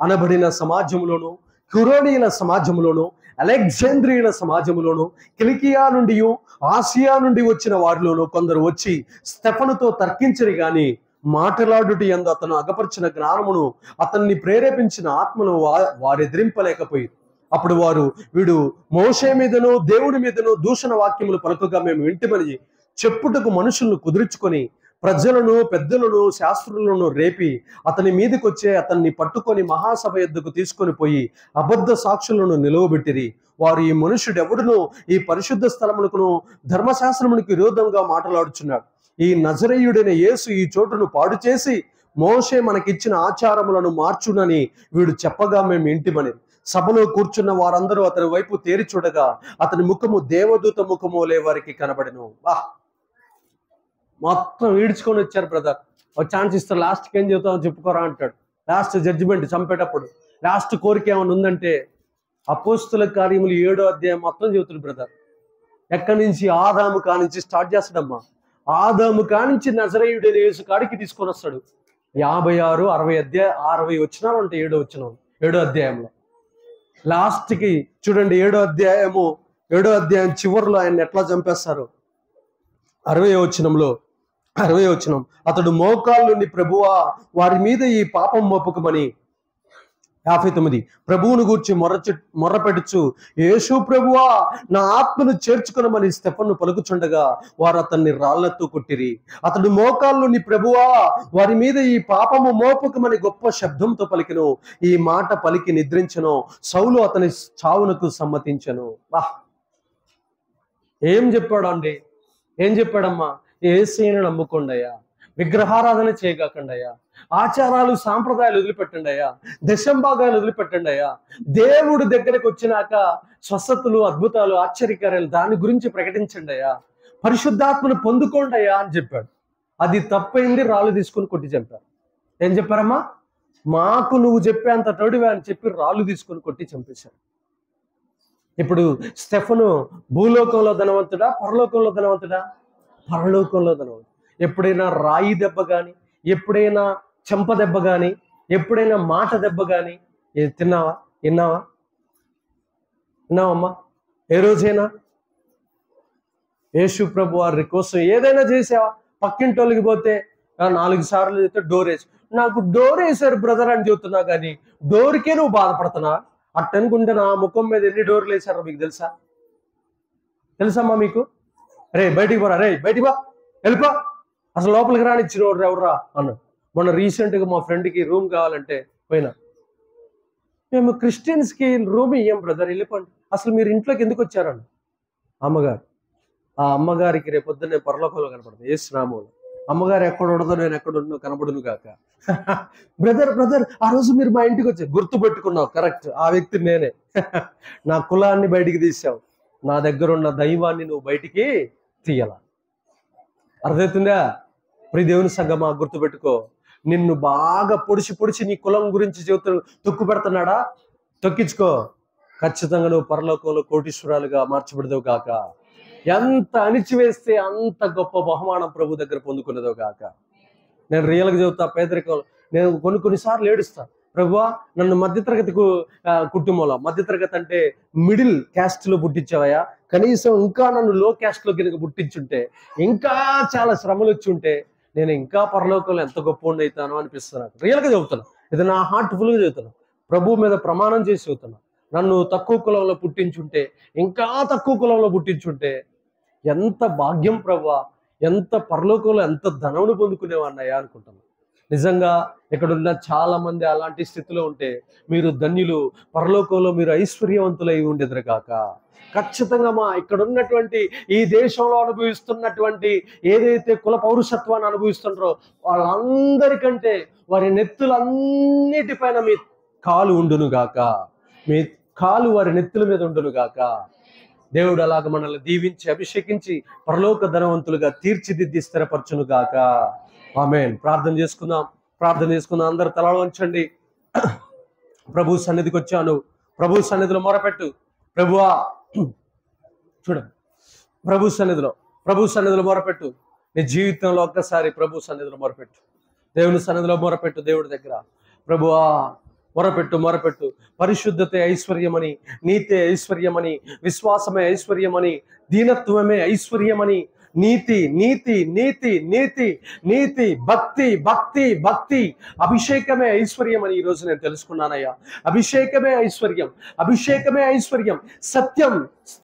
అనబడిన సమాజంలోను, కురోనీయుల సమాజంలోను, అలెగ్జాంద్రియుల సమాజంలోను, కిలికియా నుండి, ఆసియా నుండి వచ్చిన వారిలోనూ కొందరు వచ్చి స్టెఫనుతో తర్కించరు గాని మాట్లాడుట యందు అతను అగపరిచిన జ్ఞానమును, అతన్ని ప్రేరేపించిన ఆత్మను వారెదిరింపలేకపోయి, అప్పుడు వారు వీడు మోషే మీదను దేవుడి మీదను దూషణ వాక్యములు పలుకగా మేము వింటిమని చెప్పుటకు మనుషులను కుదుర్చుకొని ప్రజలను, పెద్దలను, శాస్త్రులను రేపి అతని మీదకి వచ్చే అతన్ని పట్టుకొని మహాసభ ఎద్దుకు తీసుకొని పోయి అబద్ధ సాక్షులను నిలువబెట్టిరి. వారు ఈ మనుషుడు ఎవడును ఈ పరిశుద్ధ స్థలమునకును ధర్మశాస్త్రమునికి విరోధంగా మాట్లాడుచున్నాడు. ఈ నజరేయుడైన యేసు ఈ చోటును పాడు చేసి మోషే మనకిచ్చిన ఆచారములను మార్చునని వీడు చెప్పగా మేము ఇంటిమని. సభలో కూర్చున్న వారందరూ అతని వైపు తేరి చూడగా అతని ముఖము దేవదూత ముఖము లే వారికి కనబడెను. మొత్తం ఈడ్చుకొని వచ్చారు. బ్రదర్ ఒక ఛాన్స్ ఇస్తారు, లాస్ట్కి ఏం చెబుతామో చెప్పుకోరా అంటాడు. లాస్ట్ జడ్జిమెంట్ చంపేటప్పుడు లాస్ట్ కోరిక ఏమైనా ఉందంటే అపోస్తుల కార్యములు 7వ అధ్యాయం మొత్తం చెబుతుంది బ్రదర్. ఎక్కడి నుంచి? ఆదాము కానించి స్టార్ట్ చేస్తాడమ్మా. ఆదాము కానించి నజరేయుడైన యేసు కాడికి తీసుకొని వస్తాడు. 56, 60 వచనాలు ఉంటాయి. 7వ అధ్యాయంలో లాస్ట్కి చూడండి. 7వ అధ్యాయం చివరిలో ఆయన ఎట్లా చంపేస్తారు. 60వ వచనం, అతడు మోకాళ్ళ నుండి ప్రభువా వారి మీద ఈ పాపం మోపకమని. 59, ప్రభువును గూర్చి మొర్రపెడుచు యేసు ప్రభువా నా ఆత్మను చేర్చుకునమని స్టెఫను పలుకుచుండగా వారు అతన్ని రాళ్లతో కొట్టిరి. అతడు మోకాళ్ళ నుండి ప్రభువా వారి మీద ఈ పాపము మోపకమని గొప్ప శబ్దంతో పలికెను. ఈ మాట పలికి నిద్రించెను. సౌలు అతని చావునకు సమ్మతించెను. వాహ్, ఏం చెప్పాడు అండి? ఏం చెప్పాడమ్మా? యేసుని నమ్ముకోండయ్యా, విగ్రహారాధన చేయకండయ్యా, ఆచారాలు సాంప్రదాయాలు వదిలిపెట్టండి అయ్యా, దశంభాగాలు వదిలిపెట్టండి అయ్యా, దేవుడి దగ్గరకు వచ్చినాక స్వస్థతలు, అద్భుతాలు, ఆశ్చర్యకార్యాలు దాని గురించి ప్రకటించండి అయ్యా, పరిశుద్ధాత్మను పొందుకోండి అయ్యా అని చెప్పాడు. అది తప్పైంది. రాళ్ళు తీసుకుని కొట్టి చంపారు. ఏం చెప్పారమ్మా? మాకు నువ్వు చెప్పేంత తోడివే అని చెప్పి రాళ్ళు తీసుకుని కొట్టి చంపేశారు. ఇప్పుడు స్టెఫను భూలోకంలో ధనవంతుడా, పరలోకంలో ధనవంతుడా? పరలోకంలో ధనవంతుడు. ఎప్పుడైనా రాయి దెబ్బ కానీ, ఎప్పుడైనా చెంప దెబ్బ కానీ, ఎప్పుడైనా మాట దెబ్బ కానీ తిన్నావా? విన్నావమ్మా? ఏ రోజైనా యేసు ప్రభు వారి కోసం ఏదైనా చేసావా? పక్కింటోళ్ళకి పోతే 4 సార్లు చెప్తే డోర్ వేసి, నాకు డోర్ వేసారు బ్రదర్ అని చెబుతున్నా, కానీ డోర్కే నువ్వు బాధపడుతున్నా. అట్టనుకుంటే నా ముఖం మీద ఎన్ని డోర్లు వేసారో మీకు తెలుసమ్మా మీకు? రే బయటికి పోరా, రే బయటికి బా, వెళ్ళిపో, అసలు లోపలికి రానిచ్చిన ఎవర్రా అన్నాడు. మొన్న రీసెంట్గా మా ఫ్రెండ్కి రూమ్ కావాలంటే పోయినా, మేము క్రిస్టియన్స్కి రూమ్ ఇయ్యం బ్రదర్, వెళ్ళిపోండి, అసలు మీరు ఇంట్లోకి ఎందుకు వచ్చారండి? అమ్మగారు, ఆ అమ్మగారికి రేపొద్దునే పరలోకంలో కనపడుతుంది యేసు నామములో. అమ్మగారు ఎక్కడ ఉండదో నేను ఎక్కడ ఉన్నో కనపడును కాక. బ్రదర్ ఆ రోజు మీరు మా ఇంటికి వచ్చారు, గుర్తు పెట్టుకున్నావు, కరెక్ట్, ఆ వ్యక్తి నేనే. నా కులాన్ని బయటికి తీసావు, నా దగ్గర ఉన్న దైవాన్ని నువ్వు బయటికి తీయాల. అర్థమవుతుందా? ప్రియ దేవుని సంగమా, గుర్తుపెట్టుకో. నిన్ను బాగా పొడిచి నీ కులం గురించి చెబుతూ తొక్కు పెడుతున్నాడా? తొక్కించుకో. ఖచ్చితంగా నువ్వు పరలోకంలో కోటీశ్వరాలుగా మార్చబడదావు కాక. ఎంత అణిచివేస్తే అంత గొప్ప బహుమానం ప్రభు దగ్గర పొందుకునేదో కాక. నేను రియల్గా చెబుతా, పేదరికంలో నేను కొన్నిసార్లు ఏడుస్తా, ప్రభువా నన్ను మధ్యతరగతి కుటుంబంలో, మధ్యతరగతి అంటే మిడిల్ క్యాస్ట్లో పుట్టించావయ్యా, కనీసం ఇంకా నన్ను లో క్యాస్ట్లో కనుక పుట్టించుంటే, ఇంకా చాలా శ్రమలు వచ్చి ఉంటే నేను ఇంకా పరలోకంలో ఎంత గొప్ప అవుతానో అనిపిస్తున్నాను. రియల్గా చెబుతున్నా, ఇది నా హార్ట్ఫుల్గా చెబుతున్నా, ప్రభు మీద ప్రమాణం చేసి చెబుతున్నా. నన్ను తక్కువ కులంలో పుట్టించుంటే, ఇంకా తక్కువ కులంలో పుట్టించుంటే ఎంత భాగ్యం ప్రభువా, ఎంత పరలోకంలో ఎంత ధనమును పొందుకునేవాడినయ్యా అనుకుంటున్నాను. నిజంగా ఇక్కడున్న చాలా మంది అలాంటి స్థితిలో ఉంటే మీరు ధన్యులు, పరలోకంలో మీరు ఐశ్వర్యవంతులై ఉండేదరు కాక. ఖచ్చితంగా ఇక్కడ ఉన్నటువంటి ఈ దేశంలో అనుభవిస్తున్నటువంటి ఏదైతే కుల పౌరుషత్వాన్ని అనుభవిస్తున్నారో వాళ్ళందరికంటే వారి నెత్తులన్నిటిపైన మీ కాలు ఉండును గాక, మీ కాలు వారి నెత్తుల మీద ఉండును గాక. దేవుడు అలాగ మనల్ని దీవించి అభిషేకించి పరలోక ధనవంతులుగా తీర్చిదిద్ది స్థిరపరచును గాక. ఆమేన్. ప్రార్థన చేసుకుందాం. అందరు తలలు వంచండి. ప్రభు సన్నిధికి వచ్చాను, ప్రభు సన్నిధిలో మొరపెట్టు. ప్రభువా చూడండి, ప్రభు సన్నిధిలో మొరపెట్టు. నీ జీవితంలో ఒక్కసారి ప్రభు సన్నిధిలో మొరపెట్టు, దేవుని సన్నిధిలో మొరపెట్టు. దేవుడి దగ్గర ప్రభువా మొరపెట్టు. పరిశుద్ధతే ఐశ్వర్యమని, నీతే ఐశ్వర్యమని, విశ్వాసమే ఐశ్వర్యమని, దీనత్వమే ఐశ్వర్యమని, నీతి నీతి నీతి నీతి నీతి భక్తి భక్తి భక్తి అభిషేకమే ఐశ్వర్యం అని ఈరోజు నేను తెలుసుకున్నానయ్యా. అభిషేకమే ఐశ్వర్యం, సత్యం